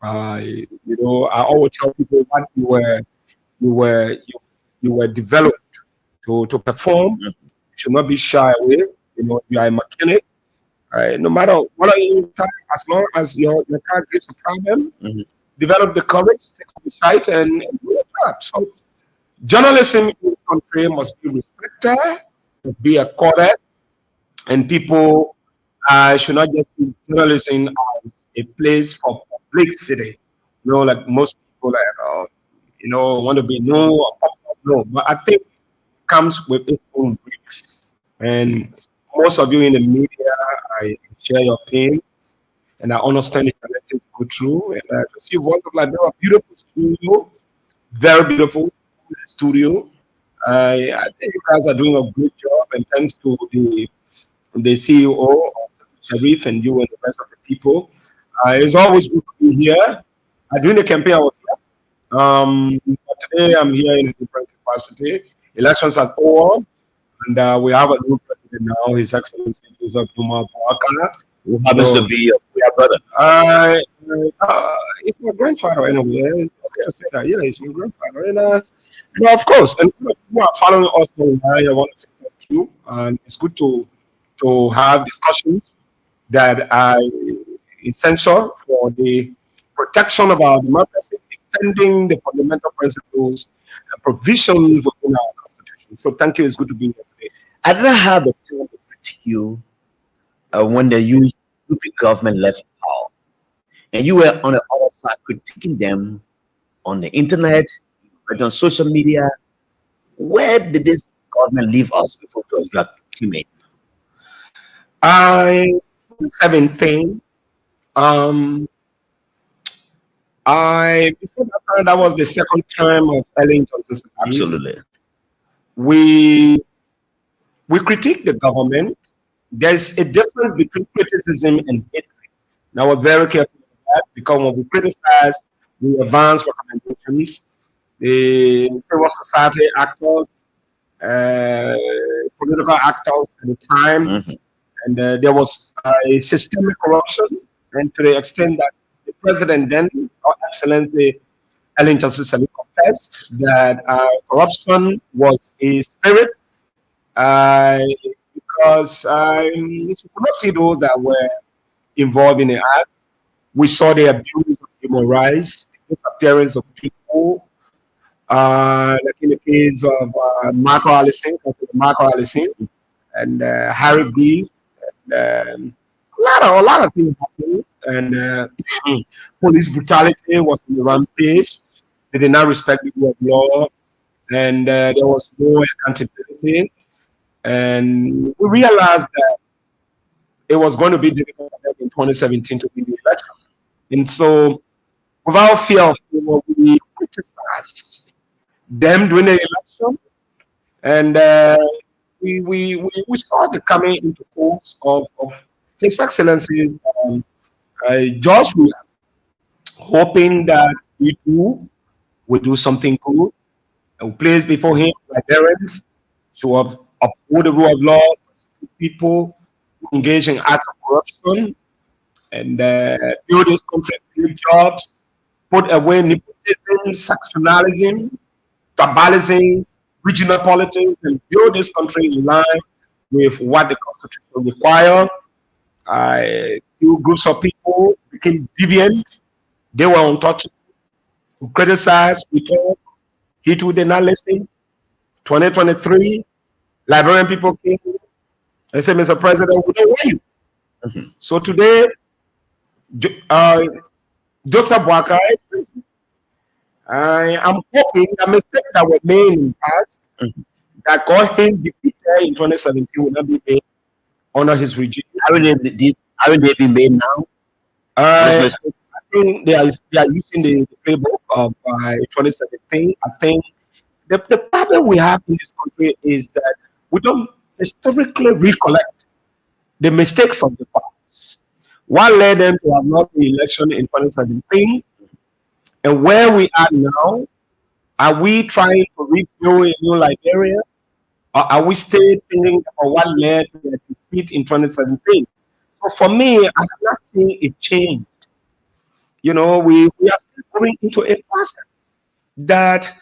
You know, I always tell people what you were developed to perform. You should not be shy away. You know, you are a mechanic. No matter what you try, as long as your car gives a problem, develop the courage, take up the fight, and do your job. So, journalism in this country must be respected, must be accorded, and people should not just see journalism as a place for publicity. You know, like most people, you know, want to be known or popular. No, but I think it comes with its own risks. And most of you in the media, I share your pains, and I understand the challenges go through. And to see Voice of Liberia, beautiful studio, very beautiful studio. I think you guys are doing a great job, and thanks to the CEO, Sharif, and you and the rest of the people. It's always good to be here. During the campaign, I was here. But today I'm here in a different capacity. Elections are over, and we have a new president now, His Excellency Joseph Duma Bawaka, who happens to be your brother. It's my grandfather anyway. I say that. Yeah, it's my grandfather. And well, of course, and you are following us online. I want to say thank you, and it's good to have discussions that are essential for the protection of our democracy, defending the fundamental principles and provisions within our constitution. So thank you. It's good to be here today. I didn't have the time to critique you when the UP government left power, and you were on the other side critiquing them on the internet, on social media. Where did this government leave us before Georgia came in? 17. Before that time, that was the second time of Ellen Johnson. Absolutely. We critique the government. There's a difference between criticism and hatred. And I was very careful with that, because when we criticize, we advance recommendations. The civil society actors, political actors at the time, and there was a systemic corruption, and to the extent that the president then, Our Excellency Ellen Johnson, confessed that corruption was a spirit, because we could not see those that were involved in the act. We saw the abuse of human rights, the disappearance of people, like in the case of Marco Allison, and Harry Greaves. And, a lot of things happened, and police brutality was in the rampage. They did not respect the rule of law, and there was no accountability. And we realized that it was going to be difficult in 2017 to win the election. And so, without fear of failure, we criticized them during the election, and we saw the coming into force of His Excellency George Weah, hoping that we too would do something good and place before him Liberians to uphold the rule of law, people who engage in acts of corruption, and build this country, build jobs, put away nepotism, sectionalism, tribalism, regional politics, and build this country in line with what the Constitution requires. Few groups of people became deviant. They were untouchable. We criticized, we talked. He too did not listen. 2023, Liberian people came I said, Mr. President, we don't want you. So today, Joseph Waka is prison. I am hoping the mistakes that were made in the past that got him defeated in 2017 will not be made under his regime. Haven't they been made now? I think they are using the playbook of 2017. I think the problem we have in this country is that we don't historically recollect the mistakes of the past. What led them to have lost the election in 2017, and where we are now? Are we trying to rebuild a new Liberia, or are we still thinking about what led to the defeat in 2017? So for me, I have not seen a change. We are still going into a process that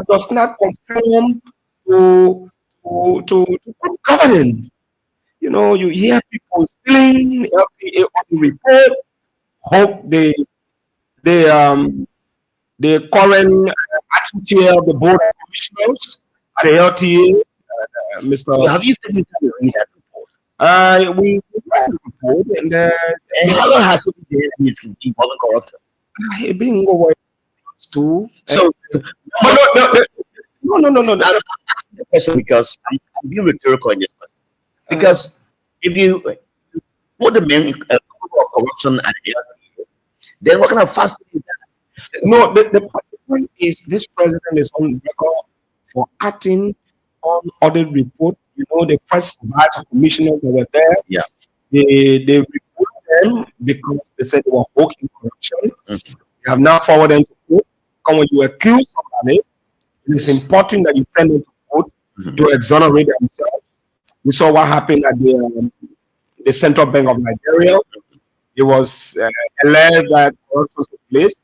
does not conform to good governance. You hear people stealing LTA on the report. Hope the current acting chair of the board of commissioners at the LTA, Mr. Have you taken time to read that report? We read the report, and how long has it been involving corruption? It been over too. So, no. I'm asking the question because I'm being rhetorical in this question. Because if you put the main of corruption at the LTA, then what kind of fasting is that? No, the point is this president is on record for acting on audit report. The first batch of commissioners that were there. Yeah. They reported them because they said they were hawking corruption. They have now forwarded them to court. When you accuse somebody, it is important that you send them to court to exonerate themselves. We saw what happened at the Central Bank of Nigeria. It was alleged that corruption took place,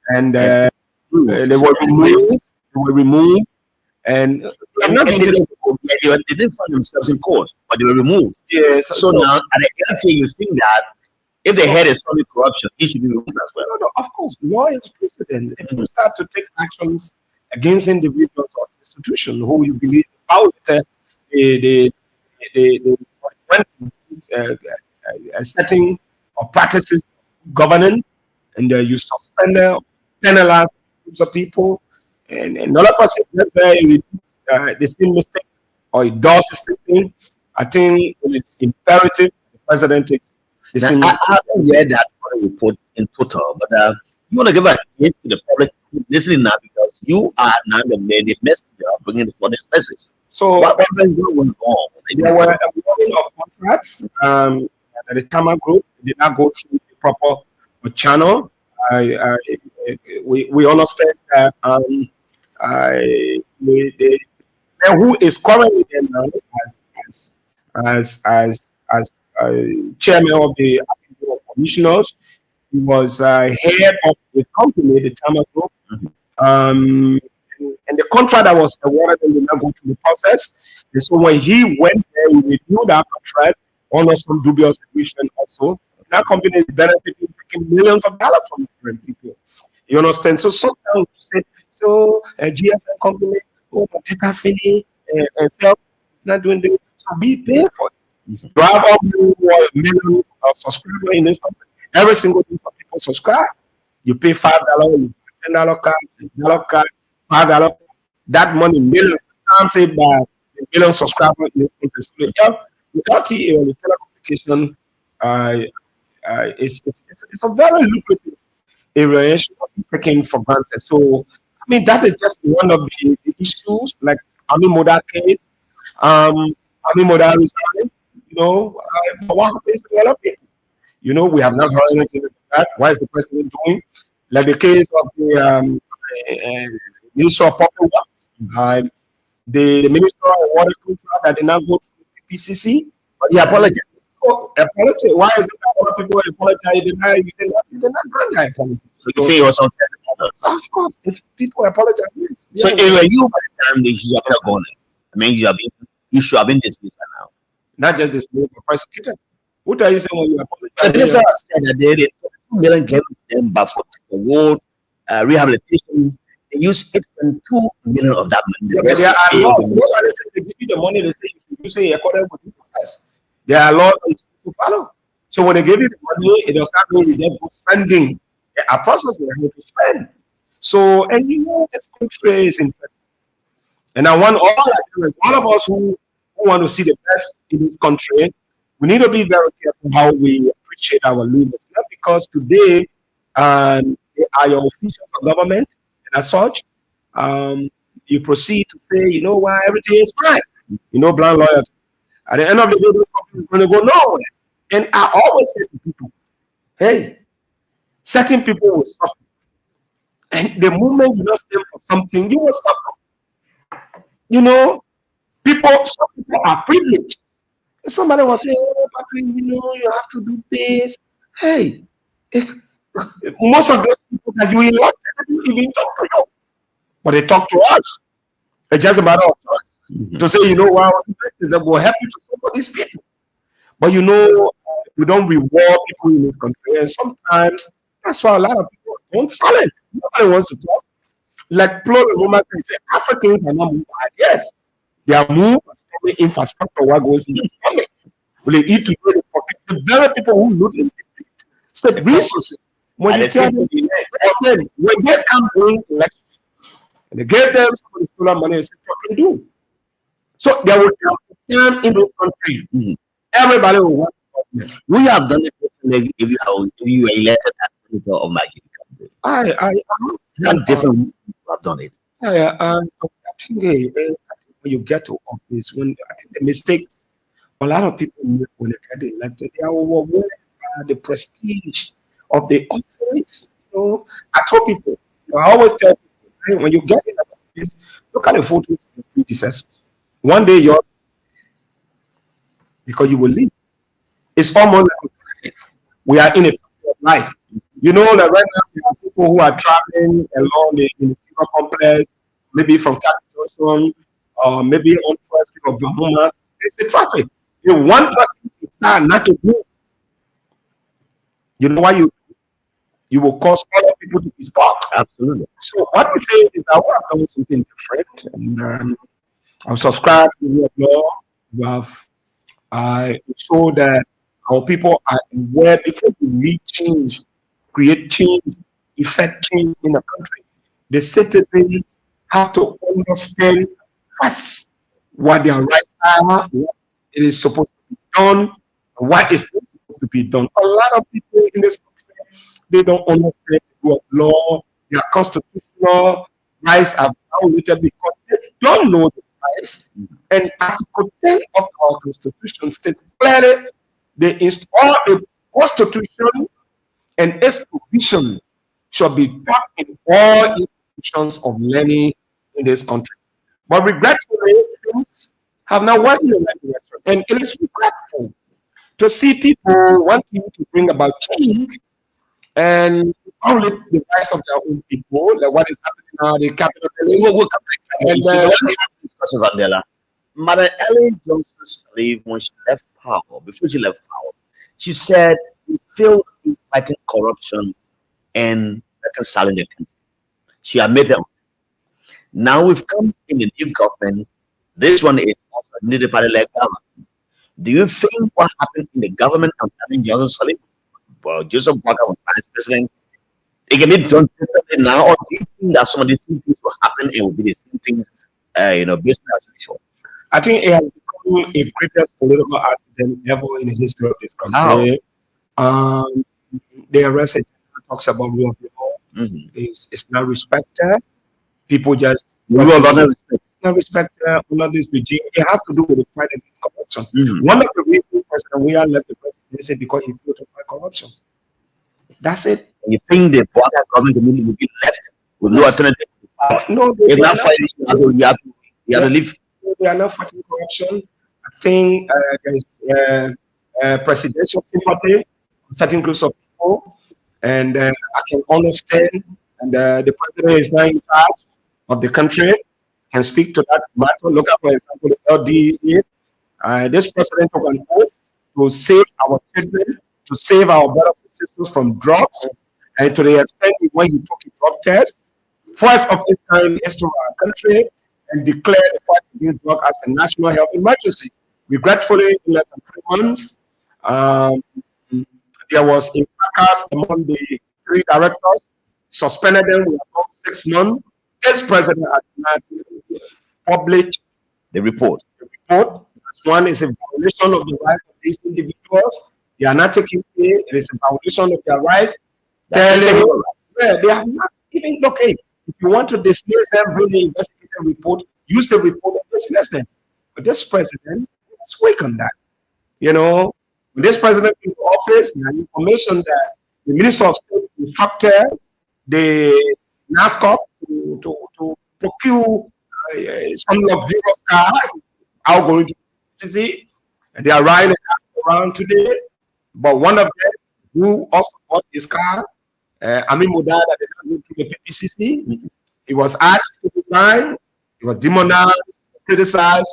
and they were removed. And they didn't find themselves in court, but they were removed. Yes. So now, at the LTA, you think that if they had a solid corruption, he should be removed as well. No, of course, law is precedent. If you start to take actions against individuals or institutions who you believe about the setting of practices governance, and you suspend them, penalize groups of people, and another person that's very the same mistake or it does the same thing, I think it is imperative the president takes the same. I haven't read that report in total, but you want to give a case to the public listening now because you are now the messenger of bringing for this message. So what went wrong? There were a warning of contracts that the Tama group did not go through the proper channel. We understand that who is currently there now as chairman of the board of commissioners, he was head of the company, the Tama group. And the contract that was awarded did not go through the process. And so when he went there, he reviewed that contract under some dubious situation also. That company is benefiting, taking millions of dollars from different people. You understand? So sometimes you say, a GSM company, the data fee and self is not doing this. So be paid for it. You have a million subscribers in this company. Every single thing for people subscribe. You pay $5, you pay $10 card, $1 card, $5. That money, millions times saved by the million subscribers in this country. So the LTA or the telecommunication it's a very lucrative area. It should not be taken for granted. So, I mean, that is just one of the issues, like Ami Moda case. Ami Moda resigning, but what happens to the other people? We have not heard anything about that. What is the president doing? Like the case of the Minister of Public Works. The Minister of Water contract that did not go to the PCC, but he apologized. Apology. Why is it that a lot of people apologize? You did not grant that apology. So you think it was unfair to others? Of course, if people apologize. Yes. So anyway, you by the time you have not gone, I mean, you should have been dismissed by now. Not just dismissed, but prosecuted. What are you saying when you apologize? The minister said that they 2 million given to them, but for the road rehabilitation, they use 8.2 million of that money. They give you the money. They say you say according to the process. There are laws that you to follow. So when they give you the money, it does not mean you just go spending. There are processes how to spend. So, and you know, this country is interesting. And I want all of us who want to see the best in this country, we need to be very careful how we appreciate our leaders. Not because today they are your officials of government, and as such, you proceed to say, you know what, everything is fine. You know, blind loyalty. At the end of the day, those companies are going to go nowhere. And I always say to people, hey, certain people will suffer. And the moment you don't stand for something, you will suffer. You know, some people are privileged. Somebody will say, oh, Patrick, you know, you have to do this. Hey, if most of those people that you elected, they don't even talk to you. But they talk to us. It's just a matter of time to say, you know, wow, that will help you to support these people. But you know, we don't reward people in this country. And sometimes that's why a lot of people don't silent. Nobody wants to talk. Like Flo Woman say, Africans are not moving. Yes, they are moved as infrastructure what goes in the stomach. Will they eat to go to pocket? The very people who look in state resources. When you tell them, when they come in election, and they gave them some of the stolen money and said, what can do? So there will come a time in this country. Everybody will want to talk. We have done it if you were elected as senator of Nigeria. I Not different people have done it. I think when you get to office, I think the mistakes a lot of people make when they get elected, they are overwhelmed by the prestige of the office. You know, I told people, I always tell people, hey, when you get in the office, look at the photos of your predecessors. One day you're because you will leave. It's almost like we are in a period of life. You know that right now there are people who are traveling along the industrial complex, maybe from California, or maybe on traffic of Bahama. It's a traffic. If one person is not to move, you know why you will cause other people to be stuck. Absolutely. So what we say is that we have done something different, and I've subscribed to your law. You have show that our people are aware before we need change, create change, effect change in the country. The citizens have to understand first what their rights are, what it is supposed to be done, and what is not supposed to be done. A lot of people in this country, they don't understand the rule of law, their constitutional rights are violated because they don't know the rights. And Article 10 of our Constitution states clearly the Constitution and its provision shall be taught in all institutions of learning in this country. But regretfully, things have not worked in the right direction. And it is regretful to see people wanting to bring about change and only the rights of their own people, like what is happening now, the capital. Mother Ellen Johnson Sirleaf, when she left power, before she left power, she said we failed in fighting corruption and reconciling the country. She admitted them. Now we've come in the new government. This one is also a new party-led government. Do you think what happened in the government of Ellen Johnson Sirleaf, well, Joseph Walker was vice president, it can be done differently now, or do you think that some of these things will happen and will be the same things, business as usual? I think it has become a greatest political accident ever in the history of this country. The arrest talks about rule of law. It's not respected. People just not respected under this regime. It has to do with the fight against corruption. One of the reasons President we are left the presidency because he put to fight corruption. That's it. You think the border government will be left with no alternative? No, if not fighting, you have to leave. They are not fighting corruption. I think there is presidential sympathy for certain groups of people, and I can understand. And the president is now in charge of the country, can speak to that matter. Look at, for example, the LDA. This president took an oath to save our children, to save our brothers and sisters from drugs, and to the extent when he took a drug test, first of its kind in our country, and declared the fight against drug as a national health emergency. Regretfully, in less than 3 months, there was a fracas among the 3 directors, suspended them with about 6 months. This president has not published The report. One is a violation of the rights of these individuals. They are not taking pay. It is a violation of their rights. They have not even okay. If you want to dismiss them, bring the investigative report, use the report and dismiss them. But this president is weak on that. You know, when this president came to office, the information that the Minister of State instructed the NASCOP to procure some luxurious car are going to see, and they are riding around today. But one of them who also bought his car, Amin Mudada, did not go to the PPCC. He was asked to resign. He was demonized, criticized.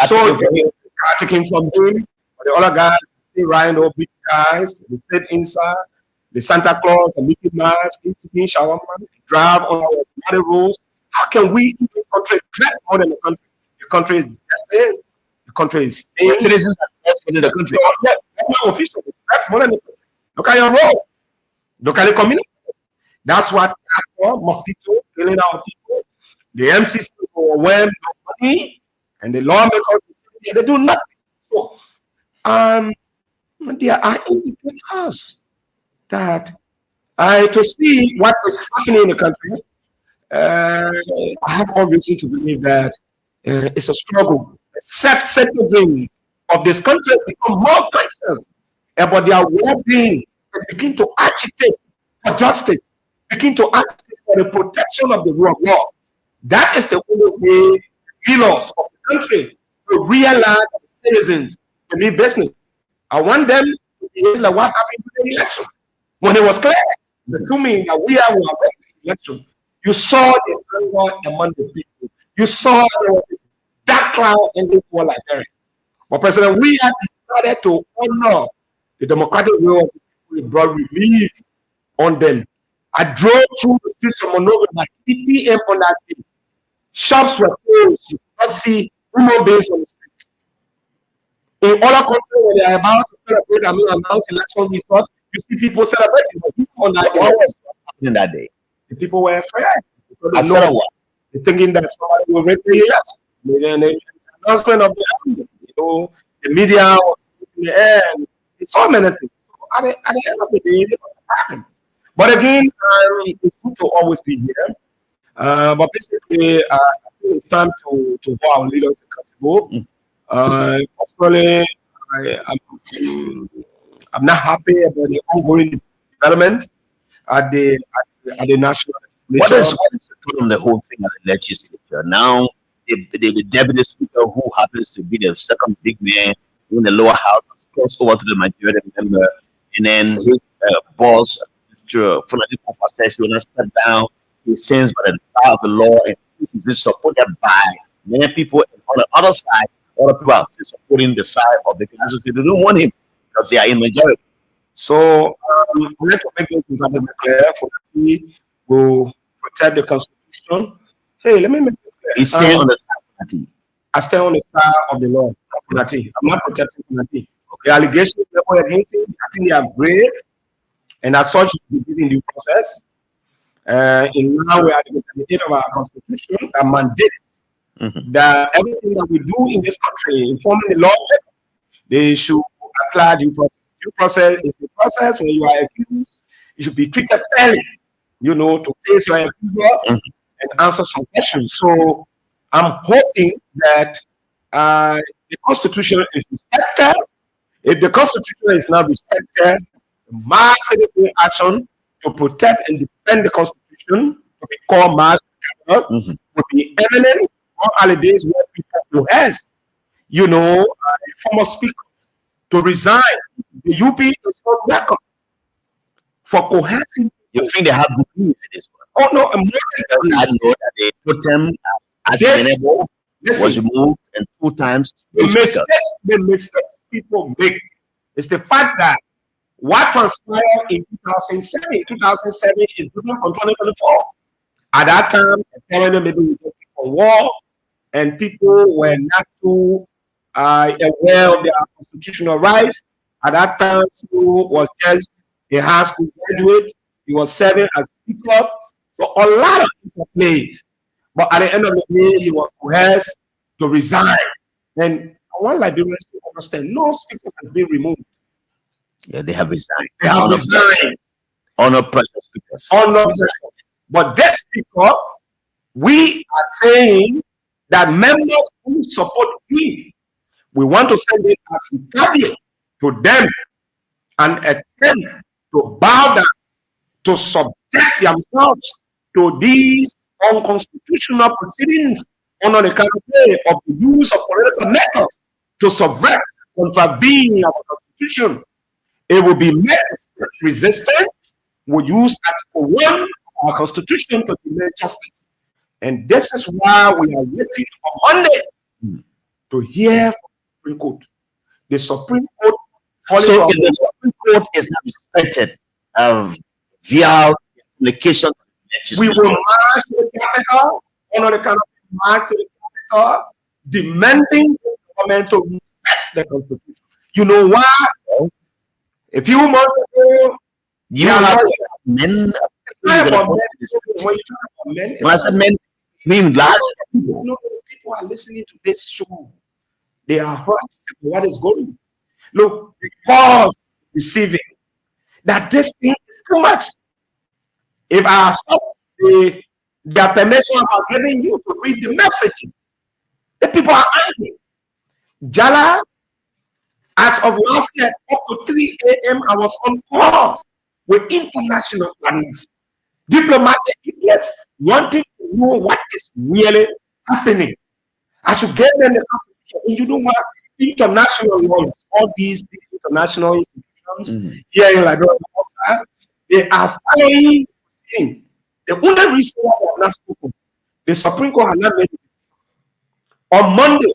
So the car taken from him. But the other guys still riding those big cars. They sit inside. The Santa Claus and Mickey Mouse, eating shawarma, drive on our bloody roads. How can we in this country dress more than the country? The country is dead. The country is dead. Citizens are dressed more than the country. Yeah, that's not official. That's more than the country. Look at your road. Look at the community. That's what mosquito killing our people. The MCC overwhelmed no money, and the lawmakers they do nothing. So, there are indicators that to see what is happening in the country. I have all reason to believe that it's a struggle. Self-citizens of this country become more conscious about their well-being and begin to agitate for justice, begin to agitate for the protection of the rule of law. That is the only way healers of the country will realize that the citizens to need business. I want them to be like what happened with the election. When it was clear, assuming that we are the election, you saw the anger among the people. You saw there was a dark cloud in the war Liberia. But President, we have decided to honor the democratic will of the people. It brought relief on them. I drove through the streets of Monrovia at 8 p.m. on that day. Shops were closed. You could not see human beings on the streets. In other countries, when they are about to celebrate, announce election result, you see people celebrating. But people on that day, what was happening that day? the people were afraid. They're thinking that somebody will break the election. The announcement of the army, the media was in the air, and it's so many things. So at the end of the day, it was happening. But again, it's good to always be here. But basically, I think it's time to hold our leaders accountable. Personally, I'm not happy about the ongoing developments at the national legislature. What is the whole thing at the legislature? Now, the deputy speaker, who happens to be the second big man in the lower house, crossed over to the majority member, and then his boss, Mr. Fonatico, says he will not step down. He sends by the power of the law, and he is supported by many people. And on the other side, other people are still supporting the side of the council. They don't want him because they are in majority. So, we need to make things clear for we will protect the Constitution. Hey, let me make this clear. He's staying on the side of I stay on the side of the law. I'm not protecting Funati. The allegations against him, I think they are grave, and as such, we be given due process. And now we are at the end of our Constitution that mandates that everything that we do in this country, informing the law, they should apply due process. Due process is the process when you are accused, you should be treated fairly, to face your accuser and answer some questions. So I'm hoping that the Constitution is respected. If the Constitution is not respected, mass citizen action to protect and defend the Constitution, to be called mass would be eminent on holidays where people coerce, former speaker to resign. The UP is on record for coercing. You think they have degrees in this one? Oh no, more because I know that they put them as enable was removed and 2 times. The mistake people make is the fact that what transpired in 2007 is different from 2024. At that time, apparently maybe we just for war, and people were not too aware of their constitutional rights. At that time, Sulu was just a high school graduate. He was serving as speaker. So a lot of people played. But at the end of the day, he was coerced to resign. And I want Liberians to understand, no speaker has been removed. Yeah, they have resigned. They have resigned. Honor pressure speakers. Honor pressure. But that speaker, we are saying that members who support him, we want to send it as a caveat to them and attempt to bow down, to subject themselves to these unconstitutional proceedings under the canopy of the use of political methods to subvert, contravene our constitution. It will be met with resistance. We use Article 1 of our constitution to demand justice. And this is why we are waiting on Monday to hear from the Supreme Court. The Supreme Court. So if the Supreme Court is not respected via application, we will march to the capital, under the kind of march to the capital, demanding the government to respect the constitution. You know why? A few months ago, you have men. When you talk about men, When I said men, I mean large people. No, people are listening to this show. They are hurt at what is going on. Look, because receiving that this thing is too much. If I stop their permission about giving you to read the messages, the people are angry. Jala, as of last year, up to 3 a.m., I was on call with international partners, diplomatic eclipse, wanting to know what is really happening. I should get them the constitution. And you know what? International lawyers, all these big international institutions here in Liberia, they are following thing. The only reason why they have not spoken, the Supreme Court has not made it. On Monday,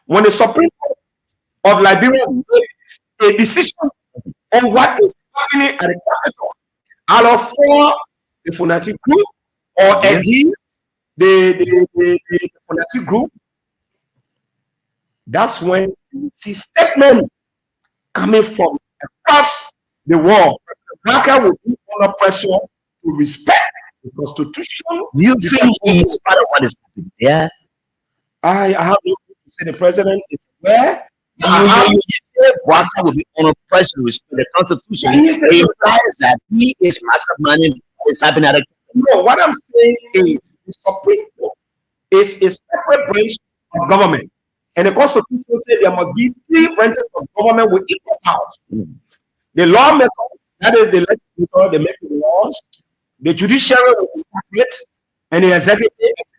when the Supreme Court of Liberia made a decision on what is happening at the capital, out of 4, the Funati group, or against the Funati group, that's when you see statement coming from across the world. Ghana will be under pressure to respect the constitution. Do you think he's part of what is happening? Yeah. I have no clue to say the president is aware. You say Waka will be under pressure to respect the constitution. It implies that he is masterminding what is happening at the No, what I'm saying is the Supreme Court is a separate branch of government. And the Constitution says there must be 3 branches of government with equal powers. The lawmaker, that is the legislature, they make the laws. The judiciary will interpret, and the executive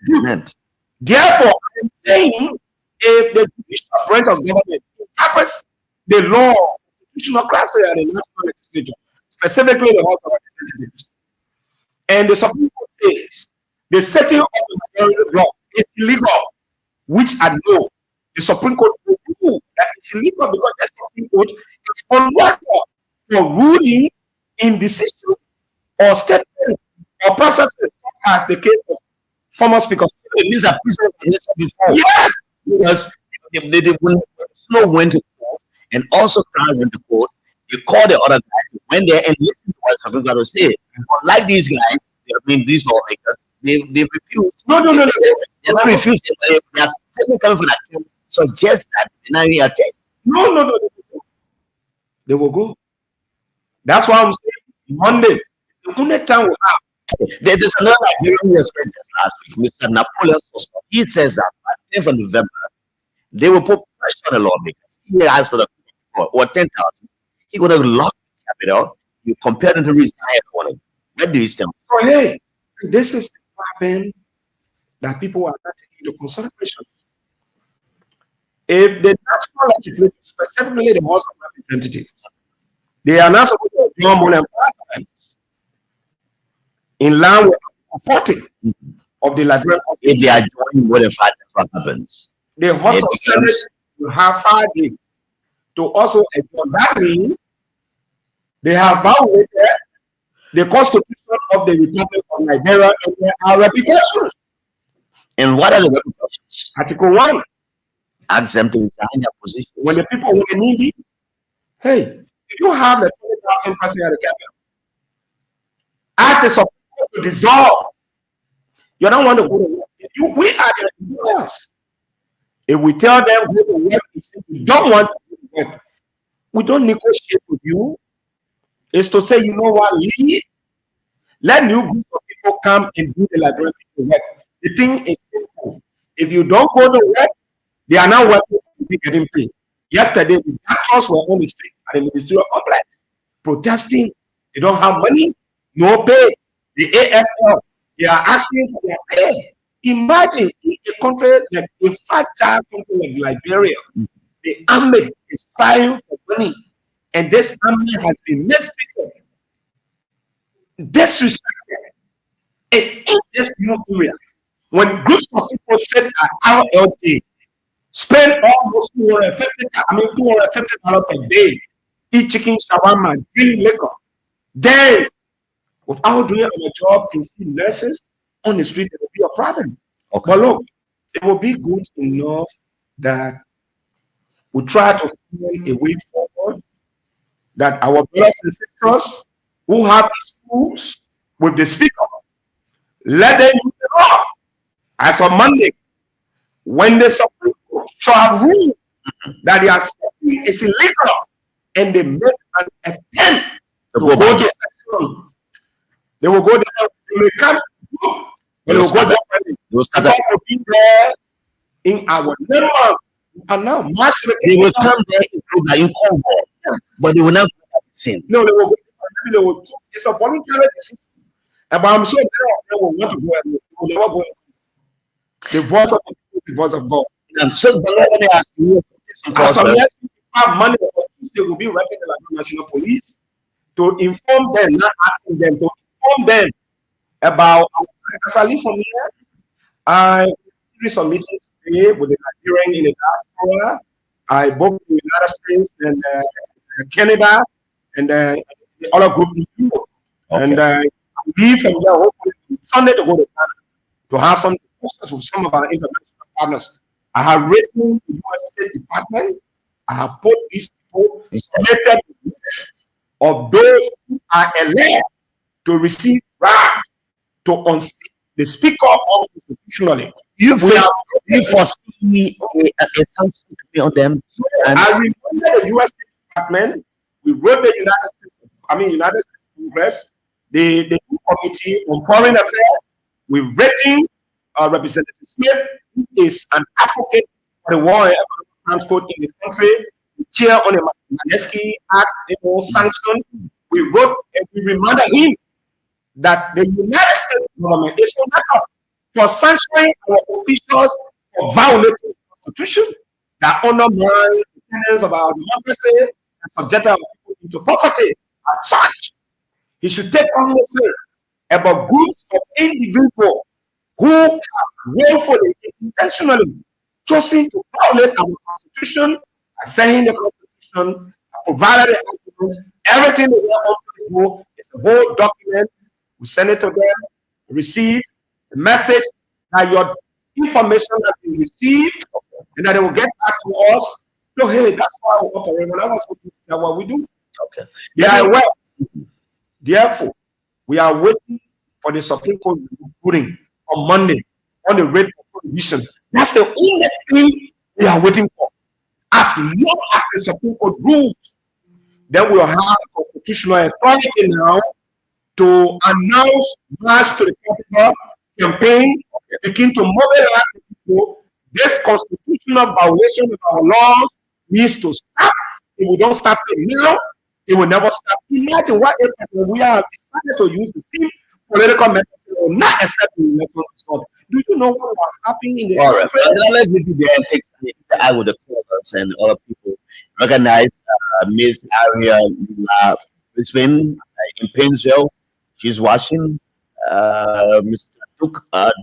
execute. Therefore, I'm saying if the judicial branch of government interprets the law, constitutional criteria, the national legislature, specifically the House of Representatives, and the Supreme Court says the setting of the majority block is illegal, which I know the Supreme Court will rule that it's illegal because the Supreme Court is on record for ruling in decisions or statements or processes, as the case of former Speaker. It means that before. Yes, because when Snow went to court and also Crown went to court, you call the other guys, went there and listened to what the Supreme Court was saying. Like these guys, I mean, these lawmakers, they refuse. No. They're not refusing. They are still coming for that. So just that, now we are taking. No. They will go. That's why I'm saying Monday, the only time we have. There's another Liberian just last week, Mr. Napoleon Sosa. He says that by 10th of November, they will put pressure on the lawmakers. He asked for the or 10,000. He would have locked the capital. You compare them to resign on it. Where do you stand? So, hey, this is the problem that people are not taking into consideration. If the national legislature, specifically the House of Representatives, they are not supposed to draw more than 5 times in line with 40 of the Liberian. If they are joining more than 5 times, what happens? The House of Senate will have 5 days to also adjourn. That means they have violated the Constitution of the Republic of Nigeria and their repercussions. And what are the repercussions? Article 1. Ask them to resign their position. When the people when they need it, hey, if you have the 20,000 person at the capital, ask the Supreme Court to dissolve. You don't want to go to work. We are the employers. If we tell them go to work, if you don't want to go to work, we don't negotiate with you. It's to say, you know what, leave. Let new group of people come and do the library work. The thing is simple. If you don't go to work, they are not working to be getting paid. Yesterday, the doctors were on the street at the ministerial complex protesting. They don't have money, no pay. The AFL, they are asking for their pay. Imagine in a country like a fragile country like Liberia, the army is crying for money, and this army has been mistreated, disrespected, and in this new area, when groups of people sit at our LD, spend almost $250 per day, eat chicken shawarma, drink liquor, dance, without doing our job and see nurses on the street, it will be a problem. Okay. But look, it will be good enough that we try to find a way forward that our brothers and sisters who have issues with the speaker, let them use the law. As on Monday, when the Supreme Court shall have ruled that their safety is illegal and they make an attempt to go to section, they will go there, they will come, they will go there. They will be there in our numbers. And now, they will come there in Congo, but they will not do the same. No, they will. It's a voluntary decision. But I'm sure they will want to go and they will never go. The voice of the people is the voice of God. And so, let me ask you, unless we have money, they will be writing the National Police to inform them, not asking them, to inform them about. As I leave from here, I did some meeting today with the Nigerian in the diaspora. I booked the United States and Canada and the other group in Europe. Okay. And I leave from there hopefully Sunday to go to Canada to have some discussions with some of our international partners. I have written the U.S. State Department. I have put these people selected list of those who are elected to receive rank to unseat the speaker unconstitutionally. You foresee a sanction to be on them? And I remember the U.S. State Department. We wrote the United States Congress, the Committee on Foreign Affairs. We've written Representative Smith, who is an advocate for the war transport in this country, the chair on the Manesky Act, sanction. We wrote and we reminded him that the United States government is not for sanctioning our officials for violating the Constitution that undermine the tenets of our democracy and subject our people into poverty. As such, he should take ownership about groups of individuals who have willfully, intentionally chosen to violate our Constitution, assigning the Constitution, provided the documents, everything they want to is a whole document. We send it to them, receive the message that your information has been received, and that they will get back to us. So, hey, that's why we operate. When I was that's what we do. Okay. Yeah, well, therefore, we are waiting for the Supreme Court ruling on Monday on the rate of prohibition. That's the only thing we are waiting for. As long as the Supreme Court rules, then we will have a constitutional authority now to announce march to the capital campaign, begin to mobilize the people. This constitutional violation of our laws needs to stop. If we don't stop it now, it will never stop. Imagine what if we are decided to use the same political method or not accept the electoral result. Do you know what was happening in the all right, let's be there and take the eye with the callers and other people. Recognize Miss Aria Brisbane in Painesville. She's watching. Mr.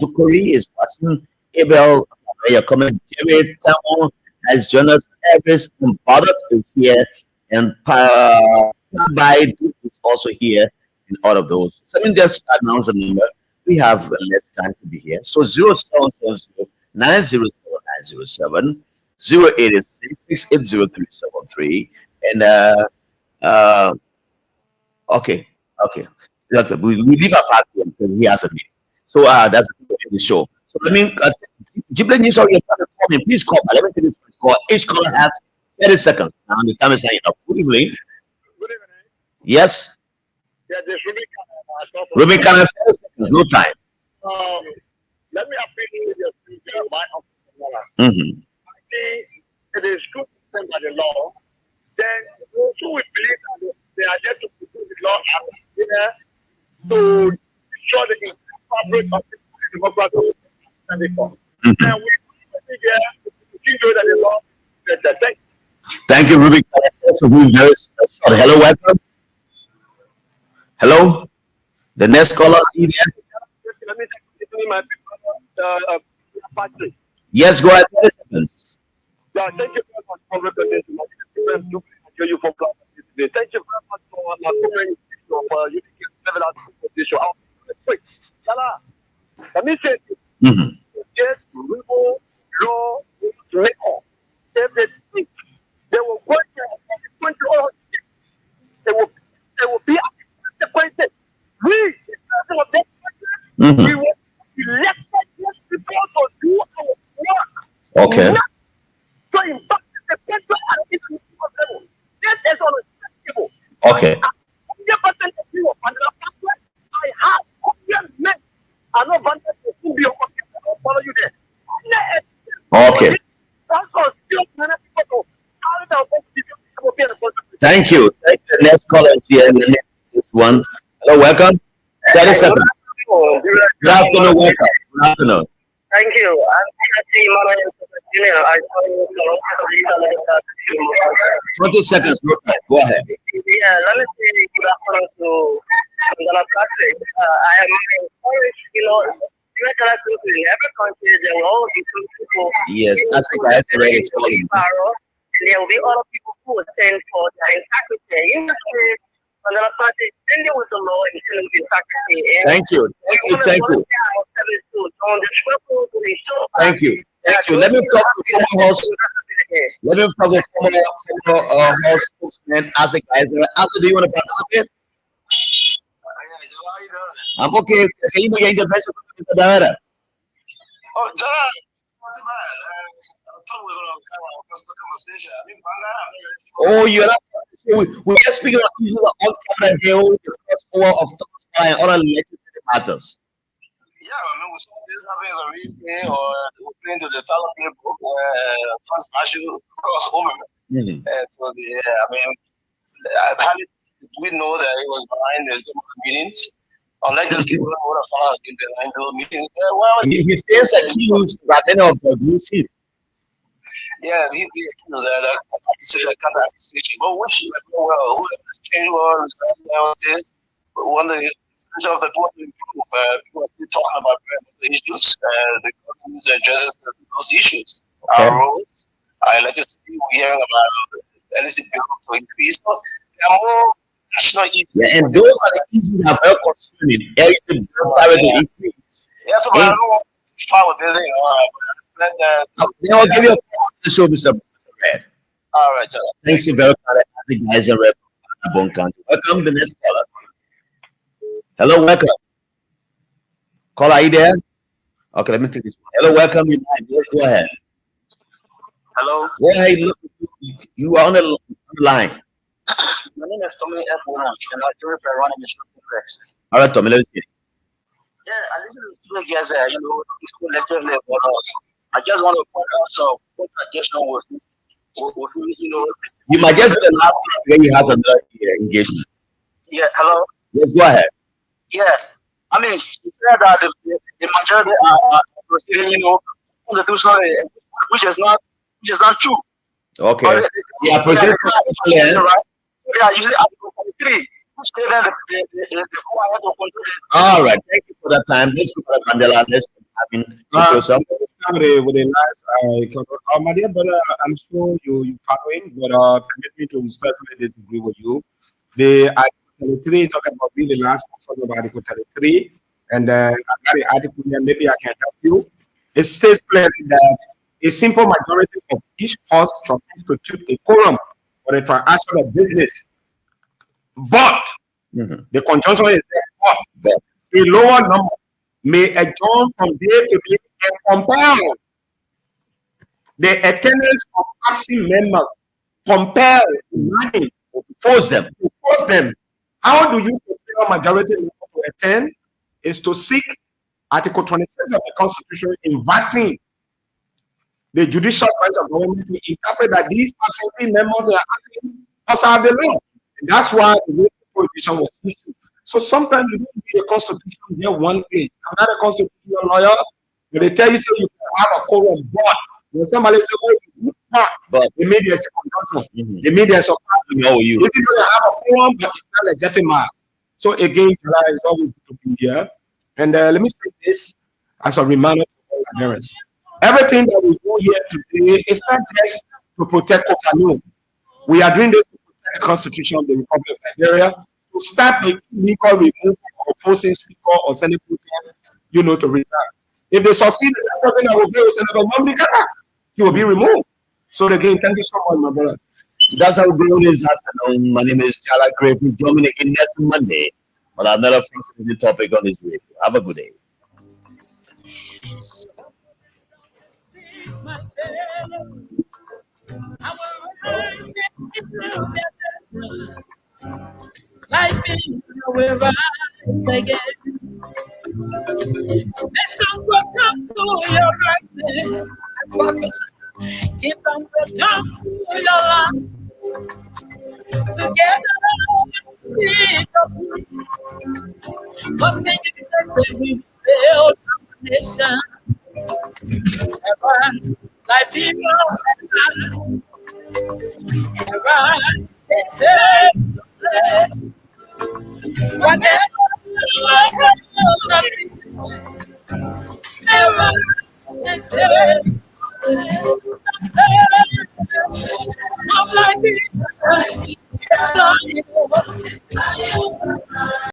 Dukori is watching. Abel, your comment. Jerry Tamon has joined us. Everest and Badat is here. And Pai is also here in all of those. So let me just announce the number. We have less time to be here. So 0770 907 907. 086-680-373. And okay. We leave our part because he has a meeting. So that's the show. So let me Giblet news or your comment. Please call. Let me finish this call. Each caller has 30 seconds. Now the time is saying up. Good evening. Good evening. Yes. Yeah, this Ruben can have 30 seconds, no time. Let me appeal to my opinion. Mm-hmm. I think it is good by the law. Then those who will believe that they are there to fulfill the law are there to ensure the fabric of the democracy and the law. And we be there to continue that the law. Thank you, Ruben. Hello, welcome. Hello. The next caller. Let me take my party. Yes, go ahead. 30 seconds. Yeah, thank you very much for representing my you for today. Thank you very much for my comment of unique level of position. Wait, let me say this. Yes, legal law record. If they will go to all they will be consequences. We, the president of that country, we will elected these people to do our work. Okay. Not to impact the country at the international level. This is unacceptable. Okay. I have obvious men. I know Vantage will be follow you there. Okay. Thank you. Thank you. Next caller is here. This one. Hello, welcome. 30 seconds. Good afternoon. Welcome. Good afternoon. Thank you. I'm Junior. I 20 seconds. Go ahead. Yeah, let me say good afternoon to Patrick. I am encouraged, in every country, there will always be some people. Yes, that's the guy. There will be other people who will stand for their integrity. In this case, Patrick, standing with the law and standing with integrity. Thank you. Thank you. Let me talk to former host. Let me talk to former host spokesman, Isaac Isaac. Isaac, do you want to participate? I'm okay. Can you make your intervention for Mr. Diana? Oh, John. Oh, you're not. We are speaking of issues on Capitol Hill, the cross-over of and other legislative matters. Yeah, I mean, we saw this happening as a replay or playing to the talent playbook, transnational crossover. So, we know that it was behind the meetings. Unlike those people who would have found in behind those meetings. He stands accused by many of the groups. Yeah, he accused that accusation, kind of accusation. But which, well, who has changed all this? One of the of the board to improve. People are still talking about the issues. The government addresses those issues. Okay. Our roads, like you see, we're hearing about the LC bill to increase. So there are more national issues. Yeah, and those are the issues that are very concerning. LC bill to increase. Yeah, so I don't want to try with this, Then I'll give you a call to show Mr. Red. All right, John. Thanks you very much. I think guys are Red Bon County. Welcome to the next caller. Hello, welcome. Caller, are you there? Okay, let me take this one. Hello, welcome. Go ahead. Hello. Go ahead. Look, you are on the line. My name is Tommy F. and I'm running the show complex. All right, Tommy, let's see. Yeah, I listen to the guys there, school lecture level. I just want to point out some contradiction with You might just be the last one when he has another engagement. Yeah, hello. Yes, go ahead. Yeah, I mean, you said that the majority are proceeding, constitutionally, which is not true. Okay. Yeah, proceeding constitutionally. Yeah, you see, Article 43, which gave them the power to control. All right, thank you for that time. Let's go to Mandela. Let's with the last, my dear brother, I'm sure you following, but permit me to respectfully disagree with you. The Article 33 talking about being the last one about Article 33, and I got the article here. Maybe I can help you. It states clearly that A simple majority of each house shall constitute a quorum for the transaction of business. But the conjunction is there, but a lower number may adjourn from day to day and compel the attendance of absent members. Compel, force them. How do you compel a majority to attend? Is to seek Article 26 of the Constitution inviting the judicial branch of government to interpret that these absentee members are acting outside the law. And that's why the prohibition was issued. So sometimes you don't need a constitution here one place. I'm not a constitutional lawyer, but they tell you so you can have a quorum, but when somebody says, "Oh, you can't," but the media is a conjunction. The media is a know you. If you don't have a quorum, but it's not legitimate. So again, July is always to be here. And let me say this as a reminder to all Nigerians. Everything that we do here today is not just to protect Kofanu. We are doing this to protect the Constitution of the Republic of Nigeria, to start the illegal removal of forcing speaker or Senate President, to resign. If they succeed, that person that will be a Senator, he will be removed. So again, thank you so much, my brother. That's how we're doing this afternoon. My name is Chala Gravely Dominic in next Monday on another fascinating topic on this radio. Have a good day. Life is will rise again. Nations will come to your resting. I prophesy. Keep them will come to your land. Together, we will sing it we build a nation. Ever, like people, ever, whatever,